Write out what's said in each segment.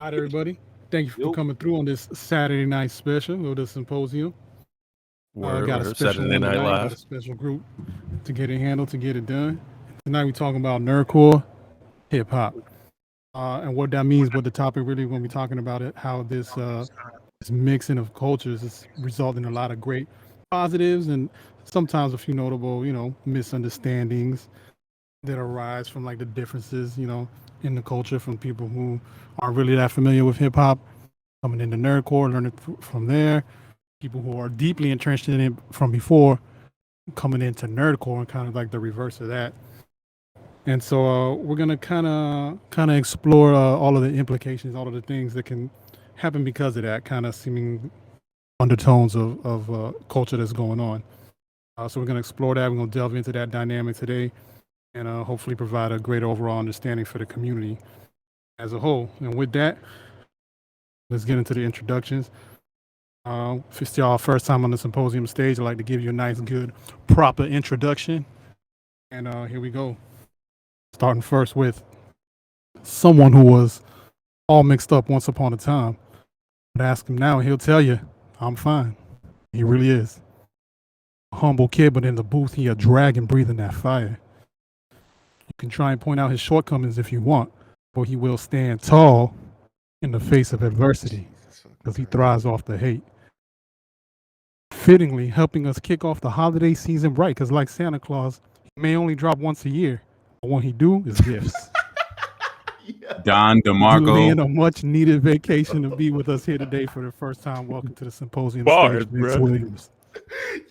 Hi, everybody. Thank you for Yo, coming through on this Saturday night special of the Symposium. Got a Word. special Saturday one Night tonight, got a Live. special group to get it handled, to get it done. Tonight we're talking about nerdcore hip hop. And what that means, what the topic really when we're talking about it, how this mixing of cultures is resulting in a lot of great positives and sometimes a few notable, misunderstandings that arise from like the differences, in the culture from people who aren't really that familiar with hip hop, coming into nerdcore, learning from there. People who are deeply entrenched in it from before, coming into nerdcore and kind of like the reverse of that. And so we're gonna kind of explore all of the implications, all of the things that can happen because of that kind of seeming undertones of culture that's going on. So we're gonna explore that. We're gonna delve into that dynamic today, and hopefully provide a greater overall understanding for the community as a whole. And with that, let's get into the introductions. If it's y'all first time on the symposium stage, I'd like to give you a nice, good, proper introduction. And here we go. Starting first with someone who was all mixed up once upon a time. But ask him now, and he'll tell you, I'm fine. He really is. A humble kid, but in the booth, he a dragon breathing that fire. You can try and point out his shortcomings if you want, but he will stand tall in the face of adversity Jesus fucking because he Christ. thrives off the hate. Fittingly, helping us kick off the holiday season right, because like Santa Claus, he may only drop once a year, but when he do, is gifts. Yeah. Don Duly DeMarco. in a much needed vacation to be with us here today for the first time. Welcome to the symposium Bars, stage, Mix bruh. Williams.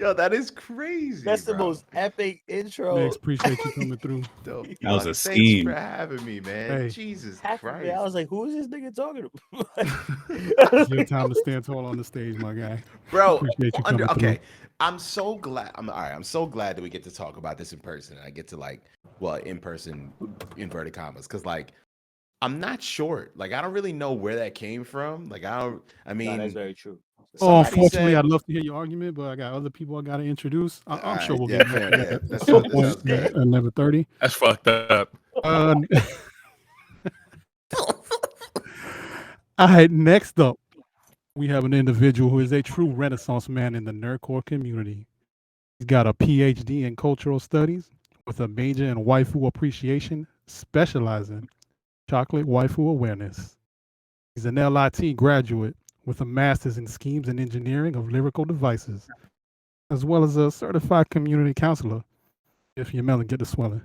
Yo, that is crazy, That's the bro. most epic Mix, intro. appreciate you coming through. The That was fuck? a Thanks for scheme. having me, man. Hey, Jesus Half of it, I Christ. was like, "Who is this nigga talking it's your about?" time to stand tall on the stage, my guy. Bro, Appreciate you under coming through. okay. I'm so glad. I'm all right. I'm so glad that we get to talk about this in person. I get to like, well, in person, inverted commas, because like I'm not short. Like I don't really know where that came from. Like I don't. I No, that's mean, very true. Oh, somebody unfortunately, said, I'd love to hear your argument, but I got other people I got to introduce. all I'm sure right, we'll yeah, get back to fair, yeah, that at that's some that point sounds at good. another 30. That's fucked up. Uh, all right, next up, we have an individual who is a true renaissance man in the nerdcore community. He's got a PhD in cultural studies with a major in waifu appreciation, specializing chocolate waifu awareness. He's an LIT graduate with a master's in schemes and engineering of lyrical devices, as well as a certified community counselor. If your melon get the swelling.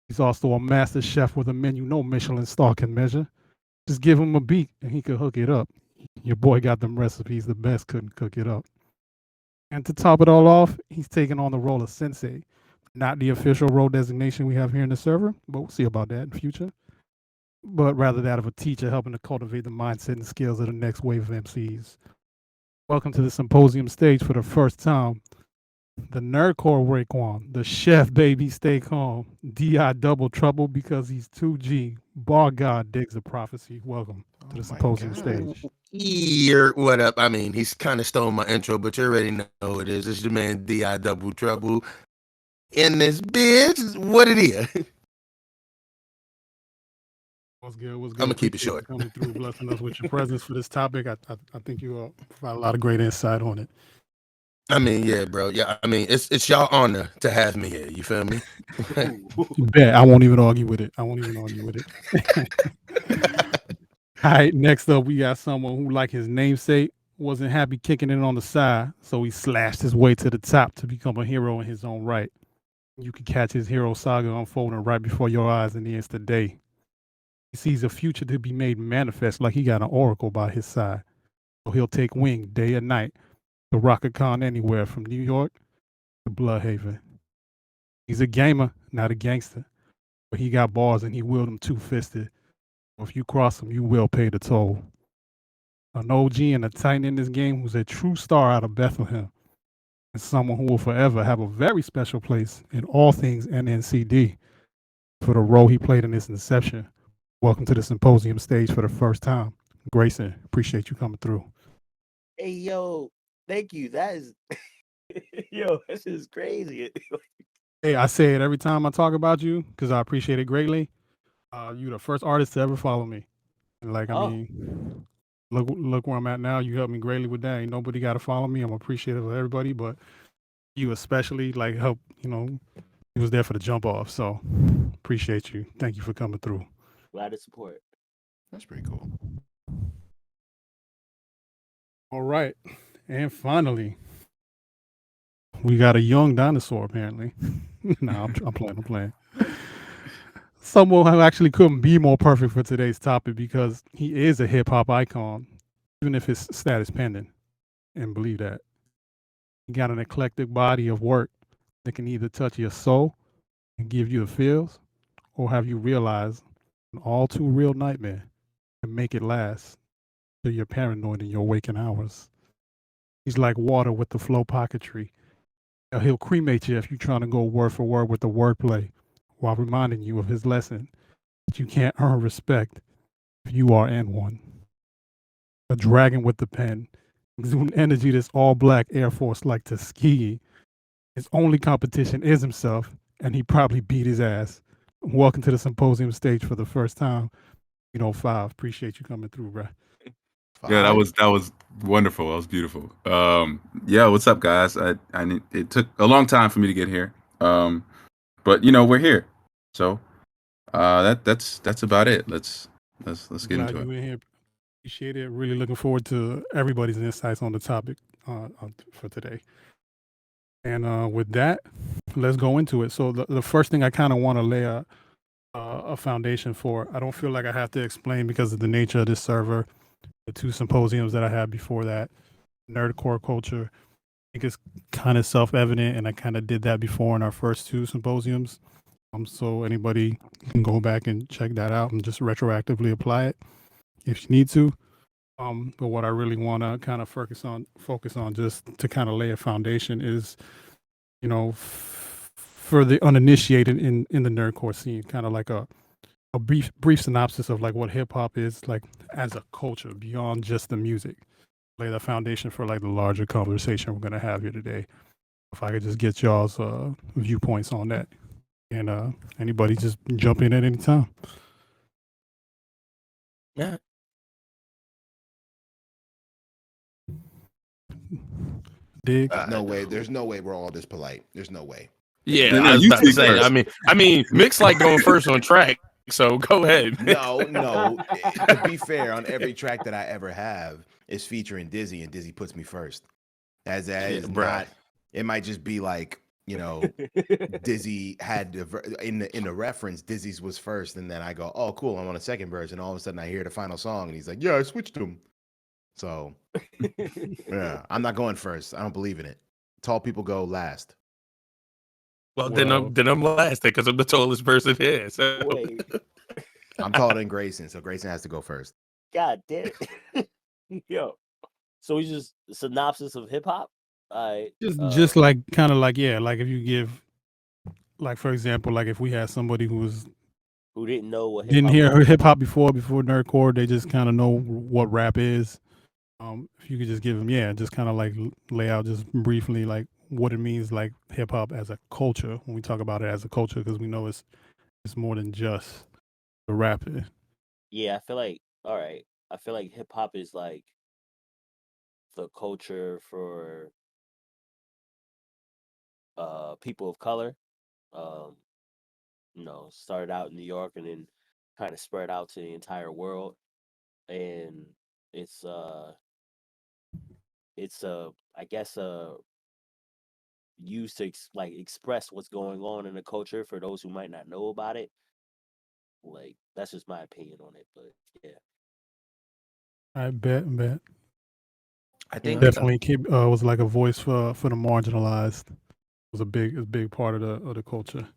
He's also a master chef with a menu no Michelin star can measure. Just give him a beat and he could hook it up. Your boy got them recipes, the best couldn't cook it up. And to top it all off, he's taking on the role of sensei. Not the official role designation we have here in the server, but we'll see about that in the future. But rather that of a teacher helping to cultivate the mindset and skills of the next wave of MCs. Welcome to the symposium stage for the first time. The NerdCore Raekwon, the chef baby stay calm, DI double trouble because he's 2G. Bar God digs the prophecy. Welcome to Oh the my symposium god. stage. Yeah, what up? I mean, he's kind of stole my intro, but you already know who it is. It's your man Di Double Trouble in this bitch. What it is? What's good? What's I'm good? gonna keep it Appreciate you short. coming through, blessing us with your presence for this topic. I think you provide a lot of great insight on it. I mean, yeah, bro. Yeah, I mean, it's y'all honor to have me here. You feel me? You bet. I won't even argue with it. I won't even argue with it. All right, next up, we got someone who, like his namesake, wasn't happy kicking it on the side, so he slashed his way to the top to become a hero in his own right. You can catch his hero saga unfolding right before your eyes in the instant day. He sees a future to be made manifest like he got an oracle by his side. So he'll take wing day and night to rock a con anywhere from New York to Bloodhaven. He's a gamer, not a gangster, but he got bars and he wield them two fisted. If you cross him, you will pay the toll. An OG and a titan in this game who's a true star out of Bethlehem, and someone who will forever have a very special place in all things NNCD for the role he played in its inception. Welcome to the symposium stage for the first time. Grayson, appreciate you coming through. Hey, yo, thank you. That is, yo, this is crazy. Hey, I say it every time I talk about you because I appreciate it greatly. You the first artist to ever follow me. Like, I Oh. mean, look where I'm at now. You helped me greatly with that. Ain't nobody got to follow me. I'm appreciative of everybody, but you especially, like, help. He was there for the jump off. So appreciate you. Thank you for coming through. Glad to support. That's pretty cool. All right, and finally, we got a young dinosaur. Apparently, no, I'm playing. I'm playing. Someone who actually couldn't be more perfect for today's topic because he is a hip hop icon, even if his status pending. And believe that. He got an eclectic body of work that can either touch your soul and give you the feels, or have you realize an all too real nightmare and make it last till you're paranoid in your waking hours. He's like water with the flow pocketry. He'll cremate you if you're trying to go word for word with the wordplay while reminding you of his lesson that you can't earn respect if you are in one. A dragon with the pen, exuding energy that's all black Air Force like Tuskegee. His only competition is himself, and he probably beat his ass. Welcome to the Symposium stage for the first time. 5. Appreciate you coming through, bruh. Yeah, that Fine. was wonderful. That was beautiful. Yeah, what's up, guys? It took a long time for me to get here. But we're here. So that's about it. Let's get Glad into it. you in here. Appreciate it. Really looking forward to everybody's insights on the topic for today. And with that, let's go into it. So the first thing I kind of want to lay a foundation for, I don't feel like I have to explain because of the nature of this server, the 2 symposiums that I had before that, NerdCore Culture. I think it's kind of self-evident, and I kind of did that before in our first 2 symposiums. So anybody can go back and check that out and just retroactively apply it if you need to. But what I really want to kind of focus on just to kind of lay a foundation is, for the uninitiated in the nerdcore scene, kind of like a brief synopsis of like what hip hop is like as a culture beyond just the music. Lay the foundation for like the larger conversation we're gonna have here today. If I could just get y'all's viewpoints on that, and anybody just jump in at any time. Yeah. Diggz. No way. There's no way we're all this polite. There's no way. Yeah, No, I was you about to speak say. first. I mean, Mix like going first on track. So go ahead. No. To be fair, on every track that I ever have is featuring Dizzy, and Dizzy puts me first. As that Yeah, is bruh. not. It might just be like Dizzy had in the reference. Dizzy's was first, and then I go, "Oh, cool! I'm on a second verse," and all of a sudden I hear the final song, and he's like, "Yeah, I switched him." So yeah, I'm not going first. I don't believe in it. Tall people go last. Well, Well, then I'm last because I'm the tallest person here. So Wait, I'm taller than Grayson, so Grayson has to go first. God damn it. Yo. So we just synopsis of hip hop? just like kind of like, yeah, like if you give, like, for example, like if we had somebody who who didn't know what hip didn't hop hear was? hip hop before nerdcore, they just kind of know what rap is. If you could just give them, yeah, just kind of like lay out just briefly like what it means, like hip hop as a culture, when we talk about it as a culture, because we know it's more than just the rapping. Yeah, I feel like I feel like hip hop is like the culture for people of color. Um, started out in New York and then kind of spread out to the entire world. And it's I guess used to express what's going on in the culture for those who might not know about it. Like that's just my opinion on it, but yeah. I bet. I think Definitely was like a voice for the marginalized. It was a big part of the culture.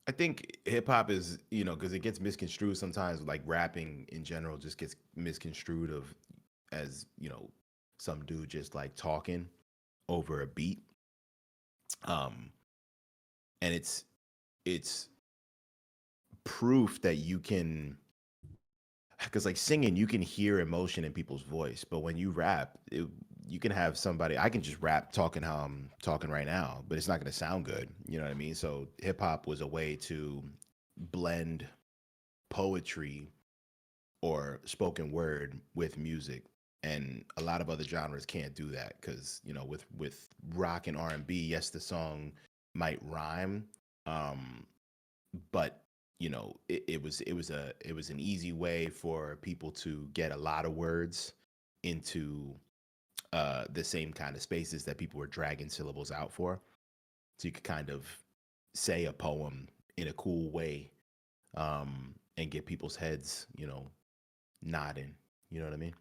I think hip hop is, because it gets misconstrued sometimes. Like rapping in general just gets misconstrued as some dude just like talking over a beat. And it's proof that you can, because like singing, you can hear emotion in people's voice, but when you rap, you can have somebody. I can just rap talking how I'm talking right now, but it's not going to sound good. You know what I mean? So hip hop was a way to blend poetry or spoken word with music, and a lot of other genres can't do that because with rock and R&B, yes, the song might rhyme, but it was an easy way for people to get a lot of words into the same kind of spaces that people were dragging syllables out for. So you could kind of say a poem in a cool way, and get people's heads, nodding. You know what I mean?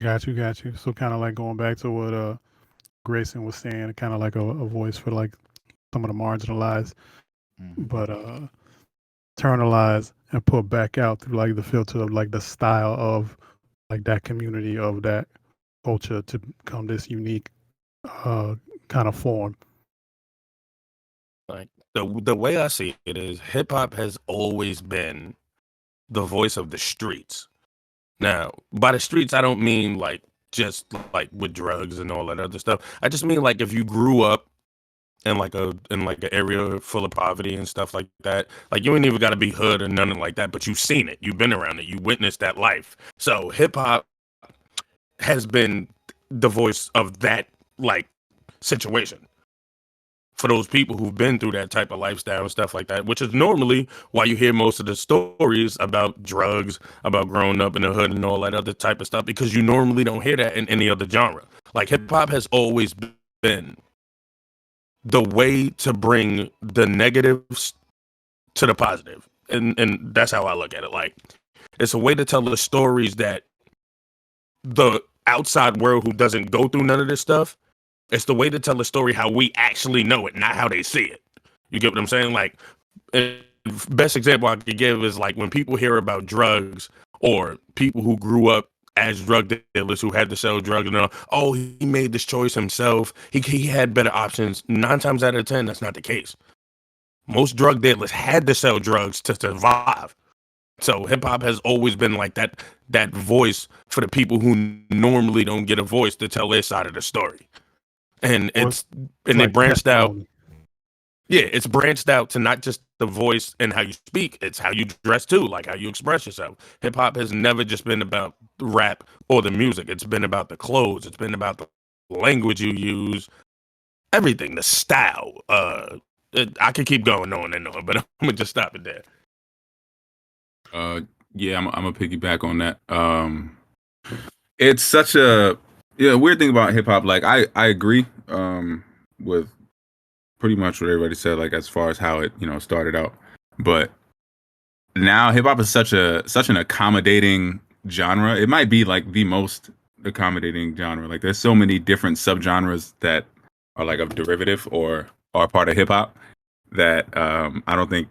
Got you, got you. So kind of like going back to what Grayson was saying, kind of like a voice for like some of the marginalized, but internalized and put back out through like the filter of like the style of like that community of that culture to become this unique kind of form. Like the way I see it is, hip hop has always been the voice of the streets. Now, by the streets, I don't mean like just like with drugs and all that other stuff. I just mean like if you grew up in like an area full of poverty and stuff like that, like you ain't even got to be hood or nothing like that, but you've seen it, you've been around it, you witnessed that life. So hip hop has been the voice of that like situation for those people who've been through that type of lifestyle and stuff like that, which is normally why you hear most of the stories about drugs, about growing up in the hood and all that other type of stuff, because you normally don't hear that in any other genre. Like hip hop has always been the way to bring the negatives to the positive. And that's how I look at it. Like it's a way to tell the stories that the outside world who doesn't go through none of this stuff, it's the way to tell the story how we actually know it, not how they see it. You get what I'm saying? Like, best example I could give is like when people hear about drugs or people who grew up as drug dealers who had to sell drugs and oh, he made this choice himself. He had better options. 9 times out of 10, that's not the case. Most drug dealers had to sell drugs to survive. So hip hop has always been like that voice for the people who normally don't get a voice to tell their side of the story. And Like it branched out. testimony. Yeah, it's branched out to not just the voice and how you speak, it's how you dress too, like how you express yourself. Hip hop has never just been about the rap or the music. It's been about the clothes. It's been about the language you use, everything, the style. I could keep going on and on, but I'm gonna just stop it there. Yeah, I'm gonna piggyback on that. It's such a weird thing about hip hop. Like I agree with pretty much what everybody said. Like as far as how it started out, but now hip hop is such an accommodating genre. It might be like the most accommodating genre. Like there's so many different subgenres that are like a derivative or are part of hip hop that I don't think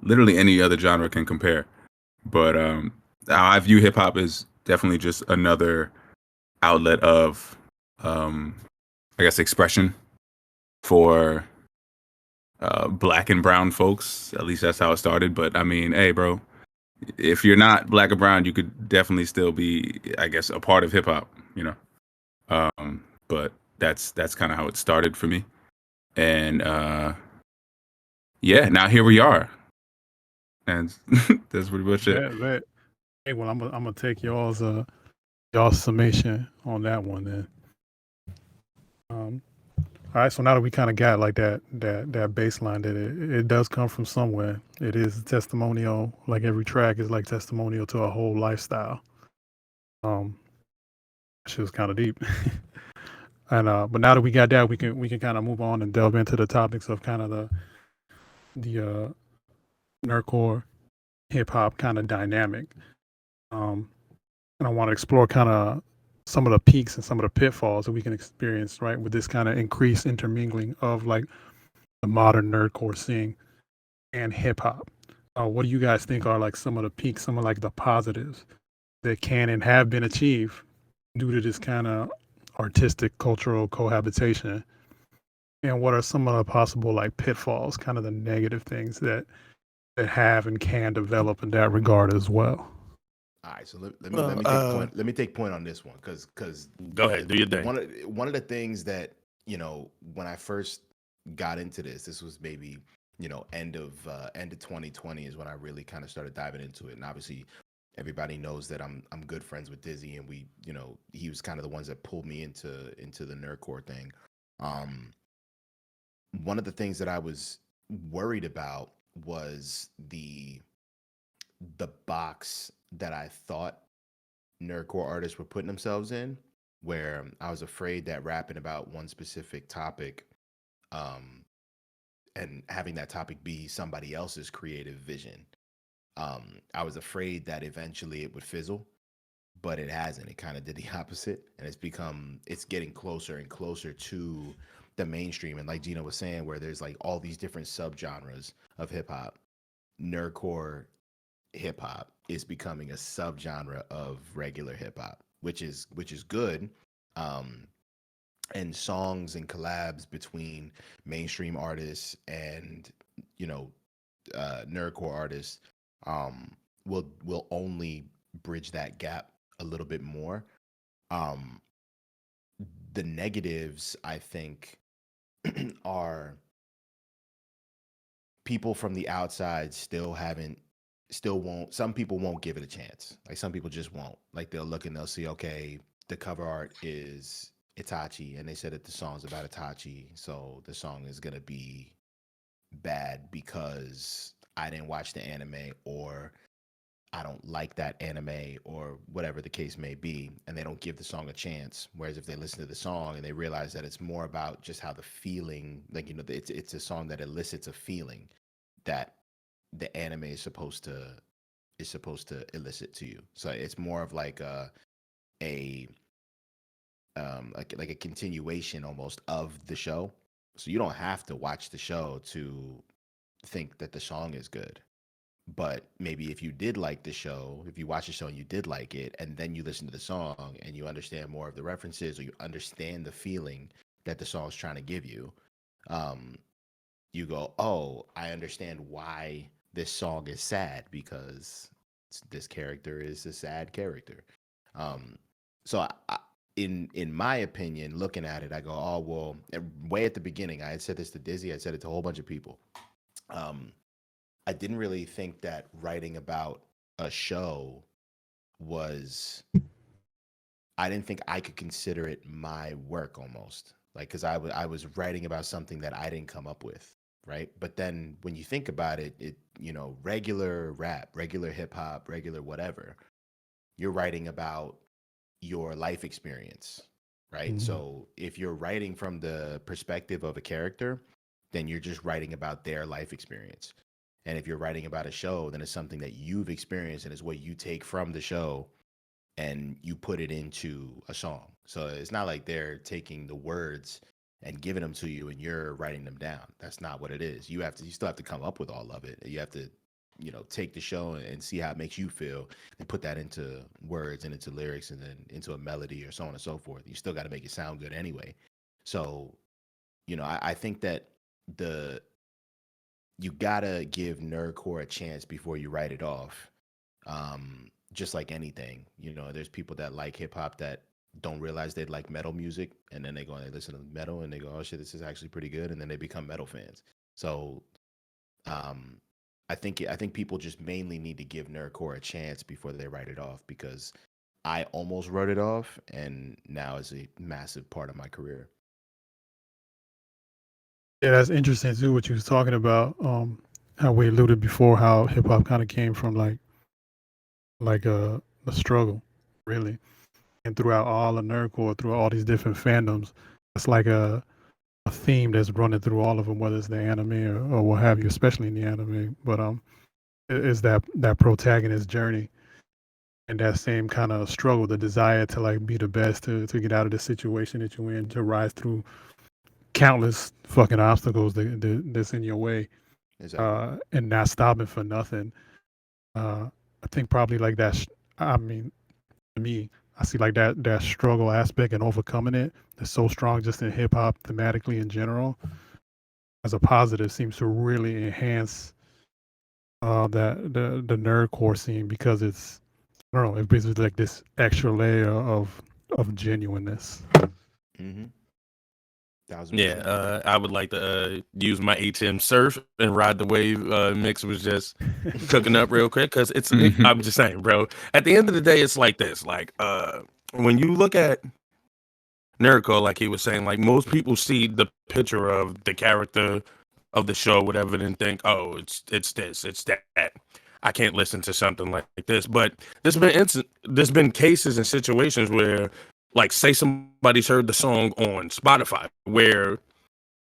literally any other genre can compare. But I view hip hop as definitely just another outlet of, I guess, expression for black and brown folks. At least that's how it started. But I mean, hey, bro, if you're not black or brown, you could definitely still be, I guess, a part of hip hop. But that's kind of how it started for me. And now here we are. And that's pretty much it. Hey, well, I'm gonna take y'all's summation on that one then. All right, so now that we kind of got like that baseline, that it does come from somewhere. It is testimonial. Like every track is like testimonial to a whole lifestyle. She was kind of deep. And but now that we got that, we can kind of move on and delve into the topics of kind of the nerdcore hip hop kind of dynamic. And I want to explore kind of some of the peaks and some of the pitfalls that we can experience, right, with this kind of increased intermingling of like the modern nerdcore scene and hip hop. What do you guys think are like some of the peaks, some of like the positives that can and have been achieved due to this kind of artistic cultural cohabitation? And what are some of the possible like pitfalls, kind of the negative things that have and can develop in that regard as well? All right, so let me take point on this one because Go ahead, do your thing. One of the things that when I first got into this was maybe end of 2020 is when I really kind of started diving into it. And obviously, everybody knows that I'm good friends with Dizzy, and we, he was kind of the ones that pulled me into the NerdCore thing. One of the things that I was worried about was the box that I thought nerdcore artists were putting themselves in, where I was afraid that rapping about one specific topic, and having that topic be somebody else's creative vision, I was afraid that eventually it would fizzle, but it hasn't. It kind of did the opposite, and it's getting closer and closer to the mainstream. And like Geno was saying, where there's like all these different subgenres of hip hop, nerdcore hip hop is becoming a subgenre of regular hip hop, which is good. And songs and collabs between mainstream artists and nerdcore artists will only bridge that gap a little bit more. The negatives, I think, are people from the outside still won't. Some people won't give it a chance. Like, some people just won't. Like, they'll look and they'll see, okay, the cover art is Itachi, and they said that the song's about Itachi, so the song is gonna be bad because I didn't watch the anime, or I don't like that anime, or whatever the case may be, and they don't give the song a chance. Whereas if they listen to the song and they realize that it's more about just how the feeling, like, it's a song that elicits a feeling that the anime is supposed to elicit to you. So it's more of like a continuation almost of the show. So you don't have to watch the show to think that the song is good. But maybe if you did like the show, if you watch the show and you did like it, and then you listen to the song and you understand more of the references, or you understand the feeling that the song is trying to give you, you go, oh, I understand why this song is sad, because this character is a sad character. So in my opinion, looking at it, I go, oh, well, way at the beginning, I had said this to Dizzy, I said it to a whole bunch of people. I didn't really think that writing about a show I didn't think I could consider it my work, almost. Like, because I was writing about something that I didn't come up with, right? But then when you think about it, regular rap, regular hip hop, regular whatever, you're writing about your life experience, right? Mhm. So if you're writing from the perspective of a character, then you're just writing about their life experience. And if you're writing about a show, then it's something that you've experienced, and it's what you take from the show and you put it into a song. So it's not like they're taking the words and giving them to you and you're writing them down. That's not what it is. You still have to come up with all of it. You have to, take the show and see how it makes you feel, and put that into words and into lyrics and then into a melody, or so on and so forth. You still got to make it sound good anyway. So, I think that you gotta give nerdcore a chance before you write it off. Just like anything, there's people that like hip hop that don't realize they like metal music, and then they go and they listen to metal and they go, oh shit, this is actually pretty good, and then they become metal fans. So, I think people just mainly need to give nerdcore a chance before they write it off, because I almost wrote it off, and now it's a massive part of my career. Yeah, that's interesting too. What you was talking about, how we alluded before, how hip hop kind of came from like a struggle, really, and throughout all the nerdcore, through all these different fandoms, it's like a theme that's running through all of them, whether it's the anime or what have you, especially in the anime. But is that protagonist journey and that same kind of struggle, the desire to like be the best, to get out of the situation that you're in, to rise through countless fucking obstacles that's in your way, Exactly. and not stopping for nothing. I think probably like that. I mean, to me, I see like that struggle aspect and overcoming it is so strong just in hip hop thematically in general, as a positive, seems to really enhance that the nerdcore scene, because it's, I don't know, it brings like this extra layer of genuineness. Mm-hmm. 1000%. I would like to use my ATM surf and ride the wave. Mix was just cooking up real quick because I'm just saying, bro. At the end of the day, it's like this. Like, when you look at NerdCore, like he was saying, like most people see the picture of the character of the show, whatever, and think, oh, it's this, it's that. I can't listen to something like this. But there's been cases and situations where, like, say somebody's heard the song on Spotify where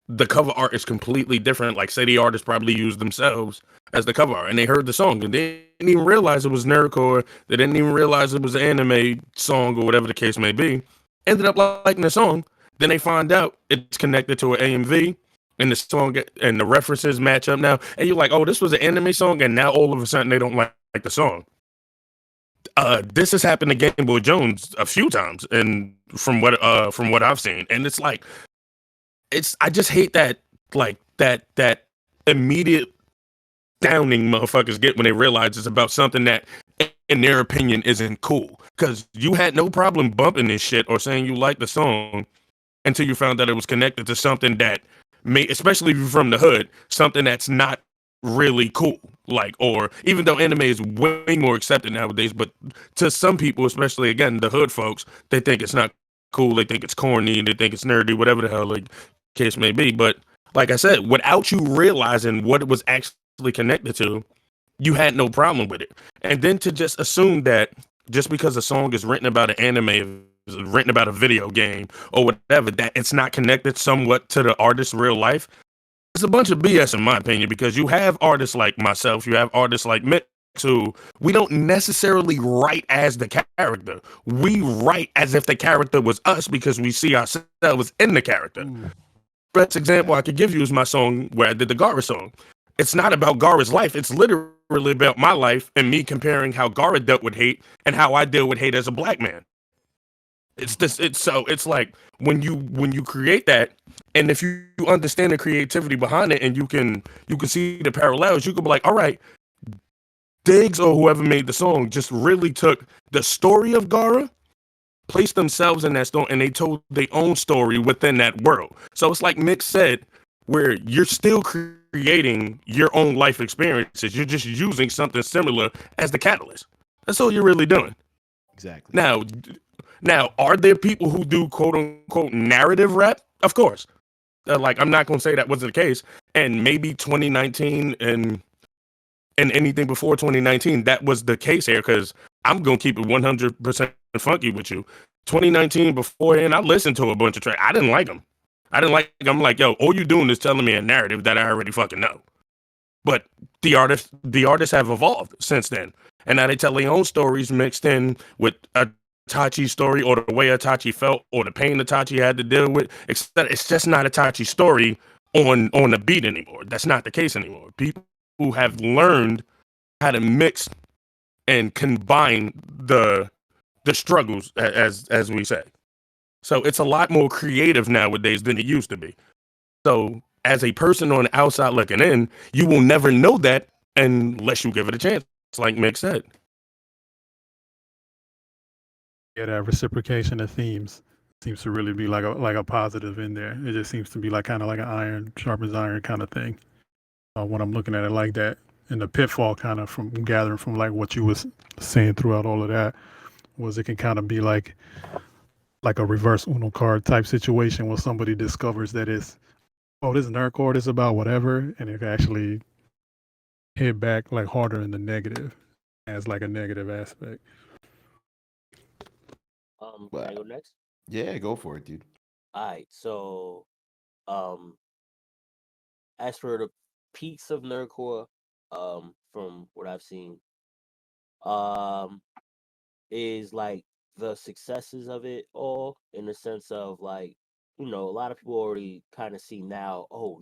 the cover art is completely different. Like, say the artist probably used themselves as the cover art, and they heard the song and they didn't even realize it was NerdCore. They didn't even realize it was an anime song or whatever the case may be. Ended up liking the song. Then they find out it's connected to an AMV, and the song and the references match up now. And you're like, oh, this was an anime song, and now all of a sudden they don't like the song. This has happened to Game Boy Jones a few times, and from what I've seen, and it's like, I just hate that, like, that immediate downing motherfuckers get when they realize it's about something that in their opinion isn't cool, because you had no problem bumping this shit or saying you like the song until you found that it was connected to something that may, especially if you're from the hood, something that's not really cool. Like, or even though anime is way more accepted nowadays, but to some people, especially again the hood folks, they think it's not cool, they think it's corny, they think it's nerdy, whatever the hell like case may be. But like I said, without you realizing what it was actually connected to, you had no problem with it. And then to just assume that just because a song is written about an anime, is written about a video game or whatever, that it's not connected somewhat to the artist's real life, it's a bunch of BS in my opinion, because you have artists like myself, you have artists like Mix, who we don't necessarily write as the character. We write as if the character was us because we see ourselves in the character. Best example I could give you is my song where I did the Gara song. It's not about Gara's life. It's literally about my life and me comparing how Gara dealt with hate and how I deal with hate as a black man. It's like when you create that, and if you understand the creativity behind it, and you can see the parallels, you could be like, all right, Diggz or whoever made the song just really took the story of Gara, placed themselves in that story, and they told their own story within that world. So it's like Mick said, where you're still creating your own life experiences. You're just using something similar as the catalyst. That's all you're really doing. Exactly. Now, are there people who do quote unquote narrative rap? Of course. Like, I'm not going to say that wasn't the case. And maybe 2019 and anything before 2019, that was the case here, because I'm going to keep it 100% funky with you. 2019 beforehand, I listened to a bunch of tracks. I didn't like them. I'm like, yo, all you doing is telling me a narrative that I already fucking know. But the artists have evolved since then. And now they tell their own stories mixed in with Itachi's story, or the way Itachi felt, or the pain Itachi had to deal with. It's just not Itachi's story on the beat anymore. That's not the case anymore. People who have learned how to mix and combine the struggles, as we say. So it's a lot more creative nowadays than it used to be. So as a person on the outside looking in, you will never know that unless you give it a chance, like Mick said. Yeah, that reciprocation of themes seems to really be like a positive in there. It just seems to be like kind of like an iron sharpens iron kind of thing. When I'm looking at it like that, and the pitfall kind of from gathering from like what you was saying throughout all of that was it can kind of be like a reverse Uno card type situation where somebody discovers that it's, oh, this NerdCore is about whatever, and it can actually hit back like harder in the negative as like a negative aspect. Can I go next? Yeah, go for it, dude. All right. So, as for the peaks of NerdCore, from what I've seen, is like the successes of it all, in the sense of, like, a lot of people already kind of see now, oh,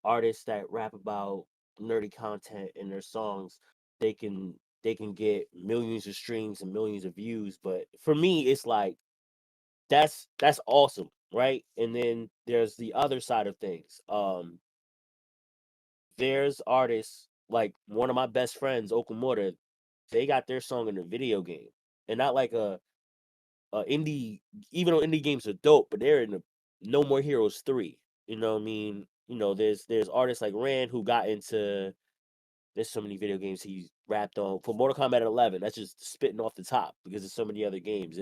artists that rap about nerdy content in their songs, they can get millions of streams and millions of views. But for me, it's like that's awesome, right? And then there's the other side of things. There's artists like one of my best friends, Okamura. They got their song in a video game, and not like a indie. Even though indie games are dope, but they're in No More Heroes 3. You know what I mean? There's artists like Rand who got into. There's so many video games he rapped on for Mortal Kombat 11. That's just spitting off the top because there's so many other games.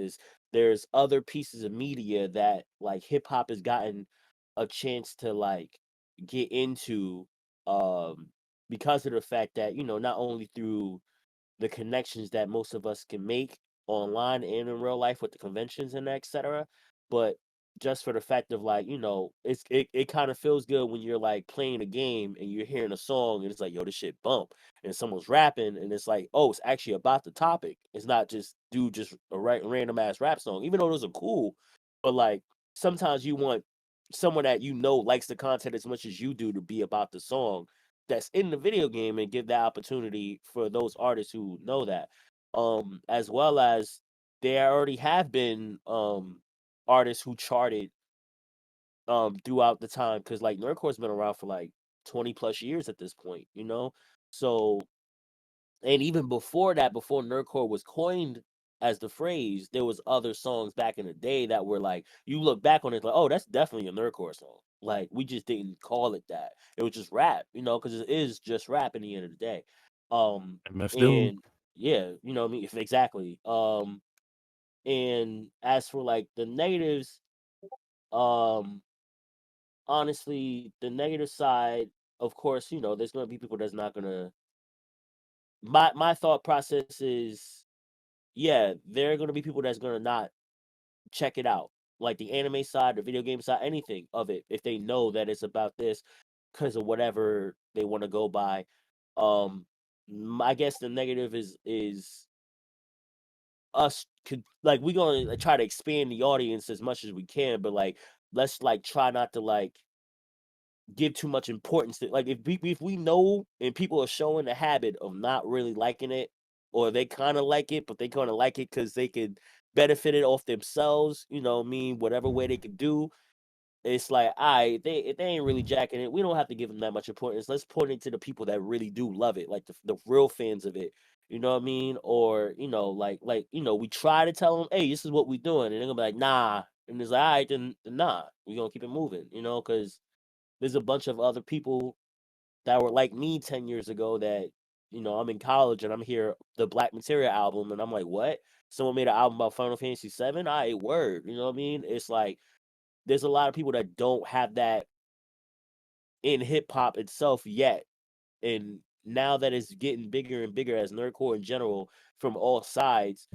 There's other pieces of media that like hip hop has gotten a chance to like get into because of the fact that not only through the connections that most of us can make online and in real life with the conventions and etc. But just for the fact of like, it kind of feels good when you're like playing a game and you're hearing a song and it's like, yo, this shit bump. And someone's rapping and it's like, oh, it's actually about the topic. It's not just a random ass rap song, even though those are cool. But like sometimes you want someone that likes the content as much as you do to be about the song that's in the video game and give that opportunity for those artists who know that. As well as there already have been artists who charted throughout the time because like NerdCore's been around for like 20 plus years at this point. So and even before that, before NerdCore was coined as the phrase, there was other songs back in the day that were like, you look back on it like, oh, that's definitely a NerdCore song. Like we just didn't call it that. It was just rap, because it is just rap in the end of the day. MF Doom. And yeah, what I mean, exactly. And as for like the negatives, honestly, the negative side, of course, there's gonna be people that's not gonna. My thought process is, yeah, there are gonna be people that's gonna not check it out, like the anime side, the video game side, anything of it, if they know that it's about this because of whatever they want to go by. I guess the negative is us could like we're gonna try to expand the audience as much as we can, but like let's like try not to like give too much importance to like if we know and people are showing the habit of not really liking it or they kind of like it but they kind of like it because they could benefit it off themselves, what I mean, whatever way they could do. It's like, if they ain't really jacking it, we don't have to give them that much importance. Let's point it to the people that really do love it, like the real fans of it. You know what I mean? Or we try to tell them, hey, this is what we doing, and they're gonna be like, nah, and it's like, all right, then nah, we gonna keep it moving, because there's a bunch of other people that were like me 10 years ago that, I'm in college and I'm here the Black Materia album and I'm like, what? Someone made an album about Final Fantasy 7? Word. You know what I mean? It's like there's a lot of people that don't have that in hip hop itself yet. And now that it's getting bigger and bigger as nerdcore in general from all sides,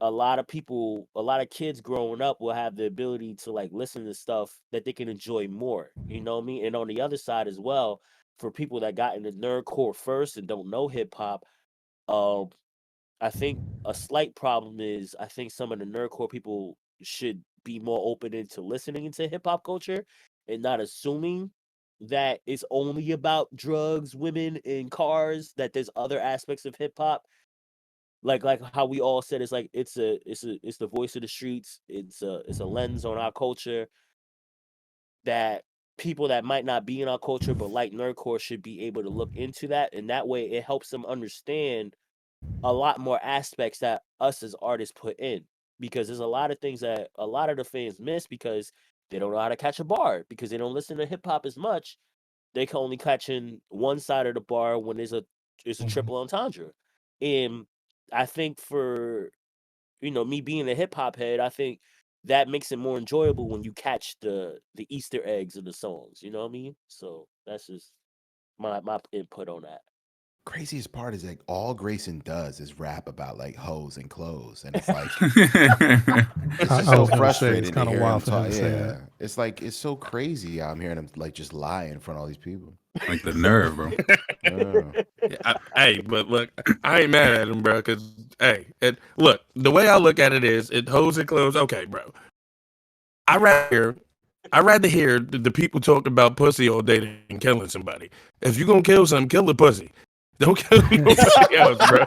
a lot of kids growing up will have the ability to like listen to stuff that they can enjoy more. You know what I mean? And on the other side as well, for people that got into nerdcore first and don't know hip hop, um, I think a slight problem is I think some of the nerdcore people should be more open into listening into hip hop culture and not assuming that it's only about drugs, women, and cars. That there's other aspects of hip hop, like how we all said, it's like it's the voice of the streets. It's a lens on our culture that people that might not be in our culture but like nerdcore should be able to look into that, and that way it helps them understand a lot more aspects that us as artists put in, because there's a lot of things that a lot of the fans miss because they don't know how to catch a bar because they don't listen to hip hop as much. They can only catch in one side of the bar when it's a triple entendre. And I think for me being a hip hop head, I think that makes it more enjoyable when you catch the Easter eggs of the songs. You know what I mean? So that's just my input on that. Craziest part is like all Grayson does is rap about like hoes and clothes, and it's like it's I just so was gonna say, frustrating it's to kinda hear him wild for him talk. to say Yeah, that. it's like it's so crazy. I'm hearing him like just lie in front of all these people. Like the nerve, bro. Yeah. Yeah, hey, but look, I ain't mad at him, bro. Because look, the way I look at it is, it hoes and clothes. Okay, bro. I rather hear the people talk about pussy all day than killing somebody. If you're gonna kill something, kill the pussy. Don't kill nobody else, bro.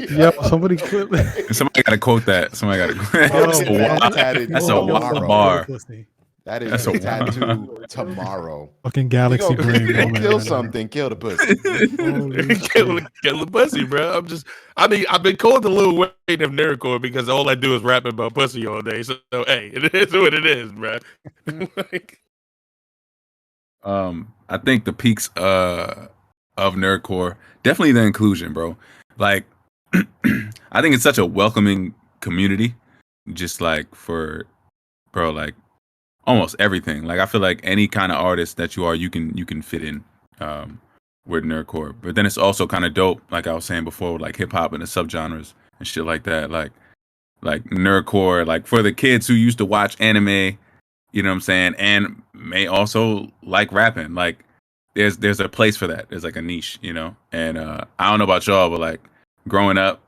Yo, somebody quit. Somebody got to quote that. Somebody got to. That's a wild That's a Yo, wild kill the bar. pussy. That is That's your a tattoo tomorrow. Fucking You galaxy go, brain go moment kill right now. something, kill the pussy. Holy kill, shit. kill the pussy, bro. I've been called the Lil Wayne of nerdcore because all I do is rap about pussy all day. So hey, it is what it is, bro. Like, I think the peaks of nerdcore, definitely the inclusion, bro. Like I think it's such a welcoming community, just like for bro, like almost everything. Like I feel like any kind of artist that you are, you can fit in um with nerdcore. But then it's also kind of dope, like I was saying before, with like hip hop and the subgenres and shit like that. Like nerdcore, like for the kids who used to watch anime, you know what I'm saying, and may also like rapping. Like there's a place for that. There's like a niche, you know. And I don't know about y'all, but like growing up,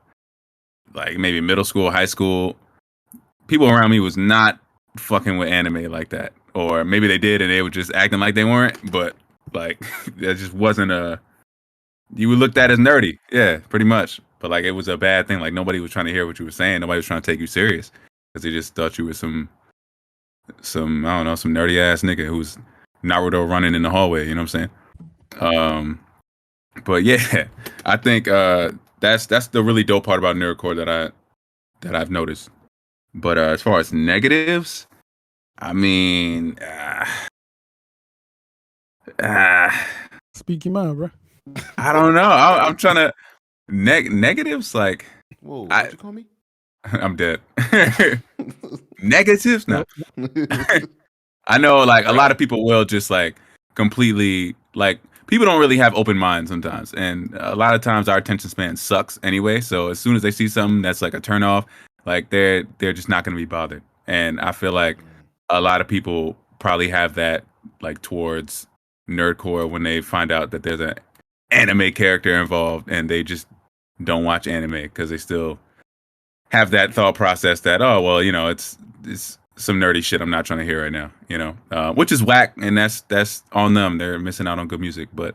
like maybe middle school, high school, people around me was not fucking with anime like that. Or maybe they did and they were just acting like they weren't, but like that just wasn't a you were looked at as nerdy. Yeah, pretty much. But like it was a bad thing. Like nobody was trying to hear what you were saying. Nobody was trying to take you serious because they just thought you were some I don't know, some nerdy ass nigga who's Naruto running in the hallway, you know what I'm saying? But yeah, I think that's the really dope part about nerdcore that I've noticed. But as far as negatives, I mean, Speak your mind, bro. I don't know. I'm trying to negatives. Like, Whoa, I what'd you call me? I'm dead. Negatives? No. Nope. I know, like a bro. lot of people will just like completely like people don't really have open minds sometimes, and a lot of times our attention span sucks anyway. So as soon as they see something that's like a turn off, like they're just not going to be bothered. And I feel like a lot of people probably have that like towards nerdcore when they find out that there's an anime character involved, and they just don't watch anime because they still have that thought process that oh well it's some nerdy shit I'm not trying to hear right now, you know, which is whack, and that's on them. They're missing out on good music, but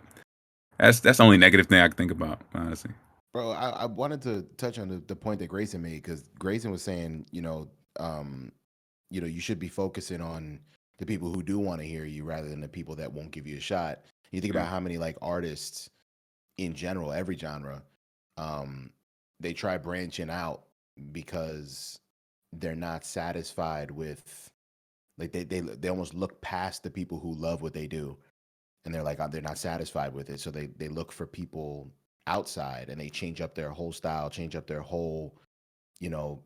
that's the only negative thing I can think about, honestly. Bro, I wanted to touch on the point that Grayson made because Grayson was saying, you should be focusing on the people who do want to hear you rather than the people that won't give you a shot. You think about how many like artists in general, every genre, they try branching out because they're not satisfied with like they almost look past the people who love what they do, and they're like they're not satisfied with it, so they look for people outside, and they change up their whole style, change up their whole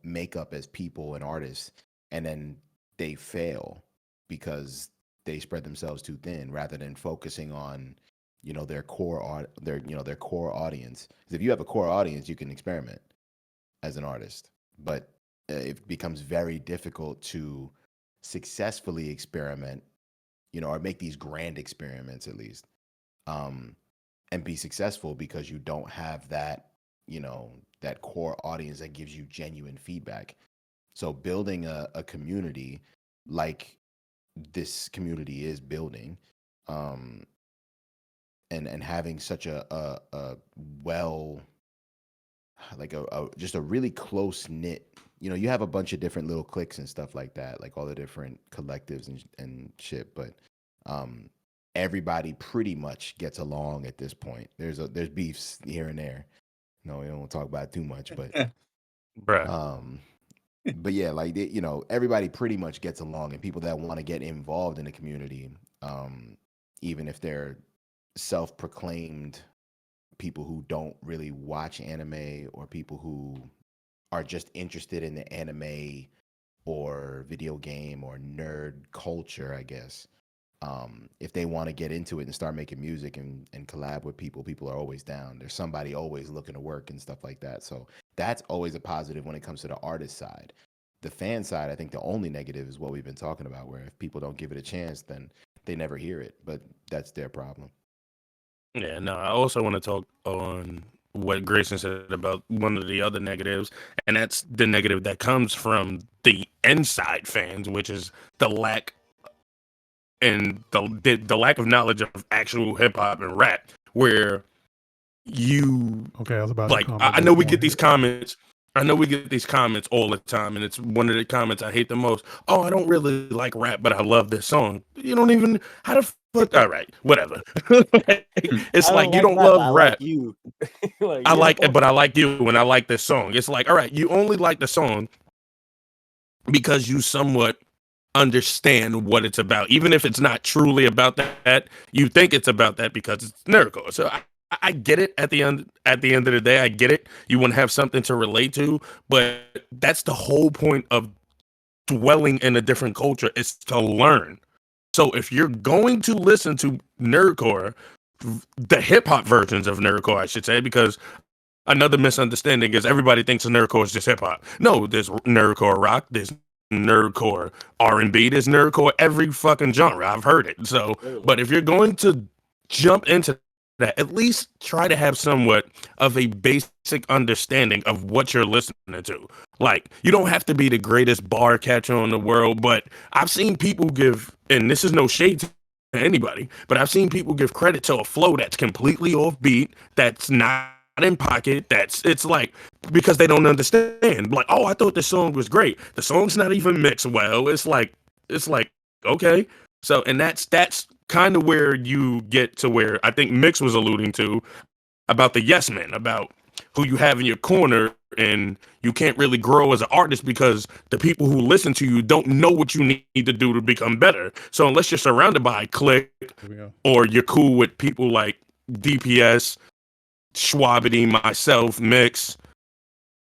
makeup as people and artists, and then they fail because they spread themselves too thin rather than focusing on their their core audience. 'Cause if you have a core audience, you can experiment as an artist, but it becomes very difficult to successfully experiment, or make these grand experiments at least, and be successful because you don't have that, that core audience that gives you genuine feedback. So building a community like this community is building, and having such a well, like just a really close knit, you have a bunch of different little cliques and stuff like that, like all the different collectives and shit, but everybody pretty much gets along at this point. There's beefs here and there. No, we don't talk about it too much, but Bruh. but yeah, like everybody pretty much gets along, and people that want to get involved in the community, even if they're self-proclaimed people who don't really watch anime, or people who are just interested in the anime or video game or nerd culture, I guess. If they want to get into it and start making music and collab with people are always down. There's somebody always looking to work and stuff like that. So that's always a positive when it comes to the artist side. The fan side, I think the only negative is what we've been talking about, where if people don't give it a chance, then they never hear it. But that's their problem. Yeah, no, I also want to talk on what Grayson said about one of the other negatives, and that's the negative that comes from the inside fans, which is the lack and the lack of knowledge of actual hip hop and rap, where you Okay, I was about like to comment. I know we get these comments. I know we get these comments all the time, and it's one of the comments I hate the most. Oh, I don't really like rap, but I love this song. You don't even how the fuck. All right, whatever. It's I like don't you like don't rap, but love I rap. like you. Like, I you like, know? but I like you, and I like this song. It's like, all right, you only like the song because you somewhat understand what it's about, even if it's not truly about that. You think it's about that because it's NeerdCore. So I get it. At the end of the day, I get it. You want to have something to relate to, but that's the whole point of dwelling in a different culture is to learn. So if you're going to listen to NeerdCore, the hip hop versions of NeerdCore, I should say, because another misunderstanding is everybody thinks nerdcore is just hip hop. No, there's nerdcore rock, there's nerdcore R&B, there's nerdcore every fucking genre. I've heard it. So, but if you're going to jump into that, at least try to have somewhat of a basic understanding of what you're listening to. Like, you don't have to be the greatest bar catcher in the world, but I've seen people give, and this is no shade to anybody, but I've seen people give credit to a flow that's completely off beat, that's not in pocket, it's like because they don't understand. Like, oh, I thought this song was great. The song's not even mixed well. It's like okay. So, and that's kind of where you get to where I think Mix was alluding to about the yes men, about who you have in your corner, and you can't really grow as an artist because the people who listen to you don't know what you need to do to become better. So unless you're surrounded by a clique or you're cool with people like DPS, Schwabity, myself, Mix,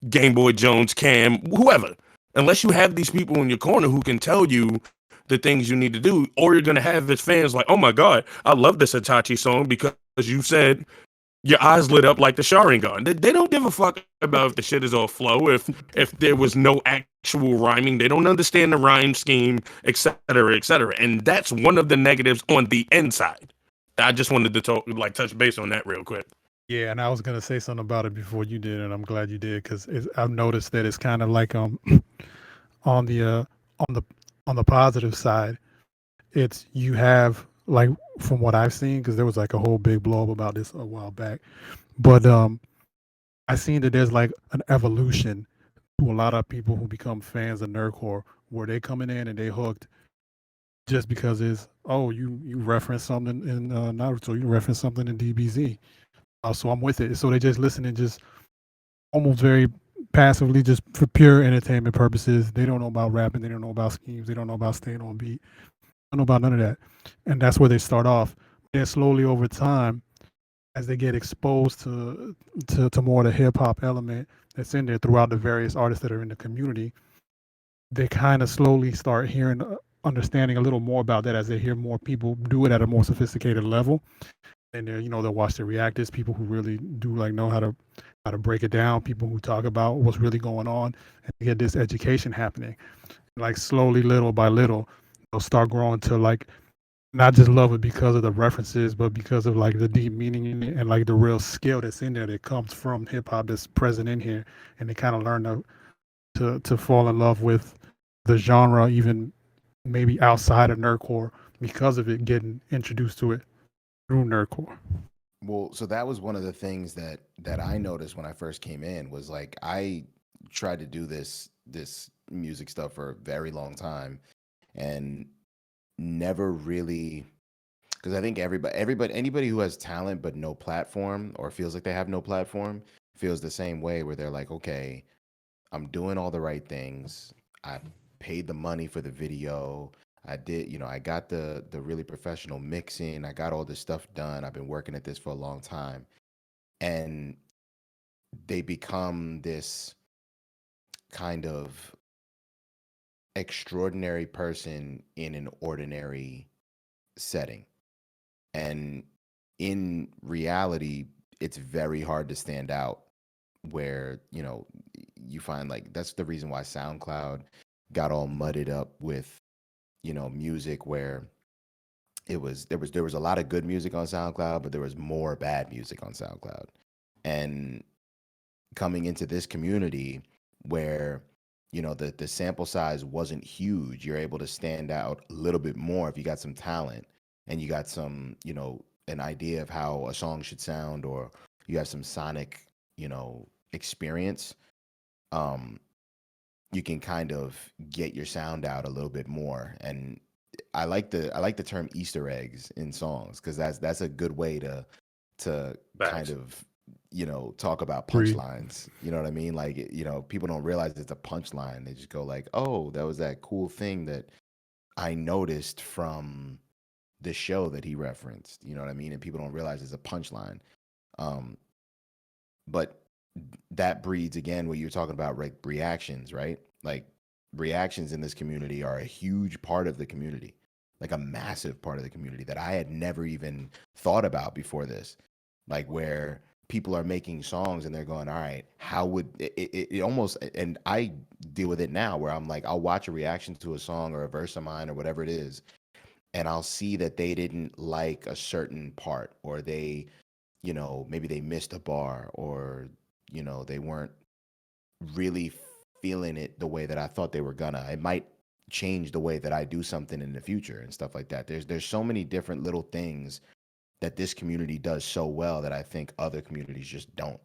Game Boy Jones, Cam, whoever. Unless you have these people in your corner who can tell you the things you need to do, or you're gonna have his fans like, oh my god, I love this Itachi song because you said your eyes lit up like the Sharingan. They don't give a fuck about if the shit is all flow, if there was no actual rhyming. They don't understand the rhyme scheme, etc., etc. And that's one of the negatives on the inside. I just wanted to touch base on that real quick. Yeah, and I was gonna say something about it before you did, and I'm glad you did because I've noticed that it's kind of like on the on the on the positive side, it's you have like from what I've seen because there was like a whole big blow up about this a while back, but I seen that there's like an evolution to a lot of people who become fans of nerdcore where they coming in and they hooked just because it's you reference something in Naruto, you reference something in DBZ. So I'm with it. So they just listen and just almost very passively, just for pure entertainment purposes. They don't know about rapping. They don't know about schemes. They don't know about staying on beat. They don't know about none of that. And that's where they start off. Then slowly over time, as they get exposed to more of the hip hop element that's in there throughout the various artists that are in the community, they kind of slowly start hearing, understanding a little more about that as they hear more people do it at a more sophisticated level. And they'll watch the reactors, people who really do like know how to break it down, people who talk about what's really going on, and get this education happening. Like slowly, little by little, they'll start growing to like not just love it because of the references, but because of like the deep meaning in it and like the real skill that's in there that comes from hip hop that's present in here, and they kind of learn to fall in love with the genre, even maybe outside of nerdcore because of it getting introduced to it through nerdcore. Well, so that was one of the things that I noticed when I first came in was like I tried to do this music stuff for a very long time and never really because I think everybody anybody who has talent but no platform or feels like they have no platform feels the same way where they're like, okay, I'm doing all the right things. I paid the money for the video. I did, I got the really professional mixing. I got all this stuff done. I've been working at this for a long time. And they become this kind of extraordinary person in an ordinary setting. And in reality, it's very hard to stand out where, you find like that's the reason why SoundCloud got all mudded up with, music where there was a lot of good music on SoundCloud, but there was more bad music on SoundCloud. And coming into this community where the sample size wasn't huge, you're able to stand out a little bit more if you got some talent and you got some an idea of how a song should sound, or you have some sonic experience. you can kind of get your sound out a little bit more. And I like the term Easter eggs in songs, because that's a good way to kind Facts. of, you know, talk about Agreed. punchlines. You know what I mean? Like, you know, people don't realize it's a punchline. They just go like, "Oh, that was that cool thing that I noticed from the show that he referenced." You know what I mean? And people don't realize it's a punchline. Um, but that breeds, again, what you're talking about, like reactions, right? Like, reactions in this community are a huge part of the community, like a massive part of the community that I had never even thought about before this. Like, where people are making songs and they're going, all right, how would it almost, and I deal with it now, where I'm like, I'll watch a reaction to a song or a verse of mine or whatever it is, and I'll see that they didn't like a certain part, or they, you know, maybe they missed a bar, or, you know, they weren't really feeling it the way that I thought they were gonna. It might change the way that I do something in the future and stuff like that. There's so many different little things that this community does so well that I think other communities just don't.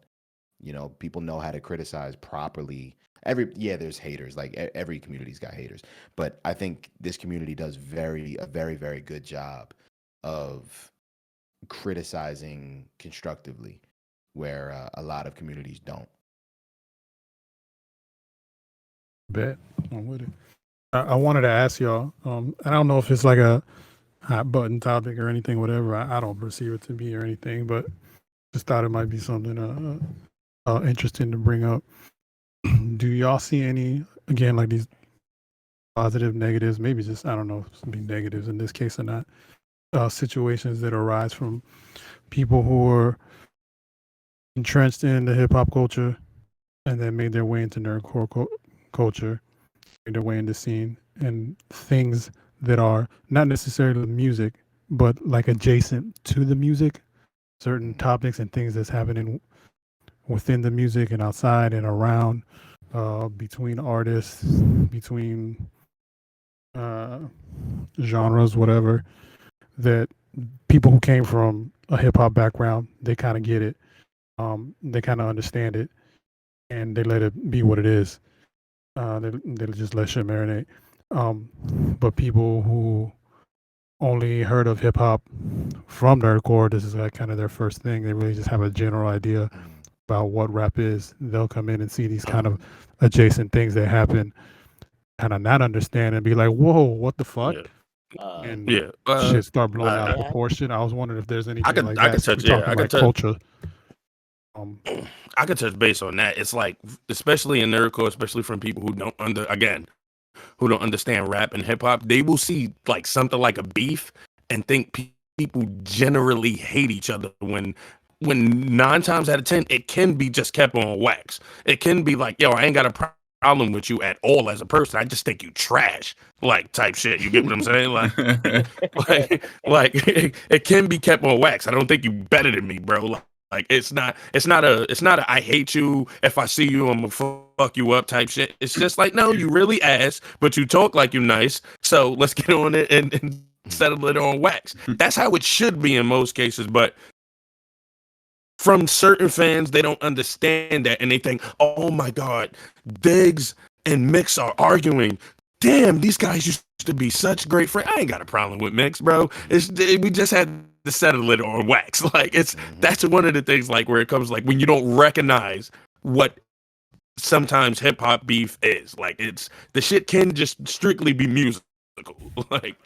You know, people know how to criticize properly. There's haters. Like, every community's got haters, but I think this community does a very, very good job of criticizing constructively, where a lot of communities don't. Bet I'm with it. I wanted to ask y'all. I don't know if it's like a hot button topic or anything, whatever. I don't perceive it to be or anything, but just thought it might be something interesting to bring up. Do y'all see any, again, like these positive, negatives, maybe just, I don't know if it's be negatives in this case or not, situations that arise from people who are entrenched in the hip hop culture and then made their way into nerdcore culture, made their way into the scene, and things that are not necessarily music, but like adjacent to the music, certain topics and things that's happening within the music and outside and around, between artists, between genres, whatever, that people who came from a hip hop background, they kind of get it. They kind of understand it, and they let it be what it is. They just let shit marinate. But people who only heard of hip hop from nerdcore, this is like kind of their first thing. They really just have a general idea about what rap is. They'll come in and see these kind of adjacent things that happen, kind of not understand and be like, "Whoa, what the fuck?" Uh, And Yeah. shit start blowing out of yeah, proportion. I was wondering if there's anything could- like I that. could Since touch- we're yeah, talking I could like touch- culture. I could touch base on that. It's like, especially in nerdcore, especially from people who don't understand rap and hip hop, they will see like something like a beef and think people generally hate each other when 9 times out of 10 it can be just kept on wax. It can be like, yo, I ain't got a problem with you at all as a person. I just think you trash, like type shit. You get what I'm saying? Like it can be kept on wax. I don't think you better than me, bro. Like it's not a I hate you. If I see you, I'm gonna fuck you up type shit. It's just like, no, you really ass, but you talk like you nice. So let's get on it and settle it on wax. That's how it should be in most cases. But from certain fans, they don't understand that, and they think, oh my God, Diggz and Mix are arguing. Damn, these guys used to be such great friends. I ain't got a problem with Mix, bro. We just had to settle it on wax. Like that's one of the things, like where it comes, like when you don't recognize what sometimes hip hop beef is. Like it's the shit can just strictly be musical. Like,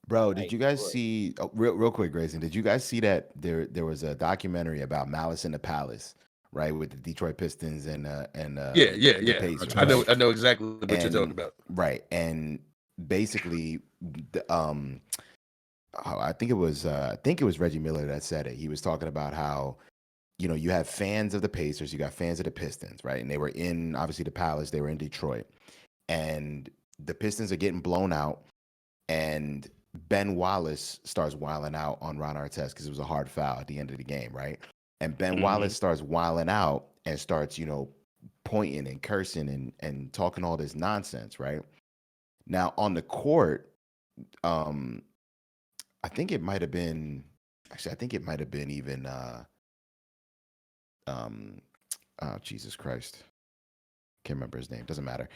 Bro, did Right, you guys right. see, real quick, Grayson? Did you guys see that there was a documentary about Malice in the Palace, right, with the Detroit Pistons and the Pacers, I right? know exactly what you're talking And about. right, and basically, I think it was Reggie Miller that said it. He was talking about how, you know, you have fans of the Pacers, you got fans of the Pistons, right? And they were in, obviously, the Palace. They were in Detroit, and the Pistons are getting blown out, and Ben Wallace starts wilding out on Ron Artest because it was a hard foul at the end of the game, right? And Ben Wallace starts wilding out and starts, you know, pointing and cursing and talking all this nonsense, right? Now on the court, I think it might have been even oh, Jesus Christ. Can't remember his name. Doesn't matter.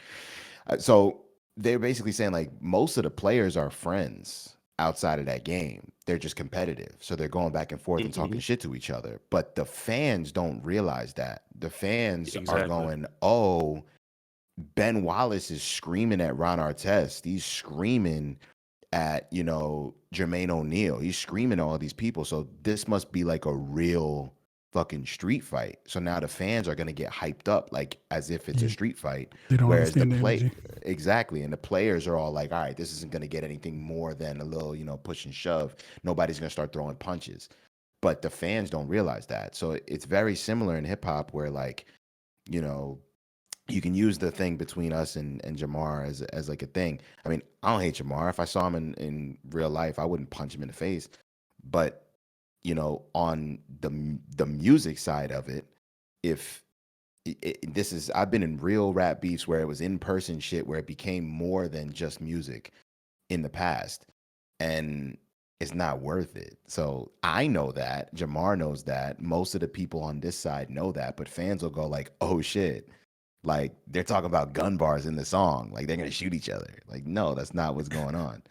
So they're basically saying like most of the players are friends outside of that game. They're just competitive. So they're going back and forth and talking shit to each other. But the fans don't realize that. The fans are Exactly. going, oh, Ben Wallace is screaming at Ron Artest. He's screaming at, Jermaine O'Neal. He's screaming at all these people. So this must be like a real fucking street fight. So now the fans are going to get hyped up like as if it's a Yeah. street fight. They don't Whereas the understand the play energy. exactly, and the players are all like, all right, this isn't going to get anything more than a little, push and shove. Nobody's going to start throwing punches. But the fans don't realize that. So it's very similar in hip hop where like, you can use the thing between us and Jamar as like a thing. I mean, I don't hate Jamar. If I saw him in real life, I wouldn't punch him in the face. But on the music side of it, if I've been in real rap beefs where it was in person shit where it became more than just music in the past, and it's not worth it. So I know that Jamar knows that. Most of the people on this side know that, but fans will go like, "Oh shit." Like they're talking about gun bars in the song, like they're gonna shoot each other. Like, no, that's not what's going on.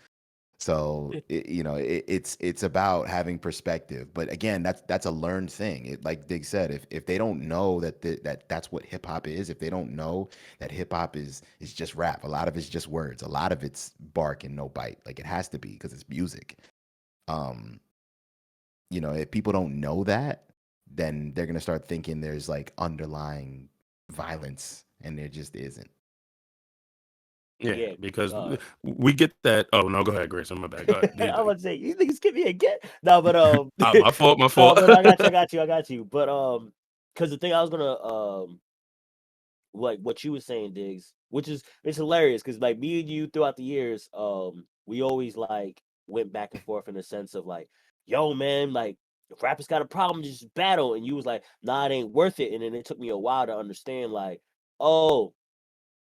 So it's about having perspective. But again, that's a learned thing. Like Dig said, if they don't know that's what hip hop is, if they don't know that hip hop is just rap, a lot of it's just words, a lot of it's bark and no bite. Like it has to be because it's music. If people don't know that, then they're gonna start thinking there's like underlying violence, and there just isn't. Yeah, because we get that. Oh no, go ahead, Grace. I'm bad. Go ahead. I was say you niggas give me a get. No, but my fault. My fault. No, I got you. But because the thing I was gonna like what you were saying, Diggs, which is it's hilarious because like me and you throughout the years, we always like went back and forth in the sense of like, yo, man, like if rappers got a problem, just battle, and you was like, nah, it ain't worth it, and then it took me a while to understand like, oh,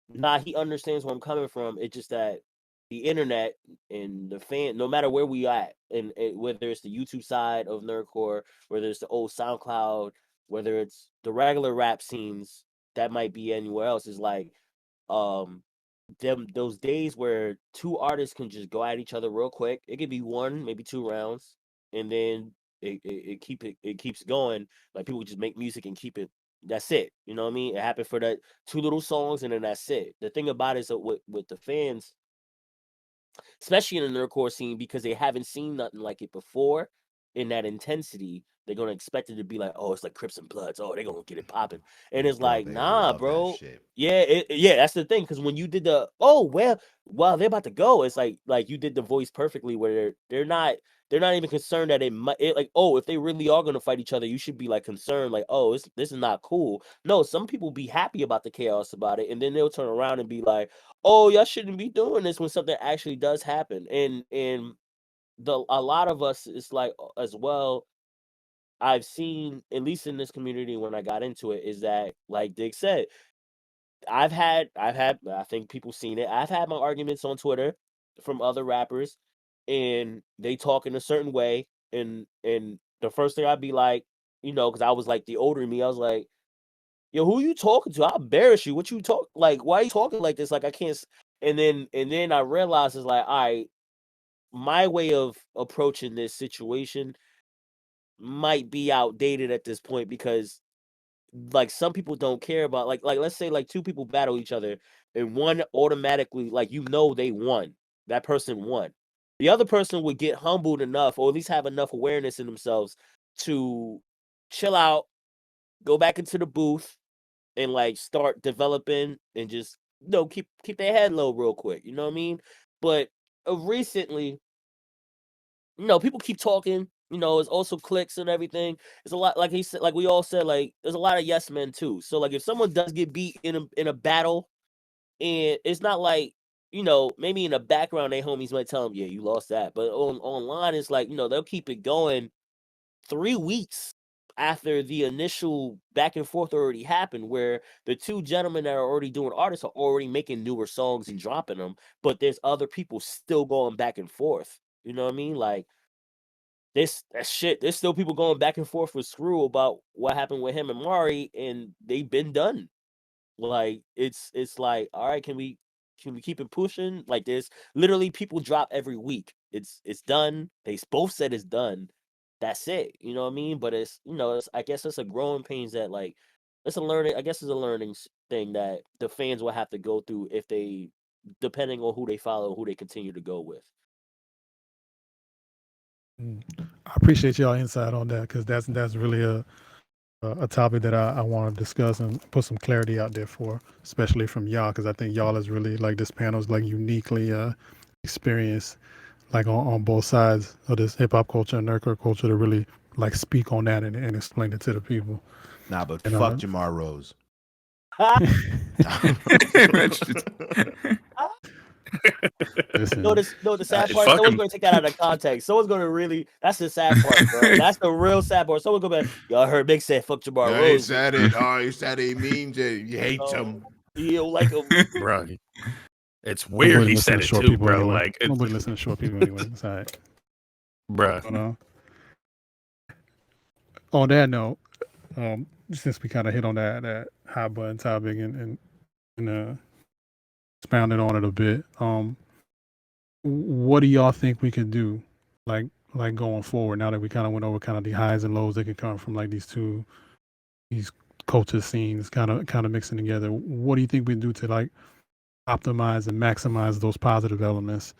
nah, he understands where I'm coming from. It's just that the internet and the fan, no matter where we at, and whether it's the YouTube side of NerdCore, whether it's the old SoundCloud, whether it's the regular rap scenes that might be anywhere else, is like um those days where two artists can just go at each other real quick. It could be one, maybe two rounds, and then it keeps going. Like people just make music and keep it. That's it. You know what I mean? It happened for that two little songs, and then that's it. The thing about it is that with the fans, especially in the nerdcore scene, because they haven't seen nothing like it before in that intensity, they're gonna expect it to be like, oh, it's like Crips and Bloods. Oh, they're gonna get it popping, and it's Bro, like, they nah, love that bro. shit. Yeah, that's the thing. Because when you did the well, they're about to go. It's like you did the voice perfectly, where they're not even concerned that like, oh, if they really are gonna fight each other, you should be like concerned, like, oh, this is not cool. No, some people be happy about the chaos about it, and then they'll turn around and be like, oh, y'all shouldn't be doing this when something actually does happen. And a lot of us, it's like as well. I've seen, at least in this community when I got into it, is that like Dick said, I think people seen it. I've had my arguments on Twitter from other rappers, and they talk in a certain way, and the first thing I'd be like, because I was like the older me, I was like, yo, who you talking to? I'll embarrass you. What you talk like? Why are you talking like this? Like I can't. And then I realized it's like, all right, my way of approaching this situation might be outdated at this point because like some people don't care about like let's say like two people battle each other and one automatically like they won. That person won. The other person would get humbled enough or at least have enough awareness in themselves to chill out, go back into the booth and like start developing and just keep their head low real quick. You know what I mean? But recently, people keep talking. It's also clicks and everything. It's a lot, like he said, like we all said, like there's a lot of yes men too. So like if someone does get beat in a battle, and it's not like maybe in the background their homies might tell them, yeah, you lost that, but online it's like they'll keep it going 3 weeks after the initial back and forth already happened, where the two gentlemen that are already doing artists are already making newer songs and dropping them, but there's other people still going back and forth. You know what I mean? Like that shit. There's still people going back and forth with Screw about what happened with him and Mari, and they've been done. Like it's like, all right, can we keep it pushing? Like there's literally people drop every week. It's done. They both said it's done. That's it. You know what I mean? But it's it's, I guess it's a growing pains that like it's a learning. I guess it's a learning thing that the fans will have to go through if they, depending on who they follow, who they continue to go with. I appreciate y'all insight on that because that's really a topic that I want to discuss and put some clarity out there for, especially from y'all, because I think y'all is really like this panel is like uniquely experienced, like on both sides of this hip hop culture and nerdcore culture to really like speak on that and explain it to the people. Nah, but And, fuck Jamar Rose. Listen, No, the sad part. fuck Someone's him. going to take that out of context. Someone's going to really. That's the sad part, bro. That's the real sad part. Someone's going to be, y'all heard Big said fuck Jamar No, he Rose. said it. Oh, he said he means it. You hate him. You don't like him. Bro, it's weird nobody he listen said to it short too, people bro. anyway. Like, Nobody listen to short people anyway. It's all right. bro. But, on that note, since we kind of hit on that hot button topic and expounded on it a bit, what do y'all think we could do, like going forward? Now that we kind of went over kind of the highs and lows that could come from like these culture scenes, kind of mixing together. What do you think we can do to like optimize and maximize those positive elements,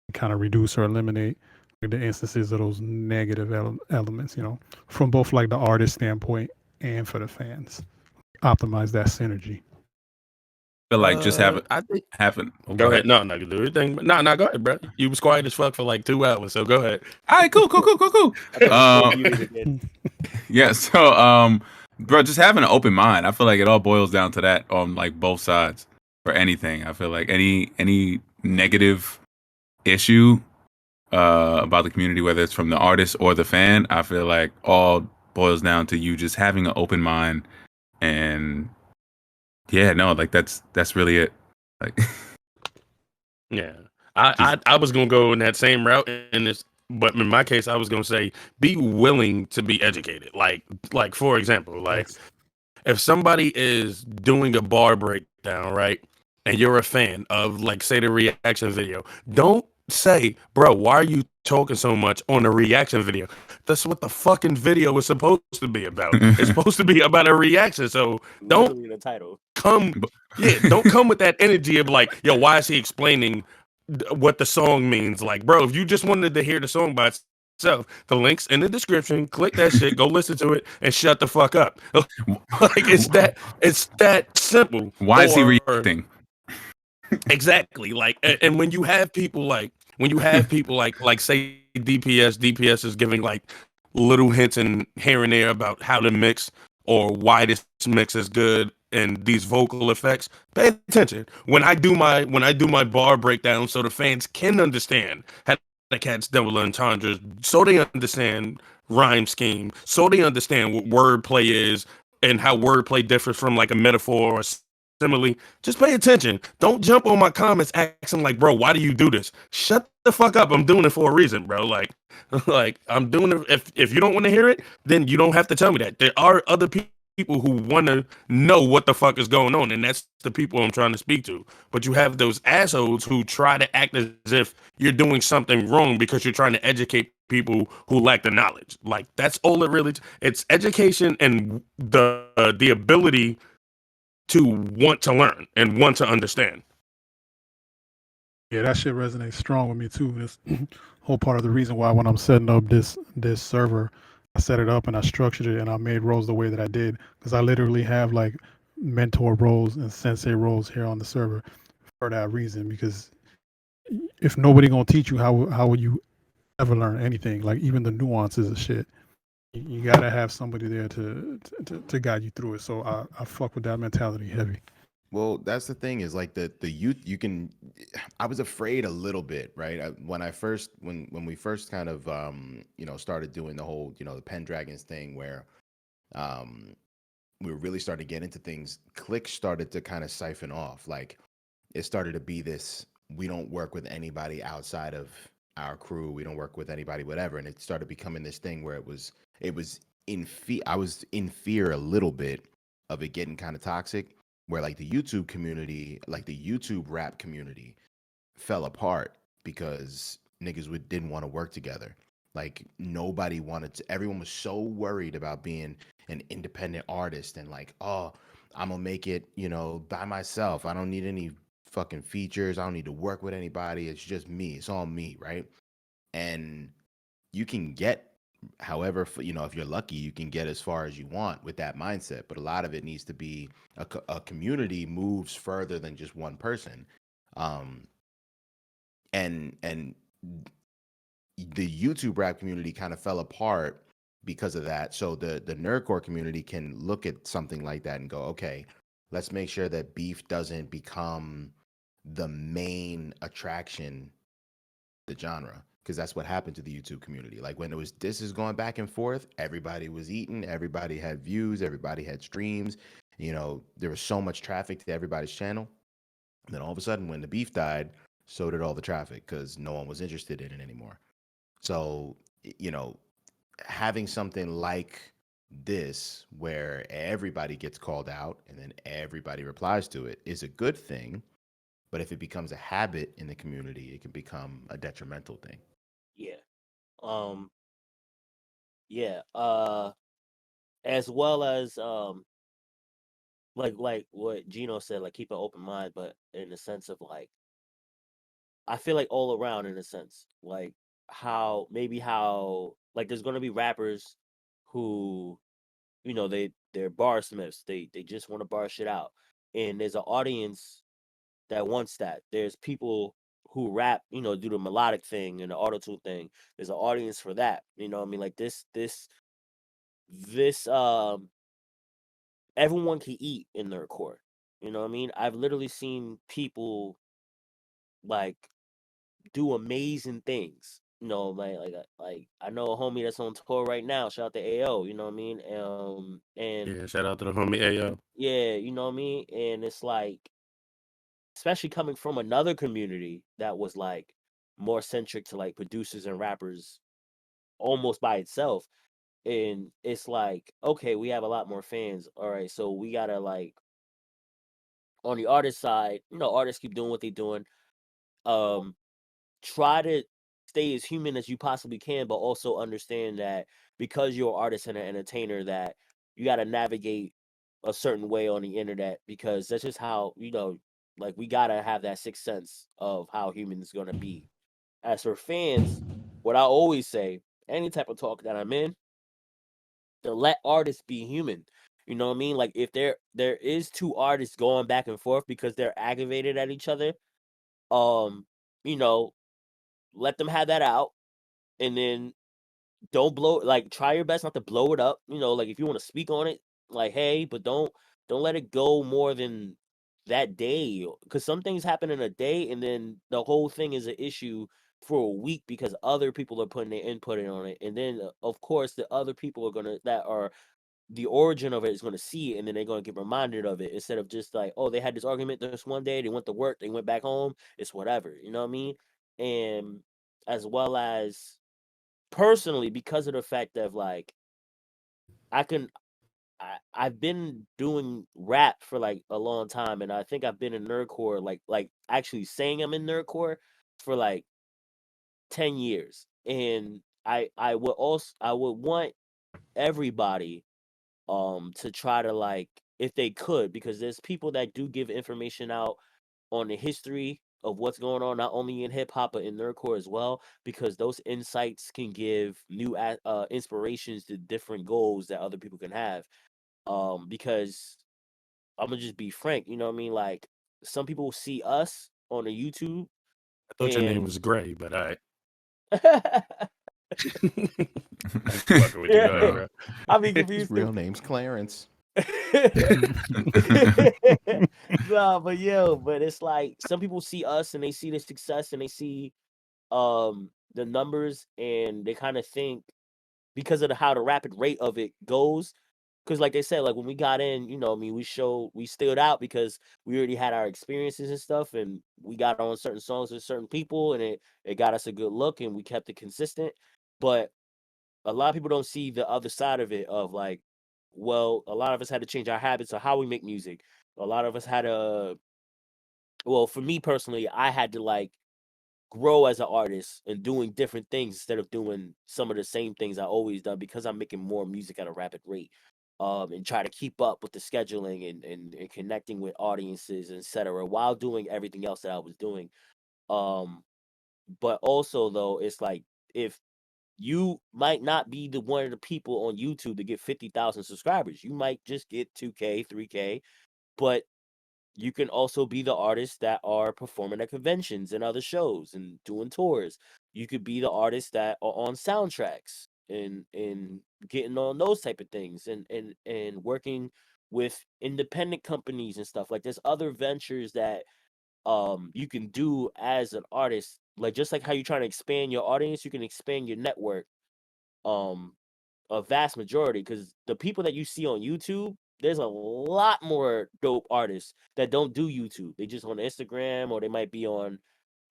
and kind of reduce or eliminate like, the instances of those negative elements? From both like the artist standpoint and for the fans, optimize that synergy. Feel like just I think. having. Go ahead. No, do your thing. No, go ahead, bro. You was quiet as fuck for like 2 hours, so go ahead. All right, cool. I thought you were muted again. Yeah, so bro, just having an open mind. I feel like it all boils down to that on like both sides for anything. I feel like any negative issue about the community, whether it's from the artist or the fan, I feel like all boils down to you just having an open mind. And yeah, no, like that's really it. Like Yeah, I was gonna go in that same route in this, but in my case, I was gonna say be willing to be educated. Like for example, like if somebody is doing a bar breakdown, right, and you're a fan of like say the reaction video, don't say, bro, why are you talking so much on a reaction video? That's what the fucking video is supposed to be about. It's supposed to be about a reaction. So don't Literally the title. don't come with that energy of like, yo, why is he explaining what the song means? Like, bro, if you just wanted to hear the song by itself, the link's in the description. Click that shit, go listen to it, and shut the fuck up. Like it's that simple. why is he reacting? Exactly. Like, and when you have people like say DPS is giving like little hints and here and there about how to mix or why this mix is good and these vocal effects, pay attention. When I do my bar breakdown so the fans can understand how the cat's double entendres, so they understand rhyme scheme, so they understand what wordplay is and how wordplay differs from like a metaphor or simile, just pay attention. Don't jump on my comments asking like, bro, why do you do this? Shut the fuck up. I'm doing it for a reason, bro. Like I'm doing it. If you don't want to hear it, then you don't have to tell me that. There are other people who want to know what the fuck is going on, and that's the people I'm trying to speak to. But you have those assholes who try to act as if you're doing something wrong because you're trying to educate people who lack the knowledge. Like that's all it really. It's education and the ability to want to learn and want to understand. Yeah, that shit resonates strong with me too. This whole part of the reason why when I'm setting up this server, I set it up and I structured it and I made roles the way that I did because I literally have like mentor roles and sensei roles here on the server for that reason. Because if nobody gonna teach you, how will you ever learn anything? Like even the nuances of shit. You gotta have somebody there to guide you through it. So I fuck with that mentality heavy. Well, that's the thing is like the youth. I was afraid a little bit, right? When we first kind of started doing the whole the Pendragons thing where we were really starting to get into things. Click started to kind of siphon off. Like it started to be this: we don't work with anybody outside of our crew. We don't work with anybody, whatever. And it started becoming this thing where it was in fear. I was in fear a little bit of it getting kind of toxic. where like the YouTube community, like the YouTube rap community fell apart because niggas didn't want to work together. Like nobody wanted to, everyone was so worried about being an independent artist and like, oh, I'm gonna make it, by myself. I don't need any fucking features. I don't need to work with anybody. It's just me. It's all me, right? And you can get however, if you're lucky, you can get as far as you want with that mindset. But a lot of it needs to be a community moves further than just one person. Um, and the YouTube rap community kind of fell apart because of that. So the nerdcore community can look at something like that and go, okay, let's make sure that beef doesn't become the main attraction of the genre, because that's what happened to the YouTube community. Like when this is going back and forth, everybody was eating, everybody had views, everybody had streams. There was so much traffic to everybody's channel. And then all of a sudden, when the beef died, so did all the traffic because no one was interested in it anymore. So, having something like this where everybody gets called out and then everybody replies to it is a good thing. But if it becomes a habit in the community, it can become a detrimental thing. Yeah. Um. Yeah. As well as like what Geno said, like keep an open mind, but in the sense of like, I feel like all around in a sense, like how like there's gonna be rappers who, they're bar smiths. They just want to bar shit out, and there's an audience that wants that. There's people who rap, do the melodic thing and the auto tune thing. There's an audience for that. You know what I mean? Like this everyone can eat in their core. You know what I mean? I've literally seen people like do amazing things. Like I know a homie that's on tour right now. Shout out to AO. You know what I mean? And Yeah, shout out to the homie Ayo. yeah, you know what I mean. And it's like, especially coming from another community that was like more centric to like producers and rappers, almost by itself. And it's like, okay, we have a lot more fans. All right, so we gotta like, on the artist side, artists keep doing what they're doing. Um, Try to stay as human as you possibly can, but also understand that because you're an artist and an entertainer, that you got to navigate a certain way on the internet, because that's just how, like we got to have that sixth sense of how humans going to be. As for fans, what I always say, any type of talk that I'm in, to let artists be human. You know what I mean? Like if there is two artists going back and forth because they're aggravated at each other, um, you know, let them have that out, and then don't blow, like try your best not to blow it up. Like if you want to speak on it, like hey, but don't let it go more than that day, because some things happen in a day and then the whole thing is an issue for a week because other people are putting their input in on it, and then of course the other people are gonna that are the origin of it is going to see it, and then they're going to get reminded of it, instead of just like, oh, they had this argument this one day, they went to work, they went back home, it's whatever, you know what I mean? And as well as personally, because of the fact that like I can I've been doing rap for like a long time, and I think I've been in nerdcore like actually saying I'm in nerdcore for like 10 years. And I would want everybody to try to like, if they could, because there's people that do give information out on the history of what's going on, not only in hip hop but in nerdcore as well, because those insights can give new inspirations to different goals that other people can have. Because I'm gonna just be frank, you know what I mean? Like some people see us on the YouTube I thought your name and was Gray, but I just fucking with you. Go ahead, yeah, No. bro. I be His confused too. real name's Clarence. Nah, but but it's like some people see us and they see the success and they see the numbers, and they kind of think, because of how the rapid rate of it goes, because like they said, like when we got in, I mean, we stood out because we already had our experiences and stuff, and we got on certain songs with certain people, and it got us a good look, and we kept it consistent. But a lot of people don't see the other side of it, of like, well, a lot of us had to change our habits of how we make music. A lot of us had a well, for me personally, I had to like grow as an artist and doing different things instead of doing some of the same things I always done because I'm making more music at a rapid rate. And try to keep up with the scheduling and connecting with audiences, etc., while doing everything else that I was doing. Um, but also though, it's like if you might not be the one of the people on YouTube to get 50,000 subscribers, you might just get 2K, 3K, but you can also be the artists that are performing at conventions and other shows and doing tours. You could be the artists that are on soundtracks and getting on those type of things and working with independent companies and stuff. Like there's other ventures that you can do as an artist. Like just like how you're trying to expand your audience, you can expand your network. Um a vast majority because the people that you see on YouTube, there's a lot more dope artists that don't do YouTube. They just on Instagram or they might be on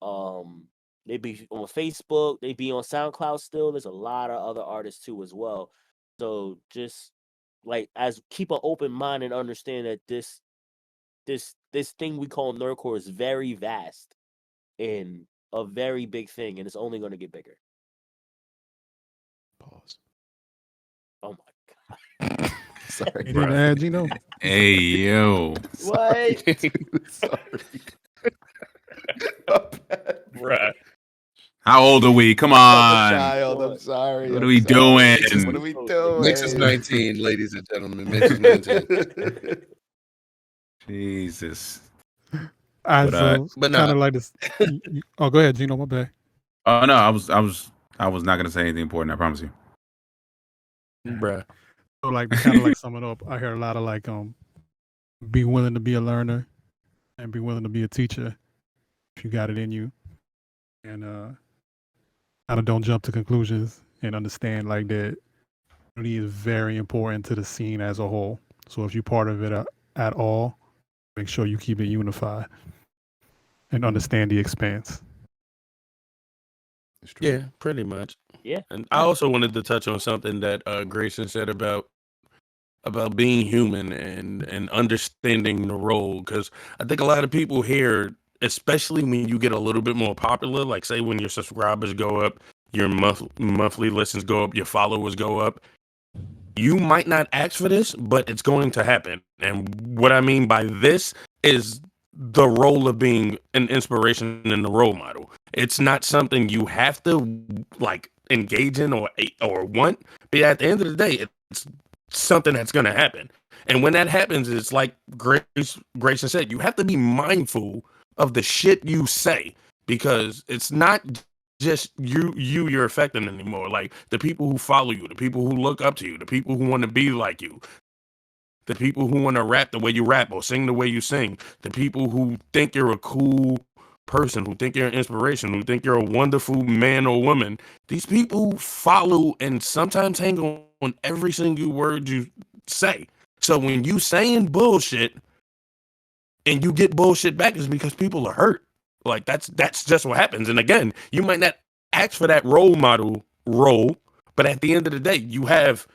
um they be on Facebook, they be on SoundCloud still. There's a lot of other artists too as well. So just like as keep an open mind and understand that this thing we call nerdcore is very vast and a very big thing and it's only going to get bigger. Pause. Oh my god. Sorry. You didn't Bruh. add Geno? Hey yo. What? Sorry. My bad. Bruh. How old are we? Come I'm a on. child. I'm sorry. What are I'm we sorry. doing? What are we Mix is doing? 19, ladies and gentlemen. Mix is 19. Jesus. All right, But so But kind no, of like this. Oh, go ahead, Geno. My bad. oh no, I was not gonna say anything important, I promise you. Bruh. So like to kind of like sum it up, I hear a lot of like be willing to be a learner and be willing to be a teacher if you got it in you, and kind of don't jump to conclusions and understand like that unity is very important to the scene as a whole. So if you're part of it at all, make sure you keep it unified and understand the expanse. It's true. Yeah, pretty much. Yeah. And I also wanted to touch on something that Grayson said about being human and understanding the role, because I think a lot of people here, especially when you get a little bit more popular, like say when your subscribers go up, your monthly listens go up, your followers go up, you might not ask for this, but it's going to happen. And what I mean by this is the role of being an inspiration and the role model. It's not something you have to like engage in or want, but at the end of the day, it's something that's going to happen. And when that happens, it's like Grayson said, you have to be mindful of the shit you say, because it's not just you're affecting anymore. Like the people who follow you, the people who look up to you, the people who want to be like you, the people who want to rap the way you rap or sing the way you sing, the people who think you're a cool person, who think you're an inspiration, who think you're a wonderful man or woman. These people follow and sometimes hang on every single word you say. So when you saying bullshit and you get bullshit back, is because people are hurt. Like that's just what happens. And again, you might not ask for that role model role, but at the end of the day, you have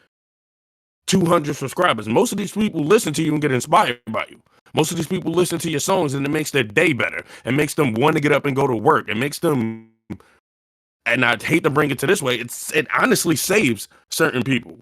200 subscribers. Most of these people listen to you and get inspired by you. Most of these people listen to your songs and it makes their day better. It makes them want to get up and go to work. It makes them, and I hate to bring it to this way, it honestly saves certain people.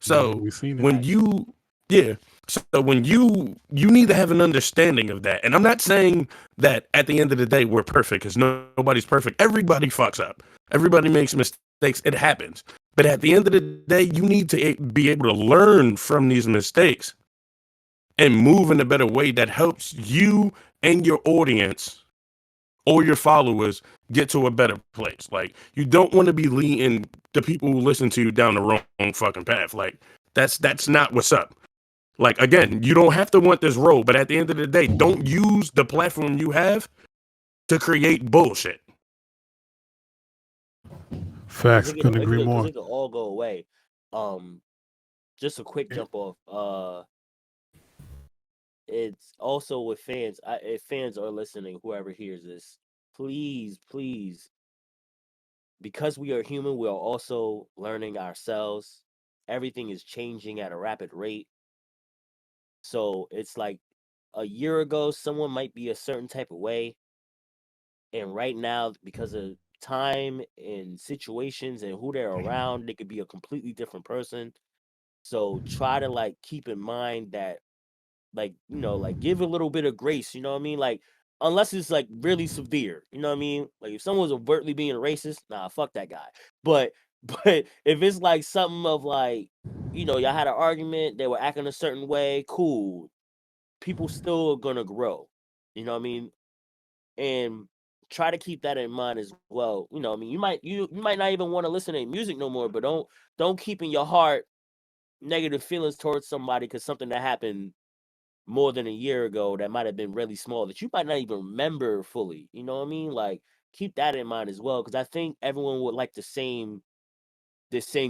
So we've seen it. when you, yeah, so when you need to have an understanding of that. And I'm not saying that at the end of the day we're perfect, because nobody's perfect. Everybody fucks up. Everybody makes mistakes. It happens. But at the end of the day, you need to be able to learn from these mistakes and move in a better way that helps you and your audience or your followers get to a better place. Like, you don't want to be leading the people who listen to you down the wrong fucking path. Like, that's not what's up. Like, again, you don't have to want this role, but at the end of the day, don't use the platform you have to create bullshit. Facts. Couldn't agree more. It could all go away. Just a quick jump off. It's also with fans. If fans are listening, whoever hears this, please, because we are human, we are also learning ourselves. Everything is changing at a rapid rate. So it's like a year ago someone might be a certain type of way, and right now because of time and situations and who they're around, they could be a completely different person. So try to like keep in mind that, like, like give a little bit of grace, you know what I mean? Like, unless it's like really severe, you know what I mean? Like if someone's overtly being racist, nah, fuck that guy. But but if it's like something of like, y'all had an argument, they were acting a certain way, cool. People still are gonna grow. You know what I mean? And try to keep that in mind as well. I mean, you might not even want to listen to music no more, but don't keep in your heart negative feelings towards somebody because something that happened more than a year ago that might have been really small that you might not even remember fully. You know what I mean? Like keep that in mind as well, because I think everyone would like the same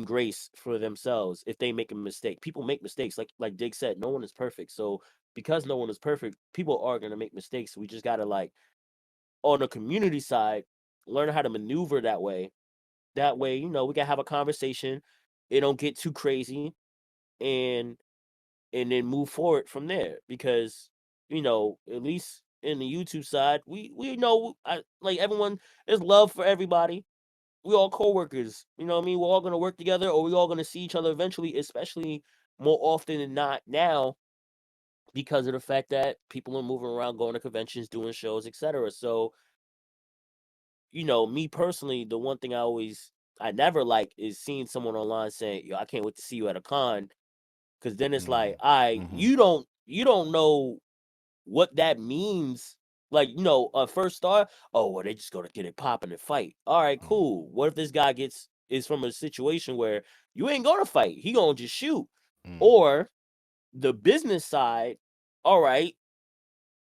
grace for themselves if they make a mistake. People make mistakes, like Dig said, no one is perfect. So because no one is perfect, people are gonna make mistakes. We just gotta like on the community side learn how to maneuver that way. That way, we can have a conversation. It don't get too crazy, and then move forward from there. Because at least in the YouTube side, we know like everyone, there's love for everybody. We all co-workers, you know what I mean? We're all gonna work together, or we all gonna see each other eventually, especially more often than not now, because of the fact that people are moving around, going to conventions, doing shows, etc. So, me personally, the one thing I never like is seeing someone online saying, "Yo, I can't wait to see you at a con," because then it's like, you don't know what that means. Like, first thought, oh, well, they just gonna get it popping and fight. All right, cool. What if this guy is from a situation where you ain't gonna fight? He gonna just shoot. Or the business side, all right,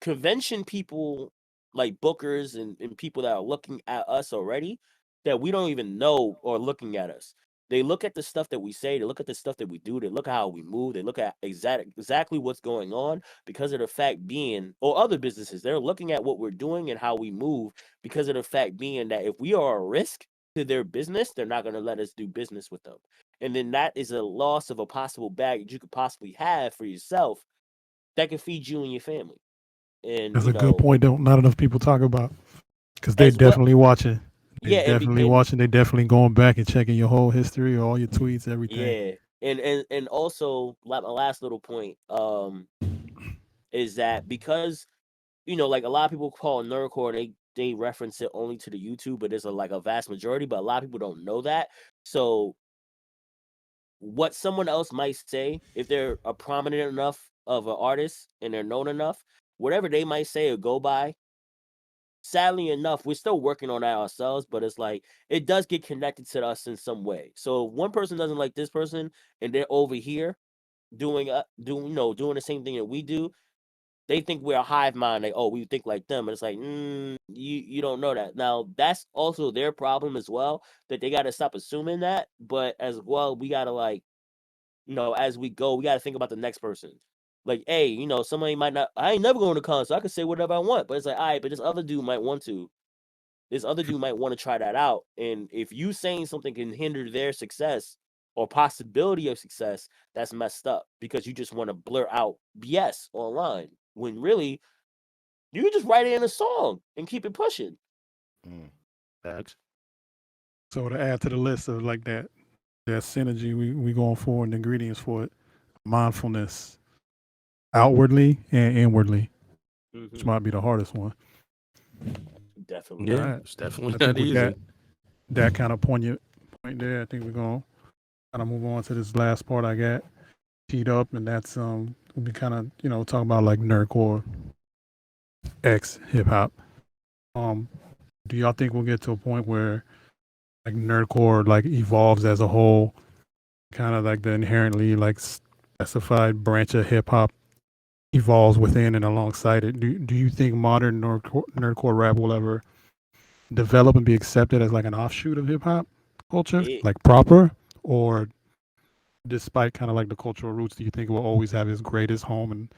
convention people like bookers and people that are looking at us already that we don't even know are looking at us. They look at the stuff that we say, they look at the stuff that we do, they look at how we move, they look at exactly what's going on because of the fact being, or other businesses, they're looking at what we're doing and how we move because of the fact being that if we are a risk to their business, they're not going to let us do business with them. And then that is a loss of a possible bag that you could possibly have for yourself that can feed you and your family. And That's a good point. Don't not enough people talk about because they as well, definitely watching. They yeah, definitely watching. They definitely going back and checking your whole history, all your tweets, everything. yeah, and also my last little point is that because like a lot of people call NerdCore, they reference it only to the YouTube, but there's like a vast majority, but a lot of people don't know that. So what someone else might say, if they're a prominent enough of an artist and they're known enough, whatever they might say or go by, sadly enough, we're still working on that ourselves, but it's like it does get connected to us in some way. So if one person doesn't like this person and they're over here doing the same thing that we do, they think we're a hive mind. Like, oh, we think like them, and it's like, you don't know that. Now that's also their problem as well. That they got to stop assuming that. But as well, we got to like, as we go, we got to think about the next person. Like, hey, somebody might not. I ain't never going to con, so I can say whatever I want. But it's like, all right, but this other dude might want to. This other dude might want to try that out. And if you saying something can hinder their success or possibility of success, that's messed up because you just want to blur out BS online when really you can just write it in a song and keep it pushing. Facts. So to add to the list of like that synergy we going for and the ingredients for it, mindfulness outwardly and inwardly, which might be the hardest one. Definitely. Yeah, Right. it's definitely I not think with easy. that kind of poignant point there, I think we're going to kind of move on to this last part I got teed up, and that's we'll be kind of talking about like nerdcore X hip hop. Do y'all think we'll get to a point where like nerdcore like evolves as a whole, kind of like the inherently like specified branch of hip hop evolves within and alongside it? Do you think modern nerdcore rap will ever develop and be accepted as like an offshoot of hip hop culture, like proper, or despite kind of like the cultural roots, do you think it will always have its greatest home and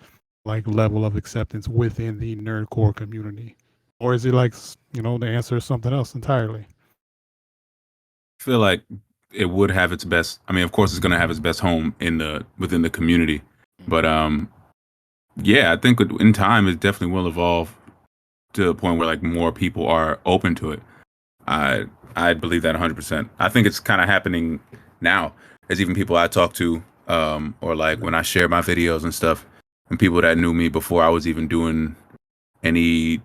like level of acceptance within the nerdcore community, or is it like the answer is something else entirely? I feel like it would have its best. I mean, of course, it's going to have its best home within the community, but yeah, I think in time it definitely will evolve to a point where like more people are open to it. I I believe that 100%. I think it's kind of happening now. There's even people I talk to, or like when I share my videos and stuff, and people that knew me before I was even doing any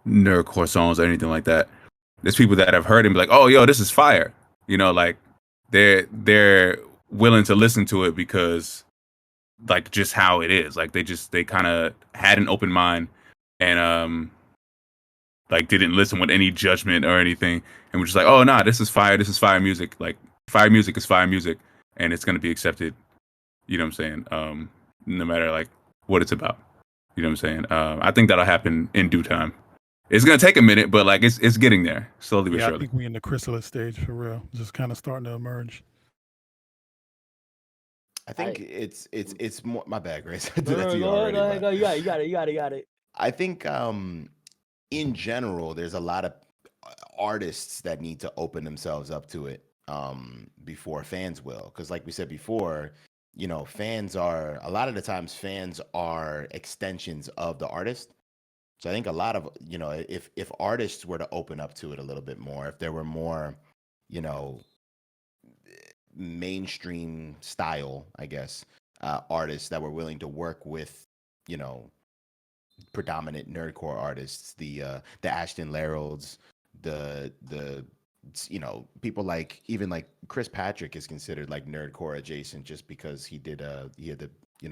nerdcore songs or anything like that. There's people that have heard it and be like, "Oh, yo, this is fire," like they're willing to listen to it because like just how it is. Like they kind of had an open mind and like didn't listen with any judgment or anything, and we're just like, oh nah, this is fire. This is fire music. Like fire music is fire music, and it's gonna be accepted. You know what I'm saying? No matter like what it's about. You know what I'm saying? I think that'll happen in due time. It's gonna take a minute, but like it's getting there slowly but Yeah, I surely. think we in the chrysalis stage for real. Just kind of starting to emerge. I think it's more. My bad, Grace. I No, did that no, to you go ahead, already, go ahead, but go. You got it, you got it, you got it. I think in general, there's a lot of artists that need to open themselves up to it before fans will. Because, like we said before, fans are a lot of the times fans are extensions of the artist. So I think a lot of if artists were to open up to it a little bit more, if there were more, you know, mainstream style, I guess, artists that were willing to work with, you know, predominant nerdcore artists, the Ashton Lerolds, the people like even like Chris Patrick is considered like nerdcore adjacent just because he had the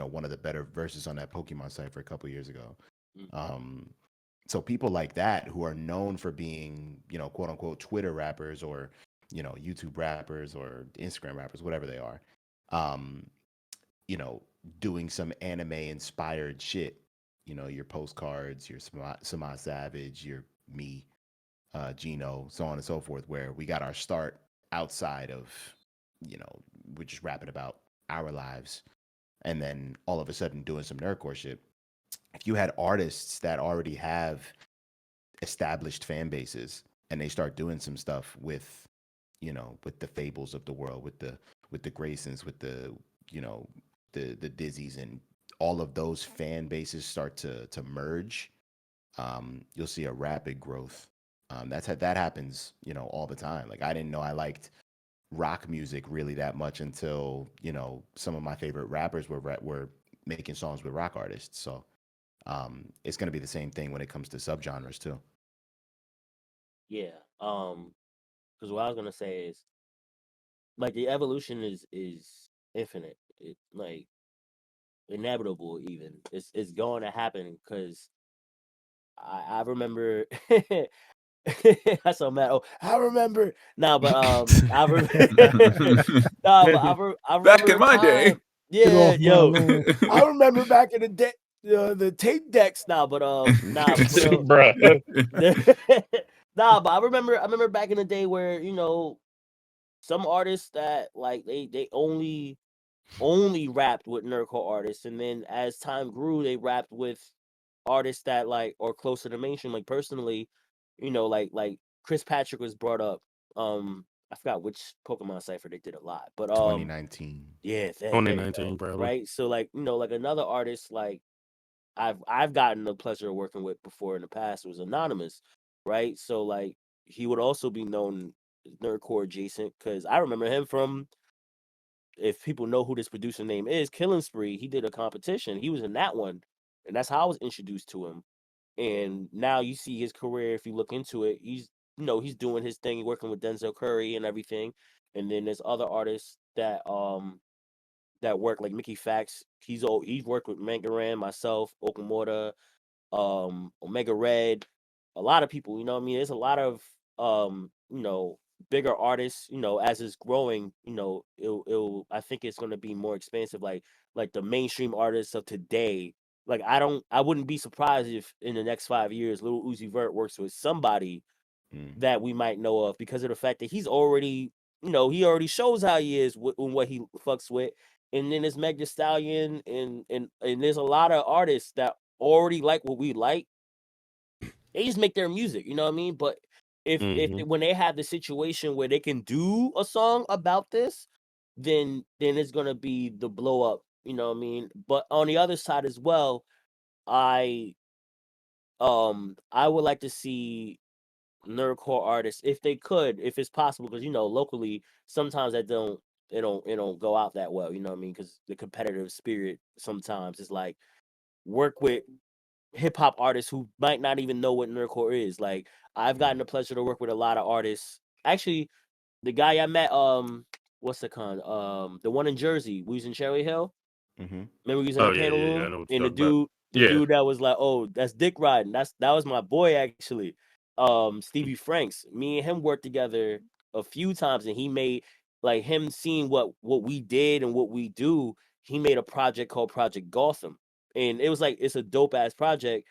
one of the better verses on that Pokemon site for a couple years ago. So people like that who are known for being quote unquote Twitter rappers or YouTube rappers or Instagram rappers, whatever they are, um, doing some anime inspired shit. Your postcards, your Samad Savage, your me, Geno, so on and so forth, where we got our start outside of, we're just rapping about our lives. And then all of a sudden doing some nerdcore shit. If you had artists that already have established fan bases and they start doing some stuff with, with the Fables of the world, with the Graysons, with the Dizzies and all of those fan bases start to merge, you'll see a rapid growth. That happens, all the time. Like I didn't know I liked rock music really that much until some of my favorite rappers were making songs with rock artists. So it's going to be the same thing when it comes to subgenres too. Yeah. Because what I was gonna say is like the evolution is infinite. It like inevitable even. It's going to happen because I remember that's so mad. Oh, I remember. No, but I no, but I Back remember in a my day. time. Get Yeah, off my yo. lawn. I remember back in the day the tape decks now, but nah, but Bruh. nah, but I remember back in the day where, some artists that like they only rapped with nerdcore artists, and then as time grew, they rapped with artists that like are closer to mainstream. Like personally, like Chris Patrick was brought up. I forgot which Pokemon cipher they did a lot, but 2019. yeah, there you 2019, go. probably. Right. So like like another artist like I've gotten the pleasure of working with before in the past was Anonymous, right? So like he would also be known as nerdcore adjacent because I remember him from, if people know who this producer name is, Killing Spree. He did a competition. He was in that one, and that's how I was introduced to him. And now you see his career. If you look into it, he's doing his thing, working with Denzel Curry and everything. And then there's other artists that work like Mickey Fax. He's worked with Mangaran, myself, Okamura, Omega Red, a lot of people. You know what I mean? There's a lot of bigger artists. As it's growing, it'll I think it's gonna be more expansive. Like the mainstream artists of today. Like I wouldn't be surprised if in the next 5 years, Lil Uzi Vert works with somebody that we might know of because of the fact that he's already, he already shows how he is in what he fucks with. And then there's Meg Thee Stallion and there's a lot of artists that already like what we like. They just make their music, you know what I mean? But when they have the situation where they can do a song about this, then it's gonna be the blow up, you know what I mean? But on the other side as well, I would like to see nerdcore artists if they could, if it's possible, because locally sometimes it don't go out that well. You know what I mean? Because the competitive spirit sometimes is like work with hip hop artists who might not even know what nerdcore is. Like I've gotten the pleasure to work with a lot of artists. Actually, the guy I met, what's the the one in Jersey, we was in Cherry Hill. Mm-hmm. Remember we was in Oh the yeah, panel yeah, I room, know what and you're talking about. the Yeah. dude that was like, "Oh, that's Dick Riding." That was my boy actually. Stevie Franks. Me and him worked together a few times, and he made like him seeing what we did and what we do. He made a project called Project Gotham, and it was like it's a dope ass project,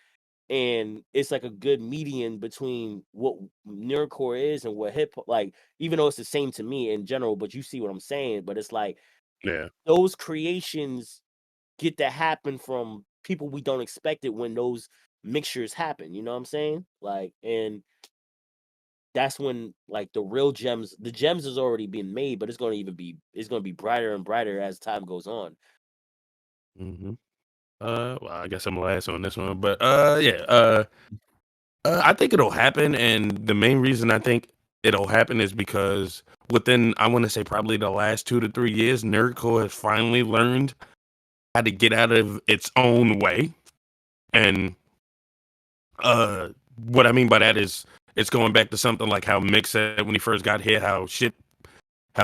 and it's like a good median between what nerdcore is and what hip, like, even though it's the same to me in general, but you see what I'm saying. But it's like Yeah. those creations get to happen from people we don't expect it when those mixtures happen. You know what I'm saying? Like, and that's when like the gems has already been made, but it's gonna be brighter and brighter as time goes on. Mm-hmm. Well, I guess I'm last on this one, but yeah. I think it'll happen, and the main reason I think it'll happen is because within, I want to say, probably the last 2 to 3 years, nerdcore has finally learned how to get out of its own way. And what I mean by that is it's going back to something like how Mick said when he first got here, how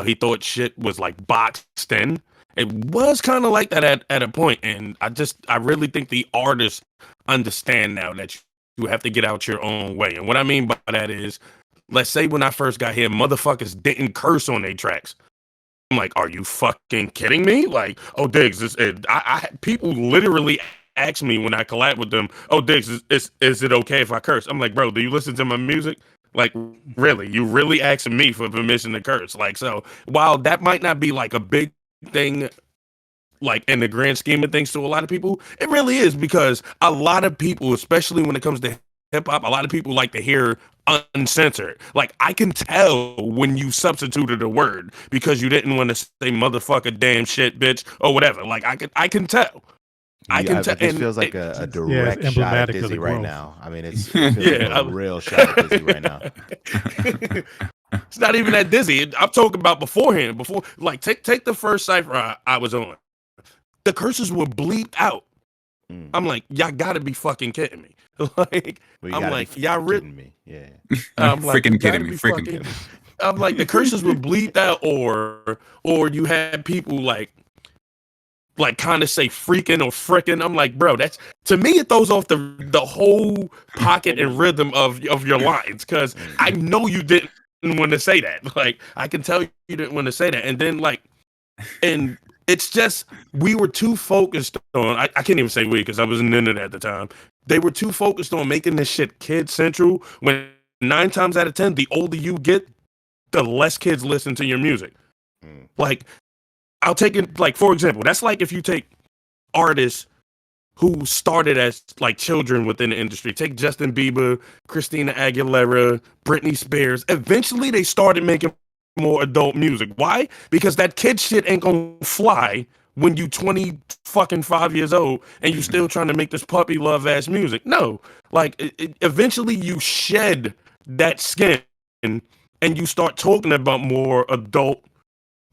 he thought shit was like boxed in. It was kind of like that at a point, and I really think the artists understand now that you have to get out your own way. And what I mean by that is, let's say when I first got here, motherfuckers didn't curse on their tracks. I'm like, are you fucking kidding me? Like, oh, Diggz, people literally ask me when I collab with them, oh, Diggz, is it okay if I curse? I'm like, bro, do you listen to my music? Like, really? You really asking me for permission to curse? Like, so while that might not be like a big thing, like in the grand scheme of things to a lot of people, it really is, because a lot of people, especially when it comes to hip hop, a lot of people like to hear uncensored. Like, I can tell when you substituted a word because you didn't want to say motherfucker, damn shit, bitch, or whatever. Like, I can tell. I can tell. This And feels like a it's direct shot at emblematic of the Dizzy right growth. now. I mean, it feels like a real shot at Dizzy right now. It's not even that dizzy. I'm talking about beforehand. Before, like, take the first cipher I was on. The curses were bleeped out. I'm like, y'all gotta be fucking kidding me. Like, I'm like, y'all really kidding me? Yeah. I'm like, freaking you gotta kidding me. be Freaking fucking. kidding me. I'm like, the curses were bleeped out, or you had people like kind of say freaking or frickin'. I'm like, bro, that's, to me, it throws off the whole pocket and rhythm of your lines, because I know you didn't want to say that. Like, I can tell you didn't want to say that, and then like, and it's just, we were too focused on, I can't even say we because I wasn't in it at the time. They were too focused on making this shit kid central, when 9 times out of 10, the older you get, the less kids listen to your music. Like, I'll take it, like, for example, that's like if you take artists who started as like children within the industry. Take Justin Bieber, Christina Aguilera, Britney Spears. Eventually they started making more adult music. Why? Because that kid shit ain't gonna fly when you 20 fucking 5 years old and you still trying to make this puppy love ass music. No. Like, eventually you shed that skin and you start talking about more adult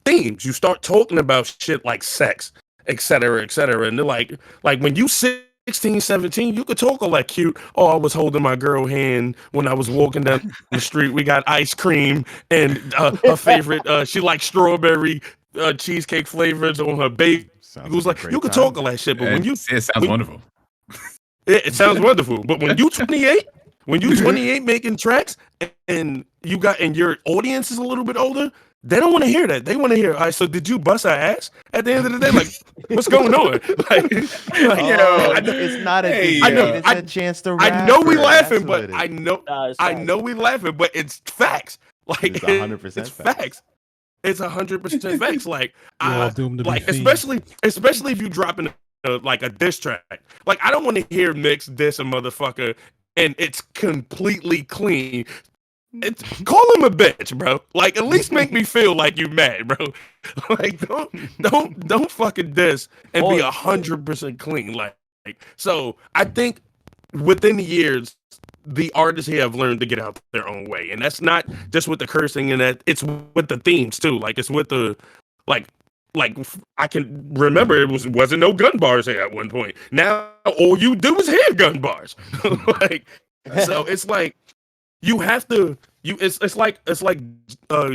themes. You start talking about shit like sex, et cetera, et cetera. And they're like when you 16, 17, you could talk all that cute. Oh, I was holding my girl hand when I was walking down the street. We got ice cream, and her favorite, she likes strawberry cheesecake flavors on her bake. It was like, you could talk all that shit, but It sounds wonderful. It sounds wonderful. But when you 28, making tracks, and your audience is a little bit older, they don't want to hear that. They want to hear, all right, so did you bust her ass at the end of the day? Like, what's going on? It's not a it's a chance to rap. I know we laughing, but I know we laughing, but it's facts. Like, it's 100% it's facts. It's 100% facts. Like, all doomed to be like, fiends. especially if you drop in like a diss track. Like, I don't want to hear Mix diss a motherfucker and it's completely clean. Call him a bitch, bro. Like, at least make me feel like you mad, bro. Like, don't fucking diss and be 100% clean. Like, So I think within the years, the artists here have learned to get out their own way, and that's not just with the cursing and that. It's with the themes too. Like it's with the like I can remember wasn't no gun bars here at one point. Now all you do is hear gun bars. Like so, it's like you have to. It's like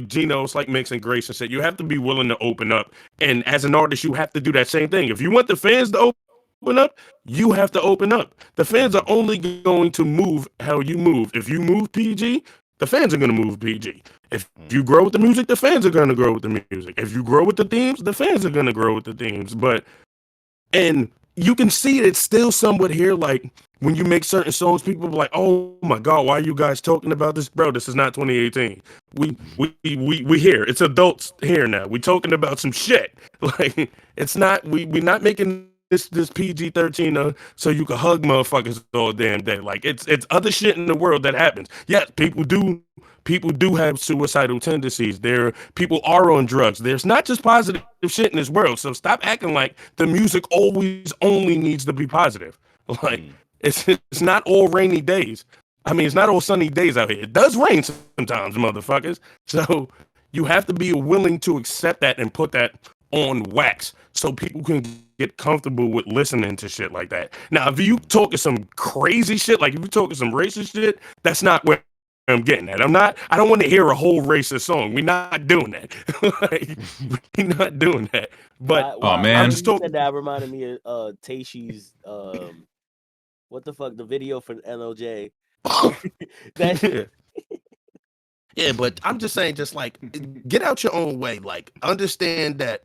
Geno, it's like Mix and Grace and said. You have to be willing to open up, and as an artist, you have to do that same thing. If you want the fans to open up, you have to open up. The fans are only going to move how you move. If you move PG, the fans are going to move PG. If you grow with the music, the fans are going to grow with the music. If you grow with the themes, the fans are going to grow with the themes. And you can see it's still somewhat here. Like when you make certain songs, people are like, "Oh my God, why are you guys talking about this, bro? This is not 2018. We here. It's adults here now. We talking about some shit. Like it's not. We not making this PG-13 so you can hug motherfuckers all damn day. Like it's other shit in the world that happens. Yes, people do have suicidal tendencies. People are on drugs. There's not just positive shit in this world. So stop acting like the music always only needs to be positive. Like it's not all rainy days. I mean, it's not all sunny days out here. It does rain sometimes, motherfuckers. So you have to be willing to accept that and put that on wax so people can get comfortable with listening to shit like that. Now, if you talking some crazy shit, like if you talking some racist shit, that's not where I'm getting at. I don't want to hear a whole racist song. We're not doing that. Like, we're not doing that. But Oh, man. I'm When just you talking. said that reminded me of Tayshi's what the fuck, the video for LOJ. That Yeah, but I'm just saying, just like get out your own way. Like understand that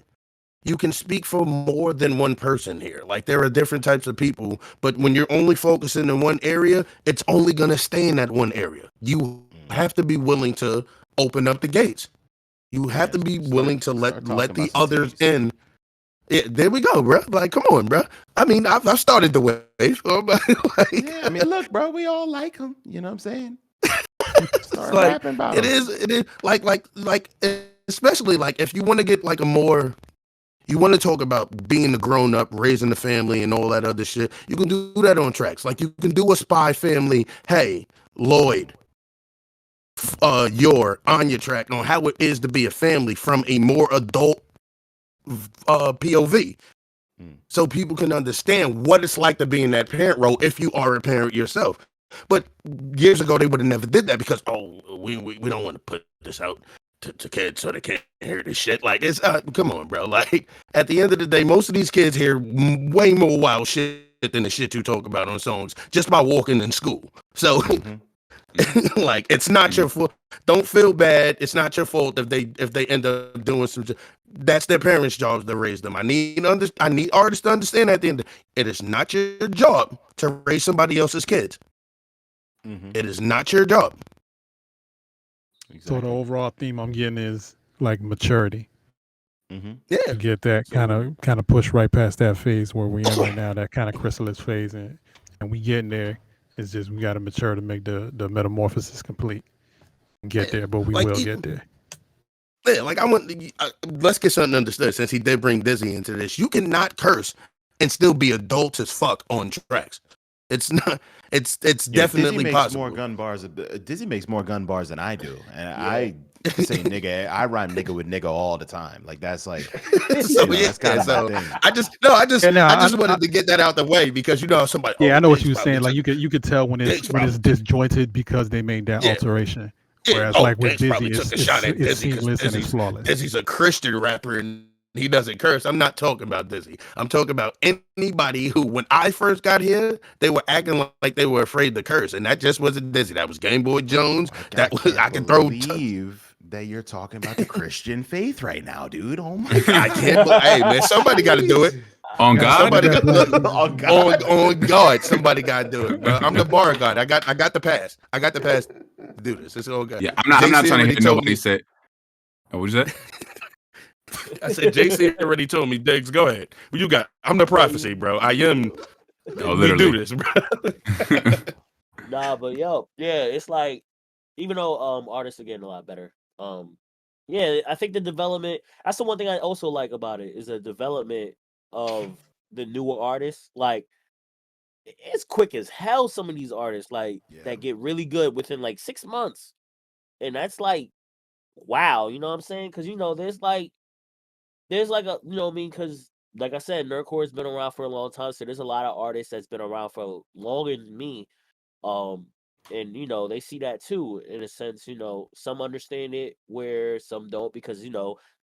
you can speak for more than one person here. Like there are different types of people, but when you're only focusing in one area, it's only gonna stay in that one area. You have to be willing to open up the gates. You have to be willing to let the others in. Yeah, there we go, bro. Like, come on, bro. I mean, I've started the wave. Like, Yeah, I mean, look, bro, we all like him. You know what I'm saying? Start like rapping about it him. is like especially like if you want to get like you want to talk about being a grown up, raising the family, and all that other shit. You can do that on tracks. Like you can do a Spy Family. Hey, Lloyd, you're on your track on how it is to be a family from a more adult POV, so people can understand what it's like to be in that parent role if you are a parent yourself. But years ago, they would have never did that because we don't want to put this out to kids so they can't hear this shit. Like it's come on, bro. Like at the end of the day, most of these kids hear way more wild shit than the shit you talk about on songs just by walking in school. So like it's not your fault. Don't feel bad. It's not your fault if they end up doing some. That's their parents' jobs to raise them. I need artists to understand at the end. It is not your job to raise somebody else's kids. It is not your job. So the overall theme I'm getting is like maturity. Yeah, You get that kind of push right past that phase where we're in right now, that kind of chrysalis phase, and we getting there. It's just we got to mature to make the metamorphosis complete. Get there, but we like, will get there. Yeah, like let's get something understood. Since he did bring Dizzy into this, you cannot curse and still be adult as fuck on tracks. It's not. It's definitely Dizzy makes possible. more gun bars. Dizzy makes more gun bars than I do, and I say nigga. I rhyme nigga with nigga all the time. Like that's like. That's kind of my thing. I just wanted to get that out the way because somebody. Yeah, I know what you were saying. Like you could tell when it's disjointed because they made that alteration. Whereas like with Dizzy, it's seamless and it's flawless. Dizzy's a Christian rapper and he doesn't curse. I'm not talking about Dizzy. I'm talking about anybody who, when I first got here, they were acting like they were afraid to curse, and that just wasn't Dizzy. That was Game Boy Jones. I can believe that you're talking about the Christian faith right now, dude. Oh my God. I can't. Hey man, somebody got to do it. On God, somebody on God. Somebody got to do it, bro. I'm the bar god. I got the pass. I got the pass to do this. It's all good. Yeah, I'm not trying to hear nobody say. Oh, what is that? I said, JC already told me, Diggz, go ahead. You got. I'm the prophecy, bro. I am. We do this, bro. Nah, but it's like even though artists are getting a lot better. Yeah, I think the development. That's the one thing I also like about it is the development of the newer artists. Like it's quick as hell. Some of these artists like Yeah. that get really good within like 6 months, and that's like wow. You know what I'm saying? Because there's like a what I mean, because like I said, NerdCore has been around for a long time, so there's a lot of artists that's been around for longer than me. And they see that too in a sense. Some understand it where some don't because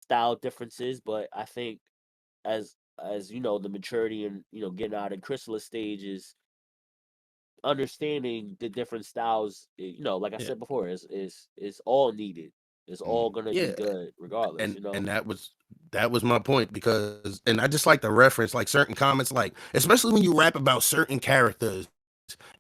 style differences. But I think as the maturity and getting out in chrysalis stage is understanding the different styles. Like I Yeah. said before, is all needed. It's all gonna be Yeah. good regardless. And that was my point, because and I just like to reference like certain comments, like especially when you rap about certain characters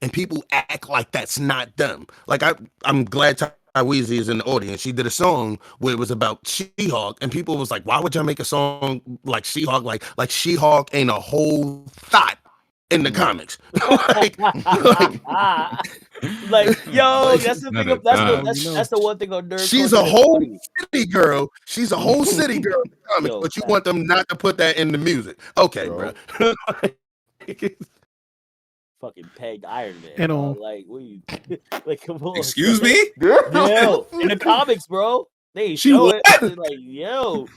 and people act like that's not them. Like I'm glad Weezy is in the audience. She did a song where it was about She-Hulk, and people was like, why would y'all make a song like She-Hulk? Like She-Hulk ain't a whole thought in the comics. Like, yo, Like, that's the not thing. a That's thought. the one thing on NerdCore. she's a whole city girl. She's a whole city girl in the comics, Yo, but you want them not to put that in the music. Okay, Bro. bro. fucking pegged Iron Man. And Dog. Like, what you like? Come on. Excuse son. me? Yo, in the comics, bro. They She show it. what? I was like, yo,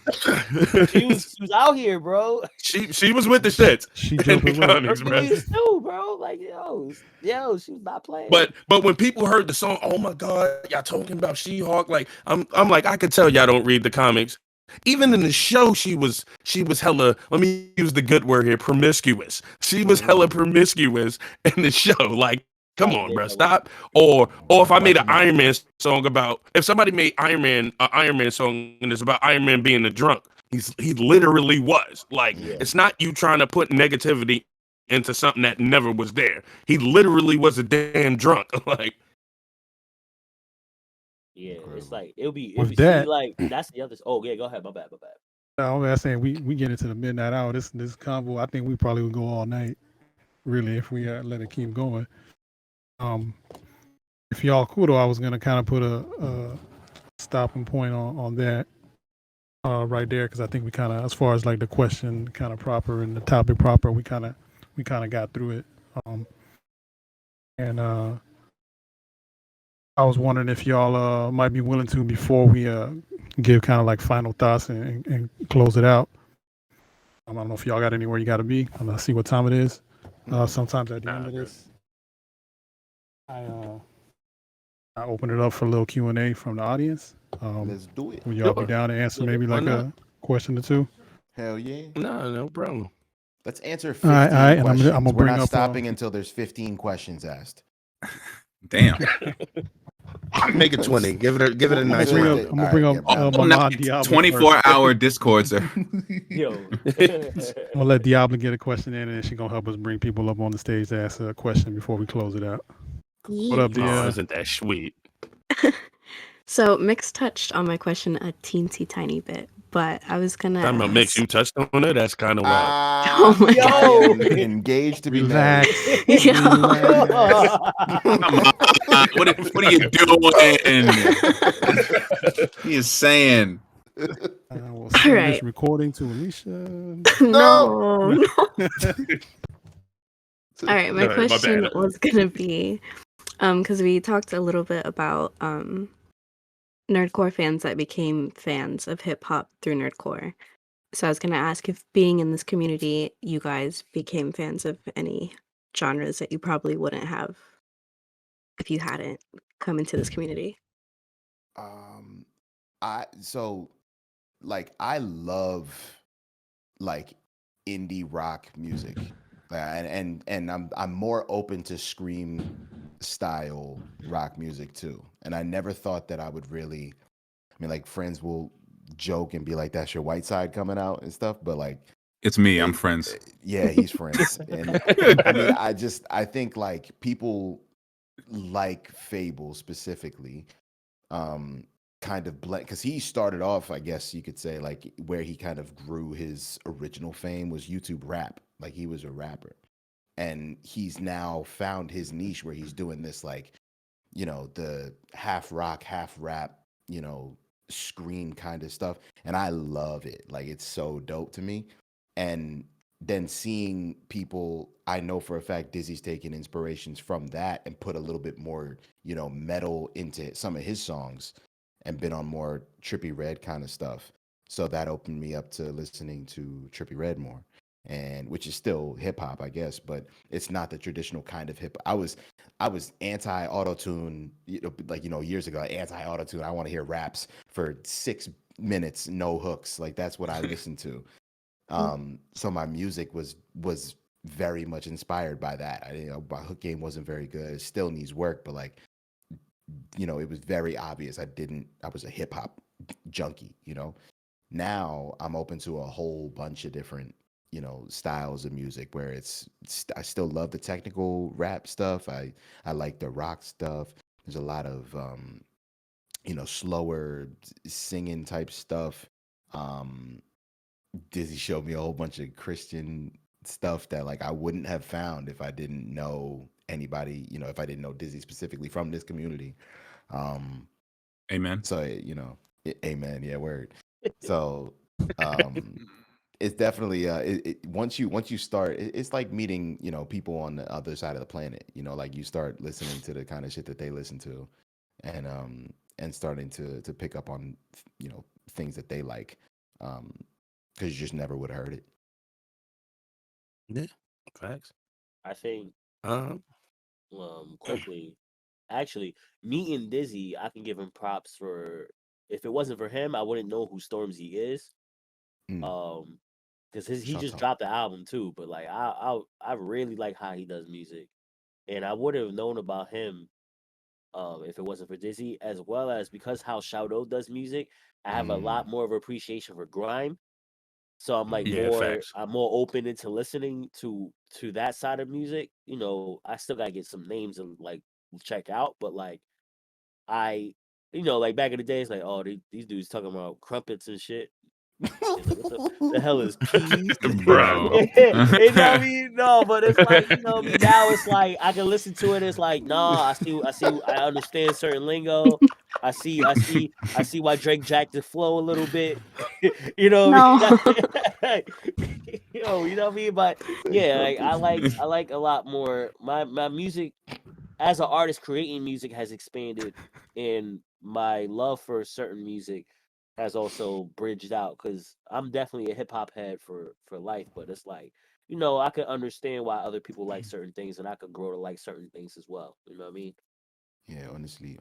she was out here, bro. she was with the shits She in jumped the the rope. comics, bro. Hercules too, bro. Like, yo, she was not playing. But when people heard the song, oh my god, y'all talking about She-Hulk, like I'm like, I could tell y'all don't read the comics. Even in the show, she was hella, let me use the good word here, promiscuous. She was hella promiscuous in the show. Like, come Like, on, they bro, hella- stop. Or if I made an Watch Iron Man song about, if somebody made an Iron Man song and it's about Iron Man being a drunk, he literally was. Like, Yeah. it's not you trying to put negativity into something that never was there. He literally was a damn drunk. Like, Yeah, it's Incredible. like it'll be With see, that- like that's the other. Oh yeah, go ahead. My bad. No, I'm saying we get into the midnight hour. This convo, I think we probably would go all night, really, if we let it keep going. If y'all cool though, I was gonna kind of put a stopping point on that right there, because I think we kind of, as far as like the question kind of proper and the topic proper, we kind of got through it. And I was wondering if y'all might be willing to, before we give kind of like final thoughts and close it out. I don't know if y'all got anywhere you got to be. I'm gonna see what time it is. Sometimes at the end of this, I open it up for a little Q&A from the audience. Let's do it. Would y'all be down to answer maybe Why like not? a question or two? Hell yeah. no problem. Let's answer 15 All right, and I'm questions. gonna We're bring not up, stopping until there's 15 questions asked. Damn. Make it 20. Give it a I'm nice gonna round. bring All up right, yeah, Oh, no, Mamad Diablo. 24-hour Discord, sir. Yo, I'm gonna let Diablo get a question in, and then she's gonna help us bring people up on the stage to ask a question before we close it out. What up, Oh, Dia? isn't that sweet? So Mix touched on my question a teensy tiny bit, but I was gonna Talking about Mix, you touched on it? That's kind of wild. Oh my I God. am engaged to be married. Relax. Yo. Relax. Come on. What are you doing? He is saying. We'll send right. this recording to Alicia. no. All right, my Go ahead, my question bad. was gonna be, because we talked a little bit about nerdcore fans that became fans of hip hop through nerdcore. So I was gonna ask if, being in this community, you guys became fans of any genres that you probably wouldn't have if you hadn't come into this community. I love like indie rock music. And I'm more open to scream style rock music too. And I never thought that I would really, I mean, like friends will joke and be like, that's your white side coming out and stuff, but like It's me. I'm friends. yeah, he's friends. And I mean, I think like people like Fable specifically, kind of blend, because he started off, I guess you could say, like where he kind of grew his original fame was YouTube rap. Like he was a rapper, and he's now found his niche where he's doing this, like, the half rock, half rap, scream kind of stuff. And I love it. Like it's so dope to me. And then seeing people, I know for a fact Dizzy's taken inspirations from that and put a little bit more, metal into some of his songs and been on more Trippy Red kind of stuff. So that opened me up to listening to Trippy Red more. And which is still hip hop, I guess, but it's not the traditional kind of hip. I was anti auto-tune, years ago, anti auto-tune. I want to hear raps for 6 minutes, no hooks. Like that's what I listened to. So my music was very much inspired by that. My hook game wasn't very good. It still needs work, but like, it was very obvious. I was a hip hop junkie, Now I'm open to a whole bunch of different, styles of music where I still love the technical rap stuff. I like the rock stuff. There's a lot of, slower singing type stuff. Dizzy showed me a whole bunch of Christian stuff that like I wouldn't have found if I didn't know anybody, if I didn't know Dizzy specifically from this community. Amen. So, amen. Yeah, word. So, it's definitely once you start, it's like meeting, people on the other side of the planet, like you start listening to the kind of shit that they listen to and starting to pick up on, things that they like. Because you just never would have heard it. Yeah, facts. I think Um, quickly, actually, meeting Dizzy, I can give him props for. If it wasn't for him, I wouldn't know who Stormzy is. Mm, Because he just Shoutout. dropped the album too. But like, I really like how he does music, and I would have known about him, if it wasn't for Dizzy, as well as because how Shoutout does music. I have a lot Mm, more of appreciation for grime. So I'm like yeah, facts. I'm more open into listening to that side of music. I still gotta get some names and like check out, but like I, like back in the days, like oh these dudes talking about crumpets and shit. It's like, what the hell is keys? Bro. I mean? No, but it's like, now it's like I can listen to it. It's like, nah, I understand certain lingo. I see why Drake jacked the flow a little bit. What No. I mean? You know what I mean? But yeah, like I like a lot more. My music as an artist creating music has expanded, and my love for certain music has also bridged out because I'm definitely a hip hop head for life. But it's like, I could understand why other people like certain things, and I could grow to like certain things as well. You know what I mean? yeah, honestly.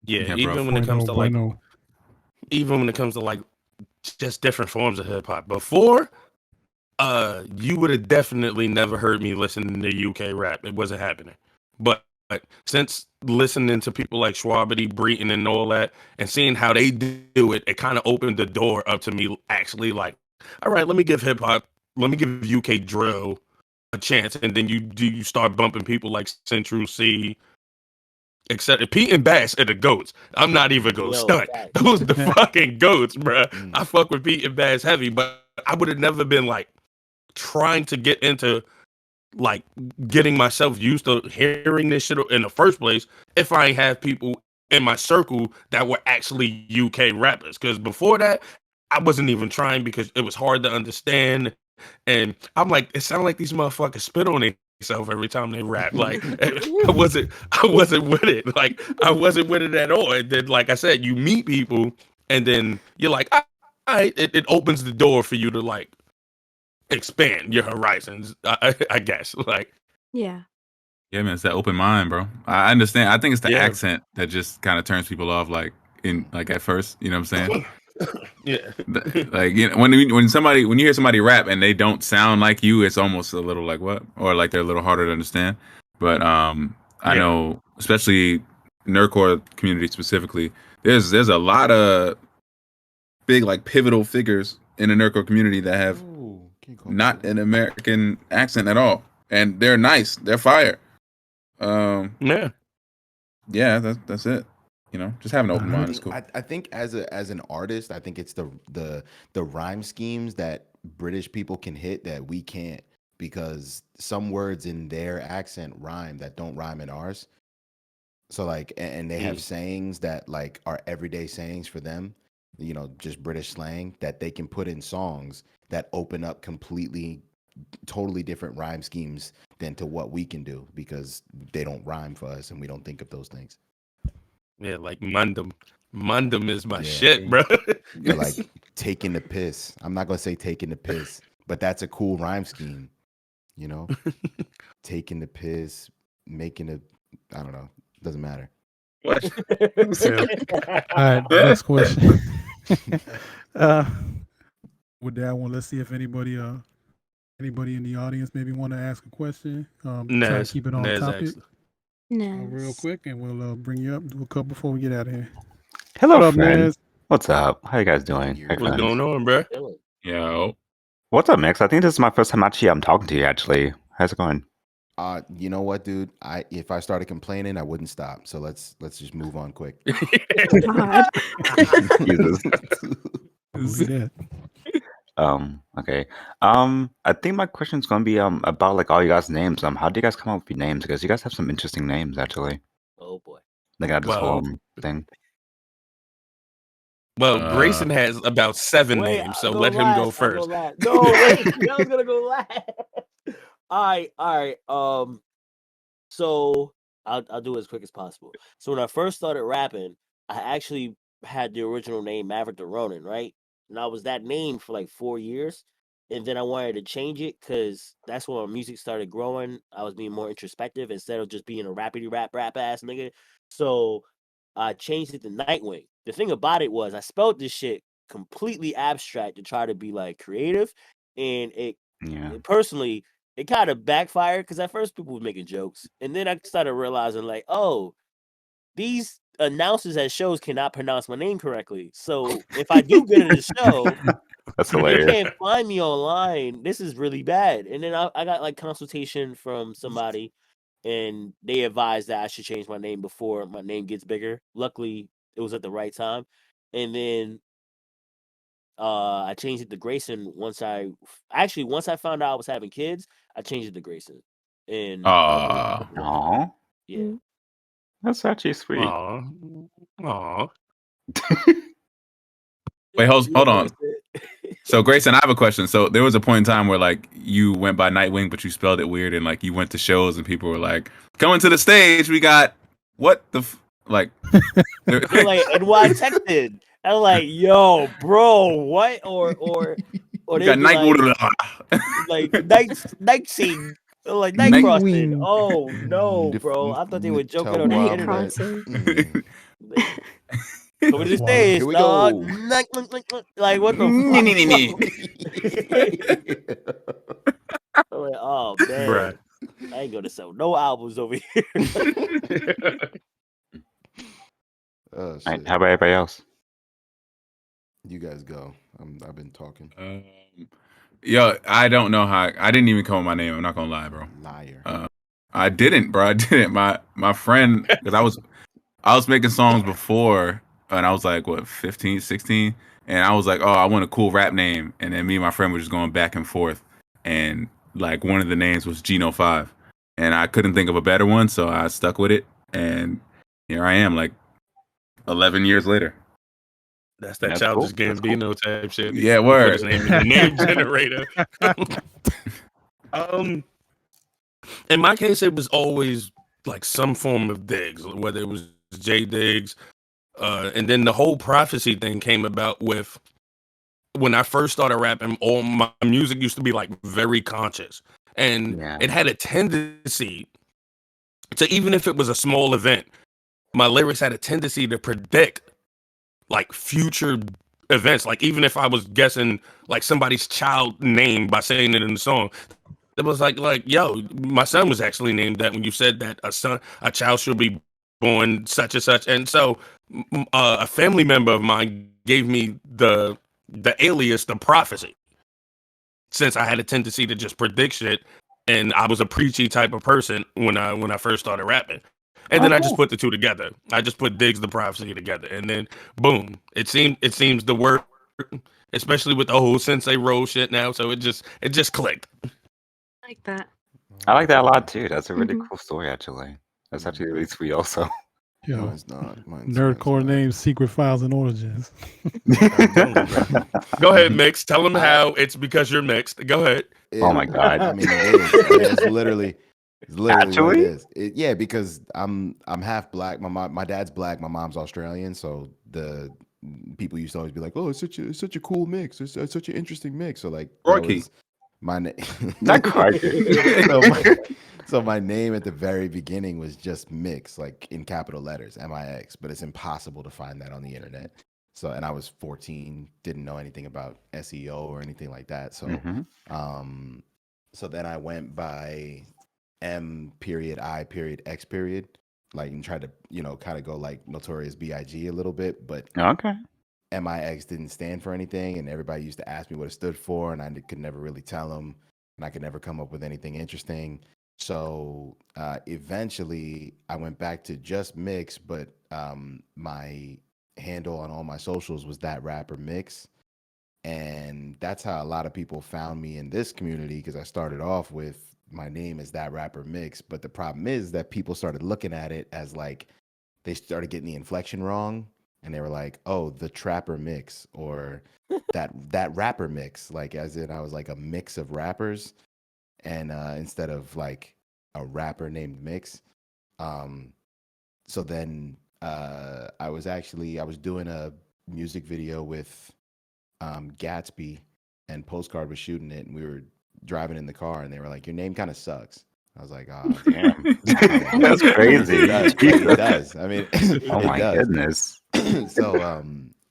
Yeah, Yeah, bro. even when it comes Bueno, to like, bueno. even when it comes to like, just different forms of hip hop. Before, you would have definitely never heard me listening to UK rap. It wasn't happening. But since listening to people like Schwabity, Breton, and all that, and seeing how they do it, it kind of opened the door up to me actually like, all right, let me give UK drill a chance, and then you start bumping people like Central C, except Pete and Bass are the goats. I'm not even gonna Yo, stunt. fact. Those the fucking goats, bruh. Mm. I fuck with Pete and Bass heavy, but I would have never been like trying to get into like getting myself used to hearing this shit in the first place if I ain't have people in my circle that were actually UK rappers. Because before that, I wasn't even trying because it was hard to understand. And I'm like, it sounded like these motherfuckers spit on themselves every time they rap. Like I wasn't with it. Like I wasn't with it at all. And then, like I said, you meet people, and then you're like, all right, it opens the door for you to like expand your horizons. I guess. Like, Yeah. Yeah, man, it's that open mind, bro. I understand. I think it's the yeah, accent that just kind of turns people off, like at first. You know what I'm saying? yeah, Like when you hear somebody rap and they don't sound like you, it's almost a little like what, or like they're a little harder to understand. But I yeah. know, especially NerdCore community specifically, there's a lot of big like pivotal figures in the NerdCore community that have Ooh, can't call me not Philip. an American accent at all, and they're nice, they're fire. Yeah. Yeah, that's it. Just have an open mind is cool. I think as an artist, I think it's the rhyme schemes that British people can hit that we can't, because some words in their accent rhyme that don't rhyme in ours. So like, and they have sayings that like are everyday sayings for them just British slang that they can put in songs that open up totally different rhyme schemes than to what we can do because they don't rhyme for us and we don't think of those things. Yeah, like Mundum. Mundum is my Yeah. shit, bro. Or like taking the piss. I'm not gonna say taking the piss, but that's a cool rhyme scheme, taking the piss, making I don't know, doesn't matter. What? Yeah. All right, next question. With that one, let's see if anybody in the audience maybe want to ask a question. Try to Nez, keep it on Nez topic actually. real Nice. quick, and we'll bring you up, do a couple before we get out of here. Hello, What up, friend. Nez? What's up? How you guys doing? Hey, What's friends. going on, bro? Yo. What's up, Mix? I think this is my first time actually I'm talking to you, actually. How's it going? You know what, dude? If I started complaining, I wouldn't stop. So let's just move on quick. God. Jesus. I believe that. Okay. I think my question is gonna be about like all you guys' names. How do you guys come up with your names? Because you guys have some interesting names, actually. Oh boy. Like this Well, whole thing. Well, Grayson has about 7 Wait, names, I'll so go let him go last, I'll go first. last. No, wait, I was gonna go last. All right. So I'll do it as quick as possible. So when I first started rapping, I actually had the original name Maverick the Ronin, right? And I was that name for like 4 years, and then I wanted to change it because that's when my music started growing. I was being more introspective instead of just being a rapidy rap ass nigga. So I changed it to Nightwing. The thing about it was I spelled this shit completely abstract to try to be like creative, and Yeah. personally, it kind of backfired because at first people were making jokes, and then I started realizing like, oh, these announcers at shows cannot pronounce my name correctly. So if I do good at a show, That's they hilarious. can't find me online. This is really bad. And then I got like consultation from somebody, and they advised that I should change my name before my name gets bigger. Luckily, it was at the right time. And then I changed it to Grayson once I found out I was having kids. I changed it to Grayson, and Aw. Aw. yeah. That's actually sweet. Aw. Aw. Wait, hold on. That's it. So Grayson, I have a question. So there was a point in time where like you went by Nightwing, but you spelled it weird, and like you went to shows and people were like, "Coming to the stage, we got what the like." They're like, and why I texted? I'm like, yo, bro, what? Or we they got be like night scene, like night crossing. Nightwing. Oh no, bro! I thought they were joking on the Night internet. crossing. Coming to the stage, Here we dog. go. Like what the fuck? I'm like, oh man, Bruh. I ain't gonna sell no albums over here. Oh, All right, shit. how about everybody else? You guys go. I've been talking. Yo, I don't know how. I didn't even come with my name. I'm not gonna lie, bro. Liar. I didn't, bro. I didn't. My friend, because I was making songs before, and I was like, what, 15, 16? And I was like, oh, I want a cool rap name. And then me and my friend were just going back and forth. And like one of the names was Geno 5. And I couldn't think of a better one, so I stuck with it. And here I am, like 11 years later. That's that That's childish cool. That's cool. Gambino type shit. Yeah, Put word. his name in the name generator. In my case, it was always like some form of Diggz, whether it was J Diggz, and then the whole prophecy thing came about with when I first started rapping. All my music used to be like very conscious, and Yeah. it had a tendency to, even if it was a small event, my lyrics had a tendency to predict like future events. Like even if I was guessing like somebody's child name by saying it in the song, it was like, yo, my son was actually named that when you said that a child should be born such and such. And so a family member of mine gave me the alias, the prophecy, since I had a tendency to just predict shit. And I was a preachy type of person when I first started rapping. And then I just put the two together. I just put Diggz the prophecy together, and then boom! It seems the word, especially with the whole Sensei Roll shit now. So it just clicked. I like that. I like that a lot too. That's a really Mhm. cool story, actually. That's actually really sweet, also. Yo, Mine's not. Mine's NerdCore not. names, Secret Files, and Origins. I'm telling you, bro. Go ahead, Mix. Tell them I- how it's because you're mixed. Go ahead. Oh my God. I mean, it is. It's literally what it Actually? is. Yeah, because I'm half black. My dad's black. My mom's Australian. So the people used to always be like, "Oh, it's such a cool mix. It's such an interesting mix." So like that Rocky. was my name. Not Carter. So my name at the very beginning was just Mix, like in capital letters, MIX. But it's impossible to find that on the internet. So, and I was 14, didn't know anything about SEO or anything like that. So, so then I went by M.I.X. Like, and tried to, kind of go like Notorious B.I.G. a little bit, but Okay. MIX didn't stand for anything, and everybody used to ask me what it stood for, and I could never really tell them, and I could never come up with anything interesting. So eventually, I went back to just Mix, but my handle on all my socials was that rapper Mix, and that's how a lot of people found me in this community, because I started off with my name is that rapper Mix, but the problem is that people started looking at it as like they started getting the inflection wrong, and they were like, "Oh, the trapper Mix," or that rapper Mix, like as in I was like a mix of rappers, and instead of like a rapper named Mix. So then I was doing a music video with Gatsby, and Postcard was shooting it, and we were driving in the car, and they were like, "Your name kind of sucks." I was like, "Oh, Damn. That's crazy. It does. I mean, Oh it my does." goodness. So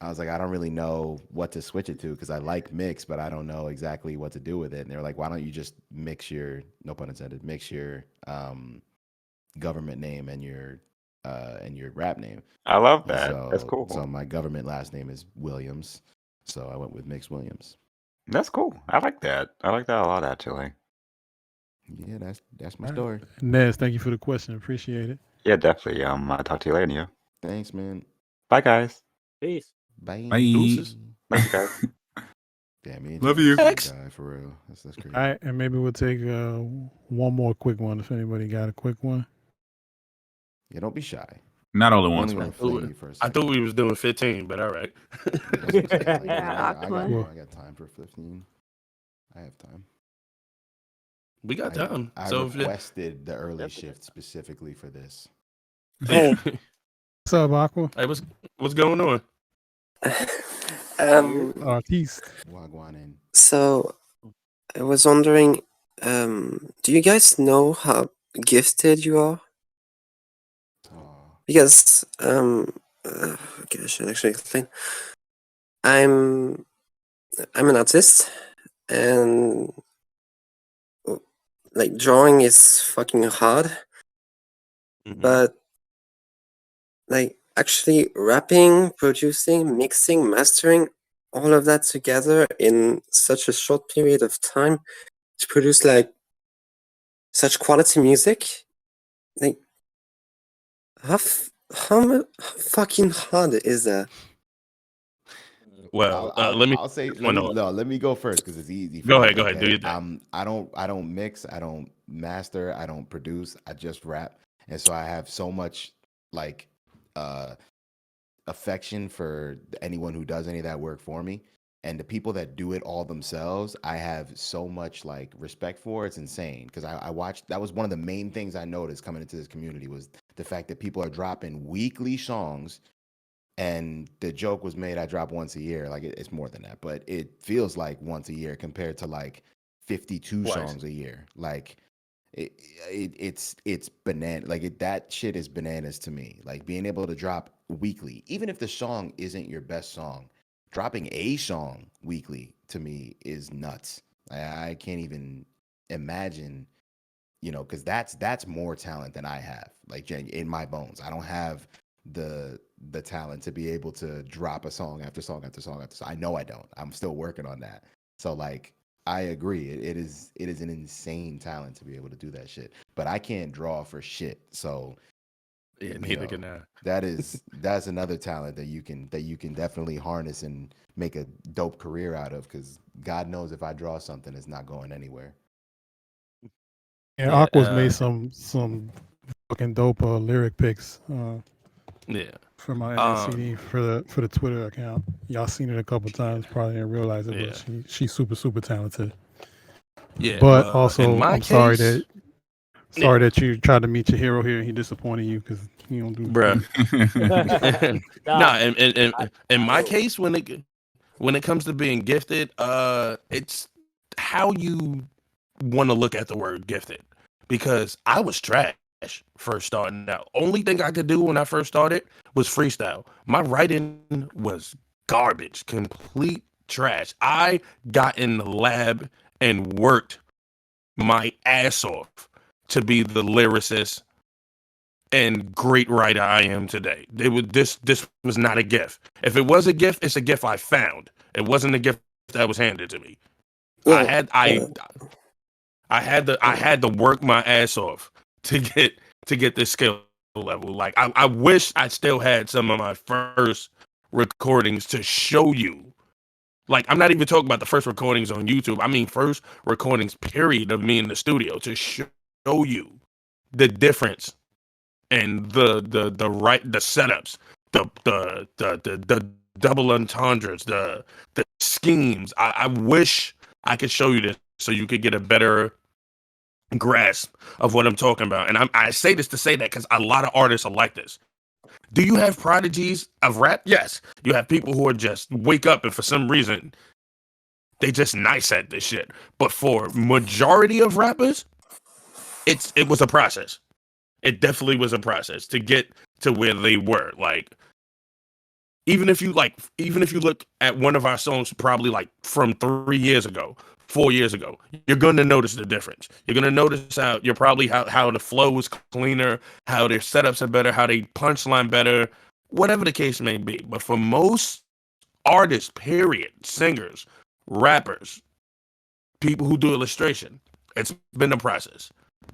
I was like, I don't really know what to switch it to, because I like Mix, but I don't know exactly what to do with it. And they were like, "Why don't you just mix your, no pun intended, mix your government name and your rap name?" I love that. That's So cool. my government last name is Williams, so I went with Mix Williams. That's cool. I like that. I like that a lot, actually. Yeah, that's my story. Nez, thank you for the question. Appreciate it. Yeah, definitely. I'll talk to you later, Neo. Thanks, man. Bye, guys. Peace. Bye. Bye. Deuces. Love you guys. Yeah, me and Love you. you. Guy, for real. That's crazy. All right, and maybe we'll take one more quick one if anybody got a quick one. Yeah, don't be shy. Not all at I'm once. only gonna flame you for a I second. thought we was doing 15, but all right. That's what I'm saying. Like, Yeah, I Aqua. got time for 15. I have time. We got time. I So if you- requested the early shift specifically for this. Hey. What's up, Aqua? Hey, what's going on? Artiste. Wagwan in. So I was wondering, do you guys know how gifted you are? Because okay, I should actually explain. I'm an artist, and like drawing is fucking hard, but like actually rapping, producing, mixing, mastering, all of that together in such a short period of time to produce like such quality music, like how fucking hard is that? Well, I'll let me. say well, no. let me go first, because it's easy. For Go me, ahead. Go ahead. Do okay? your thing. I don't mix. I don't master. I don't produce. I just rap, and so I have so much like affection for anyone who does any of that work for me, and the people that do it all themselves. I have so much like respect for. It's insane, because I watched. That was one of the main things I noticed coming into this community, was the fact that people are dropping weekly songs. And the joke was made, I drop once a year. Like it's more than that, but it feels like once a year compared to like 52 Twice. songs a year. Like it's banana. Like that shit is bananas to me. Like being able to drop weekly, even if the song isn't your best song, dropping a song weekly to me is nuts. I can't even imagine, because that's more talent than I have. Like in my bones, I don't have the talent to be able to drop a song after song after song after song. I know I don't. I'm still working on that. So like I agree. It is an insane talent to be able to do that shit. But I can't draw for shit. So Yeah, neither can I. that's another talent that you can definitely harness and make a dope career out of, because God knows if I draw something, it's not going anywhere. And Aqua's made some fucking dope lyric picks. Yeah. for my Um, NCD for the Twitter account. Y'all seen it a couple times, probably didn't realize it, Yeah. but she's super talented. Yeah. But in also, my I'm sorry case, that you tried to meet your hero here and he disappointed you because he don't do. bruh. Nah, In my I- case, when it comes to being gifted, it's how you want to look at the word gifted. Because I was trash first starting out. Only thing I could do when I first started was freestyle. My writing was garbage, complete trash. I got in the lab and worked my ass off to be the lyricist and great writer I am today. This was not a gift. If it was a gift, it's a gift I found. It wasn't a gift that was handed to me. I had to work my ass off to get this skill level. Like I wish I still had some of my first recordings to show you. Like I'm not even talking about the first recordings on YouTube. I mean first recordings period of me in the studio to show you the difference and the setups, the double entendres, the schemes. I wish I could show you this so you could get a better grasp of what I'm talking about. And I say this to say that because a lot of artists are like this. Do you have prodigies of rap? Yes. You have people who are just wake up and for some reason they just nice at this shit. But for majority of rappers, it was a process. It definitely was a process to get to where they were. Like even if you look at one of our songs probably like from 3 years ago, 4 years ago, you're going to notice the difference. You're going to notice how the flow is cleaner, how their setups are better, how they punchline better, whatever the case may be. But for most artists, period, singers, rappers, people who do illustration, it's been a process.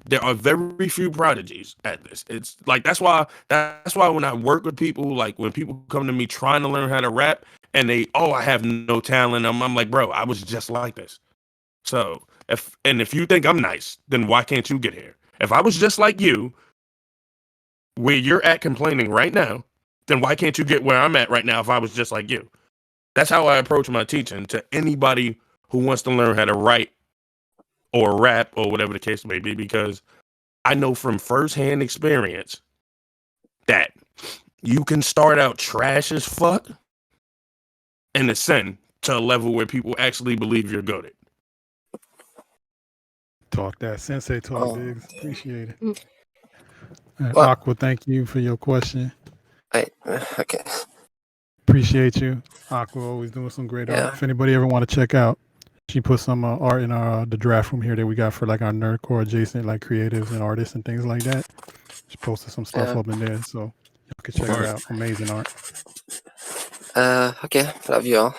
There are very few prodigies at this. It's like that's why when I work with people, like when people come to me trying to learn how to rap and I have no talent, I'm like, bro, I was just like this. So if you think I'm nice, then why can't you get here? If I was just like you, where you're at complaining right now, then why can't you get where I'm at right now if I was just like you? That's how I approach my teaching to anybody who wants to learn how to write or rap or whatever the case may be, because I know from firsthand experience that you can start out trash as fuck and ascend to a level where people actually believe you're good at. Talk that sensei talk, Diggz. Appreciate it. Mm. Well- Aqua, thank you for your question. Okay. Appreciate you. Aqua always doing some great Yeah. art. If anybody ever want to check out, she put some art in the draft room here that we got for like our NerdCore adjacent like creatives and artists and things like that. She posted some stuff Yeah. up in there, so you can check it out. Amazing art. Okay. Love you all.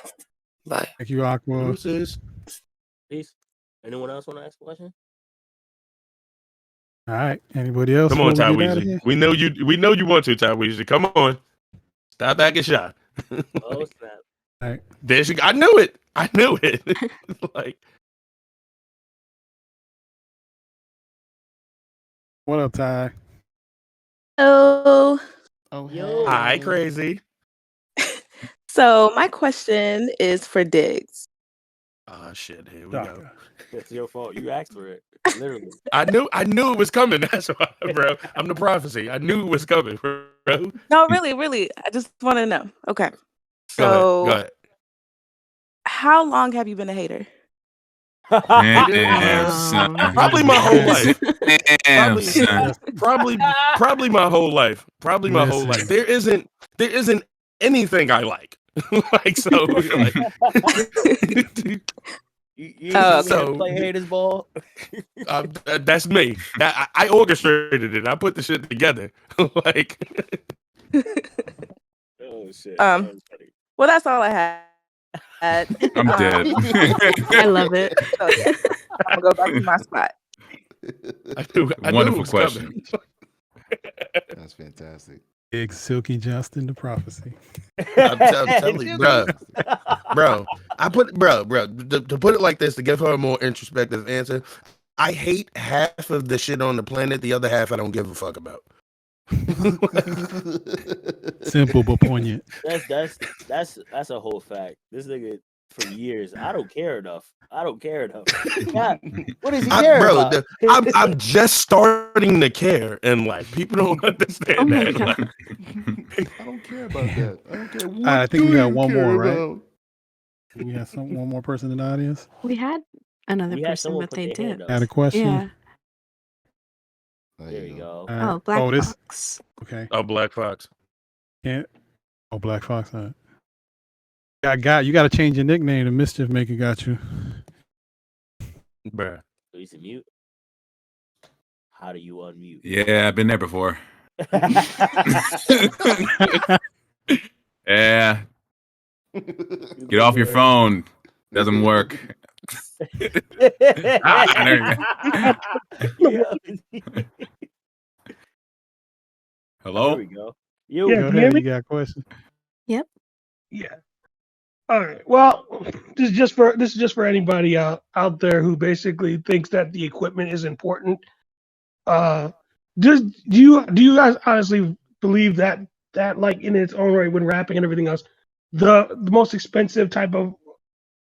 Bye. Thank you, Aqua. Deuces. Peace. Anyone else want to ask a question? All right. Anybody else? Come on, before Ty we get out of Weezy. here? We know you want to, Ty Weezy. Come on. Stop back and shot. Oh snap! All right. There she, I knew it. Like, What up, Ty? Hello. Oh, Yo. hi, crazy. So my question is for Diggz. Oh shit, here we go. Doctor. It's your fault. You asked for it. Literally. I knew it was coming. That's why, bro. I'm the prophecy. I knew it was coming, bro. No, really. I just want to know. Okay. Go So ahead. how long have you been a hater? Damn, son. Probably my whole life. Damn, son. Probably my whole life. Probably my whole life. There isn't anything I like. Like so. Like, You Oh, okay. play haters ball. that's me. I orchestrated it. I put the shit together. Like, Oh shit. Um, That was funny. Well, that's all I had. I'm dead. I love it. So, I'm gonna go back to my spot. I knew Wonderful it was question. coming. That's fantastic. Big Silky Justin, the prophecy. I'm telling you, bro. I put, bro. To put it like this, to give her a more introspective answer, I hate half of the shit on the planet. The other half, I don't give a fuck about. Simple but poignant. That's a whole fact. This nigga for years. I don't care enough. Yeah, what does he care Bro, about? I'm just starting to care, and like people don't understand Oh my that. God. Like, I don't care about that. I don't care. What I think do we got you one care more, right? about? We have one more person in the audience. We had another We had person, someone but put they their hand did. up. Had a question. Yeah. There you go. All right. Oh, Black this. Fox. Okay. oh, Black Fox. Can't. Oh, Black Fox. All right. You got to change your nickname. The Mischief Maker got you. Bruh. So he's a mute. How do you unmute? Yeah, I've been there before. Yeah. Get off your phone. Doesn't work. There you go. Hello? There we go. You. Yeah, Go can you hear ahead. me? You got a question? Yep. Yeah. All right. Well, this is just for anybody out there who basically thinks that the equipment is important. Do you guys honestly believe that like in its own right when rapping and everything else, the most expensive type of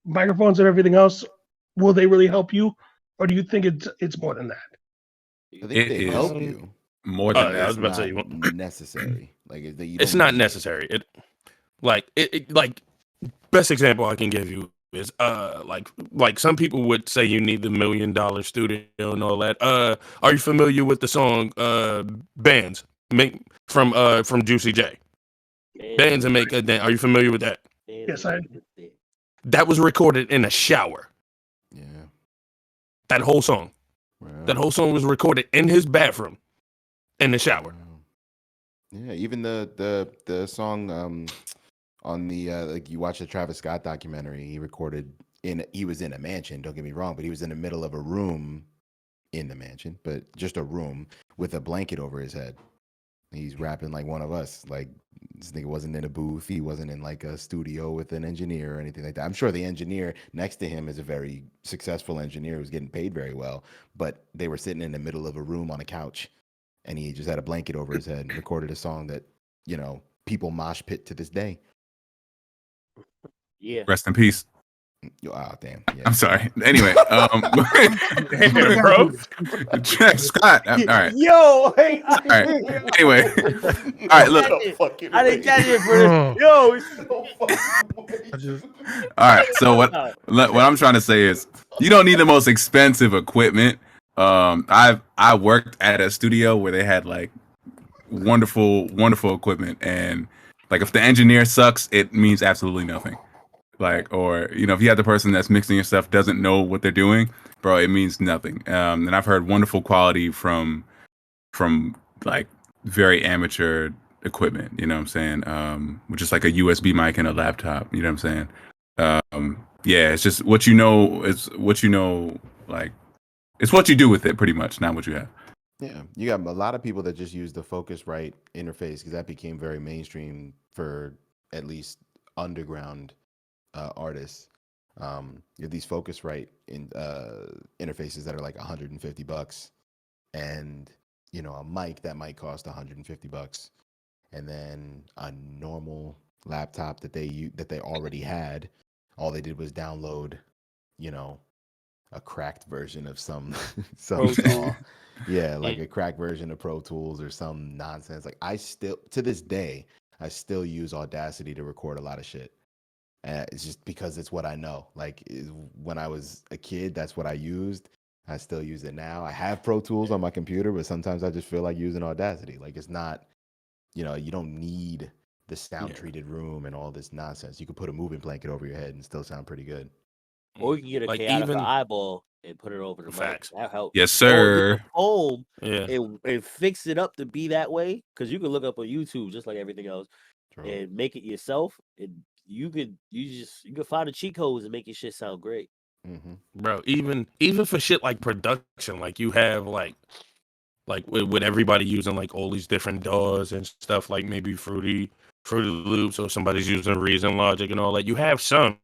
microphones and everything else, will they really help you, or do you think it's more than that? I think It they is help you. more Oh, than yeah, I was that. about to say, Not necessary. Like you it's don't not need it. necessary. Like best example I can give you is like some people would say you need the $1 million studio and all that. Are you familiar with the song Bands from Juicy J? Bands and Make a Dance. Are you familiar with that? Yes, I. That was recorded in a shower. Yeah. That whole song. Wow. That whole song was recorded in his bathroom in the shower. Wow. Yeah, even the song on the like you watch the Travis Scott documentary, he was in a mansion, don't get me wrong, but he was in the middle of a room in the mansion, but just a room with a blanket over his head. He's rapping like one of us. Like this nigga wasn't in a booth. He wasn't in like a studio with an engineer or anything like that. I'm sure the engineer next to him is a very successful engineer who's getting paid very well, but they were sitting in the middle of a room on a couch and he just had a blanket over his head and recorded a song that, people mosh pit to this day. Yeah. Rest in peace. Oh, damn. Yeah. I'm sorry. Anyway, Damn, bro. Scott. All right. Yo, hey, All right. Anyway, all right. Look. I didn't catch it for this. Yo, it's so All right. So what I'm trying to say is, you don't need the most expensive equipment. I worked at a studio where they had like wonderful equipment, and like if the engineer sucks, it means absolutely nothing. Like, or if you have the person that's mixing your stuff doesn't know what they're doing, bro, it means nothing. And I've heard wonderful quality from like very amateur equipment, you know what I'm saying? Which is like a USB mic and a laptop, you know what I'm saying? Yeah, it's just what you know, like it's what you do with it pretty much, not what you have. Yeah, you got a lot of people that just use the Focusrite interface because that became very mainstream for at least underground artists. You have these Focusrite interfaces that are like $150, and a mic that might cost $150, and then a normal laptop that they already had. All they did was download, a cracked version of some saw. Yeah, like a cracked version of Pro Tools or some nonsense. Like I still, to this day, I still use Audacity to record a lot of shit. It's just because it's what I know. Like when I was a kid, that's what I used. I still use it now. I have Pro Tools on my computer, but sometimes I just feel like using Audacity. Like it's not, you don't need the sound treated room and all this nonsense. You could put a moving blanket over your head and still sound pretty good. Or you can get a Like, chaotic even- eyeball and put it over the mic. Facts. That helps. Yes, Or sir. get the foam Yeah. and fix it up to be that way. Because you can look up on YouTube just like everything else True. and make it yourself. And you could find the cheat codes and make your shit sound great. Mm-hmm. Bro, even for shit like production, like you have like with everybody using like all these different DAWs and stuff, like maybe Fruity Loops, or somebody's using Reason Logic and all that. You have some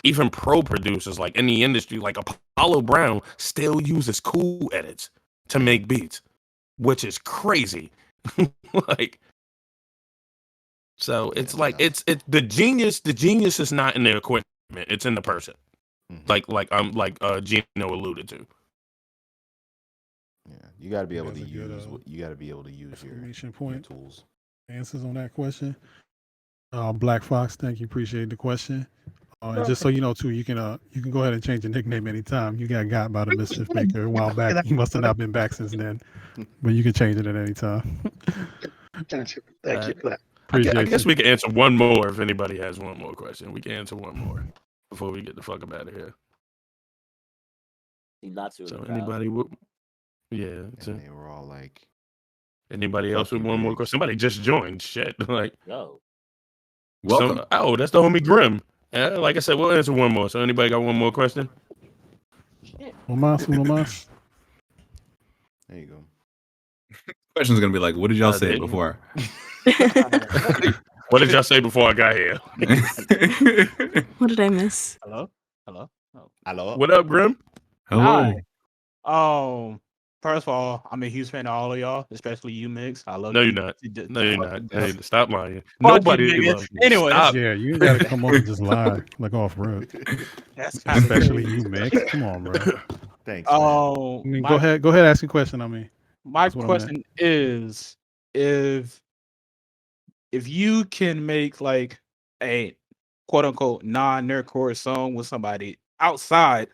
even pro producers like in the industry, like Apollo Brown still uses Cool Edits to make beats, which is crazy. Like, So it's Yeah, like no. it's the genius. The genius is not in the equipment; it's in the person. Mhm. Like Geno alluded to. Yeah, you got to be able That's to a good, use what you got to be able to use exclamation your point. tools. Answers on that question. Black Fox, thank you. Appreciate the question. And just so you know, too, you can go ahead and change your nickname anytime. You got by the Mischief Maker a while back. You must have not been back since then, but you can change it at any time. Gotcha. Thank you for that. I Appreciate guess you. we can answer one more if anybody has one more question. We can answer one more before we get the fuck up out of here. Not to. So anybody? Yeah. And they were all like, Anybody else with fucking one more Diggz. question? Somebody just joined. Shit. Like, Yo. Welcome. Oh, that's the homie Grim. Like I said, we'll answer one more. So anybody got one more question? Uno más. There you go. Question's gonna be like, what did y'all say Dave. before? What did y'all say before I got here? What did I miss? Hello? Hello? Oh. Hello. What up, Grim? Hello. Hi. First of all, I'm a huge fan of all of y'all, especially you, Mix. I love No, you. you're not. No, you're not. Hey, stop lying. Fuck Nobody you, nigga. loves you. Anyways. Stop. Yeah, you ain't got to come up and just lie like off rip. That's kind of Especially you, Mick. Come on, bro. Thanks. Man. I mean, go ahead. Ask your question. I mean, my that's what I meant. question is, if you can make like a quote unquote non-NerdCore song with somebody outside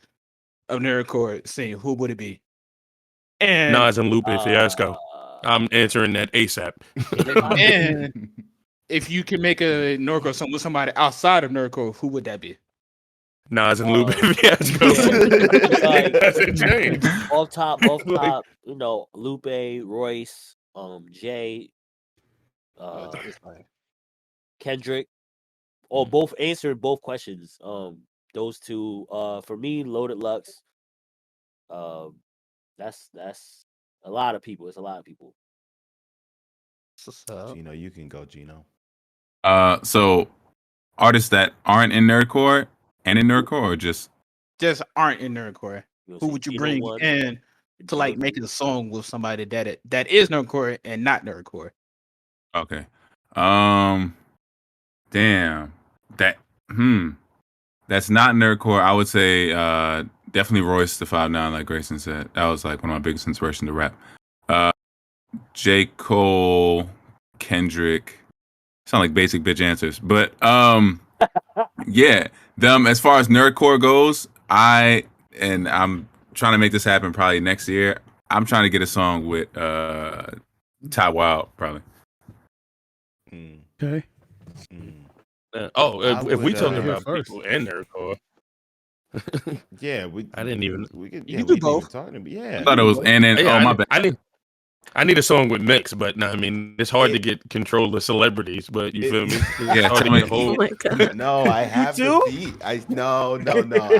of NerdCore scene, who would it be? And Nas and Lupe Fiasco. I'm answering that ASAP. and if you can make a NerdCore song with somebody outside of NerdCore, who would that be? Nas and Lupe Fiasco. That's a change. Off top, you know, Lupe, Royce, Jay, Kendrick, or both answered both questions. Those two. For me, Loaded Lux. That's a lot of people. It's a lot of people. Geno, you can go, Geno. So artists that aren't in NerdCore and in NerdCore, or just aren't in NerdCore. Who would you Geno bring one, in to like make a song with somebody that is NerdCore and not NerdCore? okay? Damn. That's not NerdCore. I would say definitely Royce the 5'9", like Grayson said. That was like one of my biggest inspirations to rap. J. Cole, Kendrick. Sound like basic bitch answers. But yeah. As far as NerdCore goes, I'm trying to make this happen probably next year. I'm trying to get a song with Ty Wild, probably. Okay. If we talking about people in NerdCore. Yeah, I didn't even. We could. You Yeah, can do we both. I thought it was my bad. I need a song with Mix, but no, I mean it's hard to get control of celebrities. But you feel me? Yeah, hard to get a hold. Oh my god. No, I have the beat. No.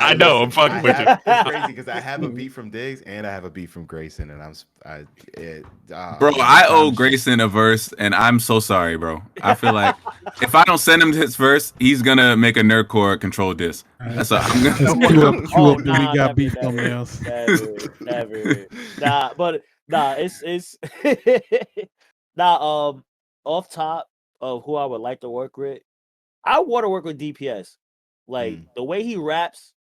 I know. I'm fucking with you. It's crazy because I have a beat from Diggz and I have a beat from Grayson, and Bro, I owe Grayson a verse, and I'm so sorry, bro. I feel like if I don't send him his verse, he's gonna make a NerdCore control disc. That's all. I'm gonna Cue up the We Got Beef thumbnails. Never. It's off top of who I would like to work with. I want to work with DPS. Like the way he raps,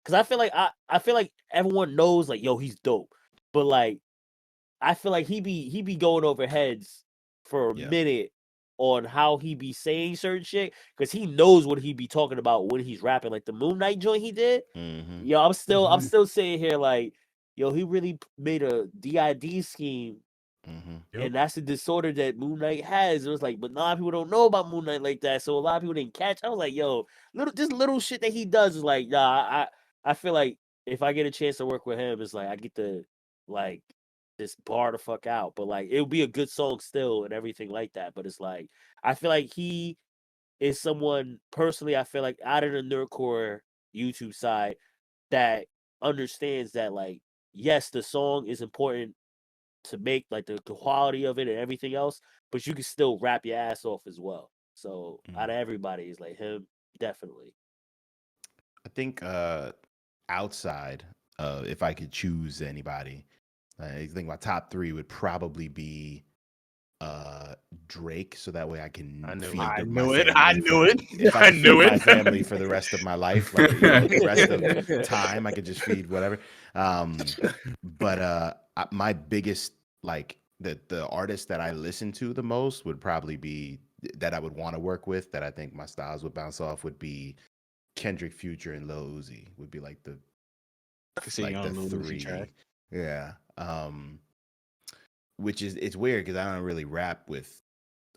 because I feel like everyone knows like, yo, he's dope. But like I feel like he be going over heads for a minute on how he be saying certain shit, because he knows what he be talking about when he's rapping. Like the Moon Knight joint he did. Yo, I'm still sitting here like, yo, he really made a DID scheme. And that's the disorder that Moon Knight has. It was like, but a lot of people don't know about Moon Knight like that. So a lot of people didn't catch. I was like, yo, little shit that he does is like, nah, I feel like if I get a chance to work with him, it's like I get to like just bar the fuck out. But like it would be a good song still and everything like that. But it's like I feel like he is someone personally, I feel like out of the NerdCore YouTube side that understands that like, yes, the song is important to make, like the quality of it and everything else, but you can still rap your ass off as well. So out of everybody, is like him, definitely. I think outside if I could choose anybody, I think my top three would probably be Drake, so that way I can I knew feed it. I my knew it. family I for- knew it. If I I can knew feed my it. family for the rest of my life, like the rest of time, I could just feed whatever. But my biggest like the artist that I listen to the most would probably be that I would want to work with, that I think my styles would bounce off, would be Kendrick, Future, and Lil Uzi. Would be like the I can see you on the Lil Uzi track. three. Yeah. Which is, it's weird because I don't really rap with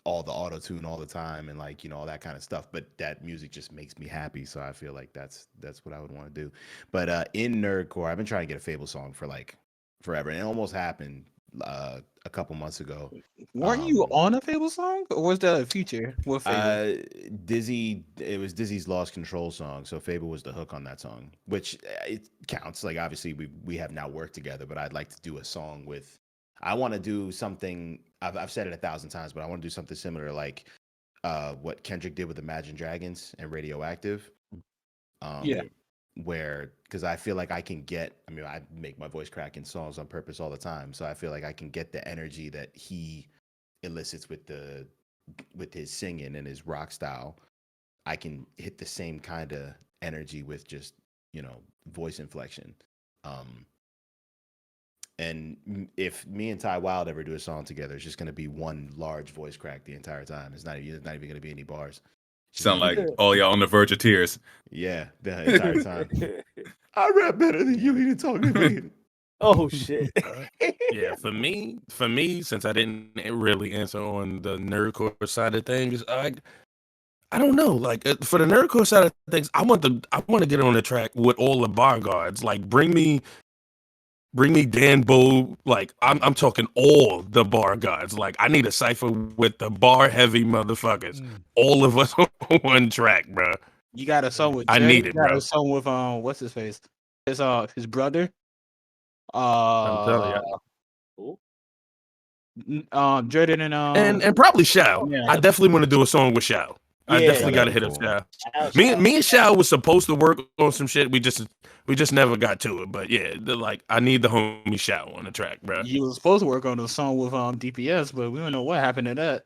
all the auto tune all the time and like, all that kind of stuff, but that music just makes me happy, so I feel like that's what I would want to do. But in nerdcore, I've been trying to get a Fable song for like forever, and it almost happened a couple months ago. Weren't you on a Fable song, or was that a feature with Fable? Dizzy, it was Dizzy's Lost Control song, so Fable was the hook on that song, which it counts. Like, obviously we have now worked together, but I'd like to do a song with, I want to do something, I've said it 1,000 times, but I want to do something similar, like what Kendrick did with Imagine Dragons and Radioactive. Yeah. Where, because I feel like I can get, I mean, I make my voice crack in songs on purpose all the time, so I feel like I can get the energy that he elicits with his singing and his rock style. I can hit the same kind of energy with just, voice inflection. And if me and Ty Wild ever do a song together, it's just going to be one large voice crack the entire time. It's not even going to be any bars. Sound like all y'all on the verge of tears. Yeah, the entire time. I rap better than you. You didn't talk to me. Oh shit. Yeah, for me, since I didn't really answer on the nerdcore side of things, I don't know. Like, for the nerdcore side of things, I want to get on the track with all the bar guards. Like, bring me Dan Bo. Like, I'm talking all the bar guards. Like, I need a cipher with the bar heavy motherfuckers. All of us on one track, bro. You got a song with I Jay? need You it, got bro. a song with what's his face? His brother. I'm telling you. Jordan And probably Shao. Yeah. I definitely want to do a song with Shao. I Yeah. definitely got to hit up Shao. Me and Shao was supposed to work on some shit. We just never got to it. But yeah, like, I need the homie Shao on the track, bro. You was supposed to work on a song with DPS, but we don't know what happened to that.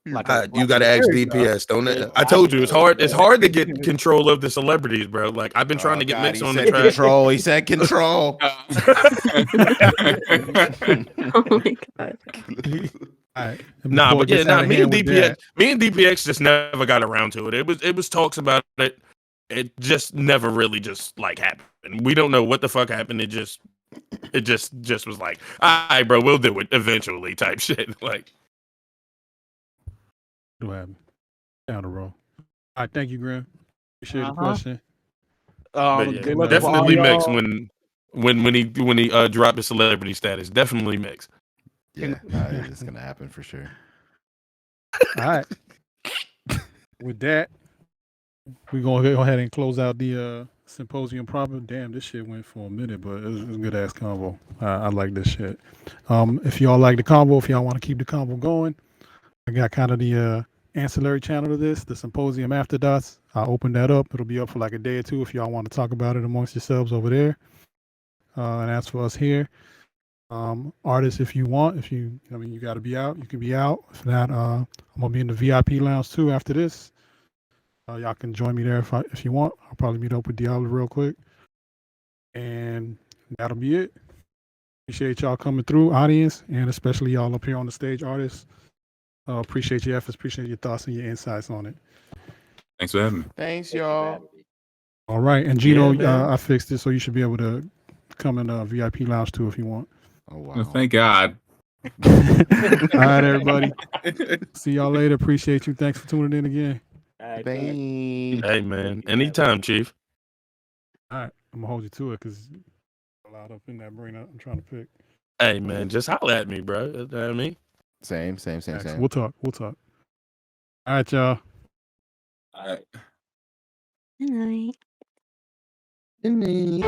You got to ask DPS, don't it? I told you it's hard. It's hard to get control of the celebrities, bro. Like, I've been trying to get God, Mix he on the said track. control. He said control. Oh my god. All right. Nah, but yeah, me and DPX just never got around to it. It was talks about it. It just never really just like happened. We don't know what the fuck happened. It just was like, all right, bro, we'll do it eventually type shit. Like, what happened? Down the road. All right, thank you, Graham. Appreciate the question. but yeah, definitely Mix when he dropped his celebrity status. Definitely Mix. Yeah, it's gonna happen for sure. All right. With that, we're gonna go ahead and close out the symposium proper. Damn, this shit went for a minute, but it was a good ass combo. I like this shit. If y'all like the combo, if y'all want to keep the combo going, I got kind of the ancillary channel to this, the Symposium After Dots. I'll open that up. It'll be up for like a day or two if y'all want to talk about it amongst yourselves over there. And as for us here, artists, if you want, you got to be out, you can be out. If not, I'm gonna be in the VIP lounge too after this. Y'all can join me there if you want. I'll probably meet up with Diallo real quick, and that'll be it. Appreciate y'all coming through, audience, and especially y'all up here on the stage, artists. Appreciate your efforts, appreciate your thoughts and your insights on it. Thanks for having me. Thanks, y'all. All right, and Geno, Yeah, I fixed it so you should be able to come in VIP lounge too if you want. Oh wow! Well, thank God. All right, everybody. See y'all later. Appreciate you. Thanks for tuning in again. Hey man, anytime, Chief. All right, I'm gonna hold you to it because a lot up in that brain I'm trying to pick. Hey man, just holler at me, bro. You know what I mean? Same. We'll talk. All right, y'all. All right. Good night. Good night.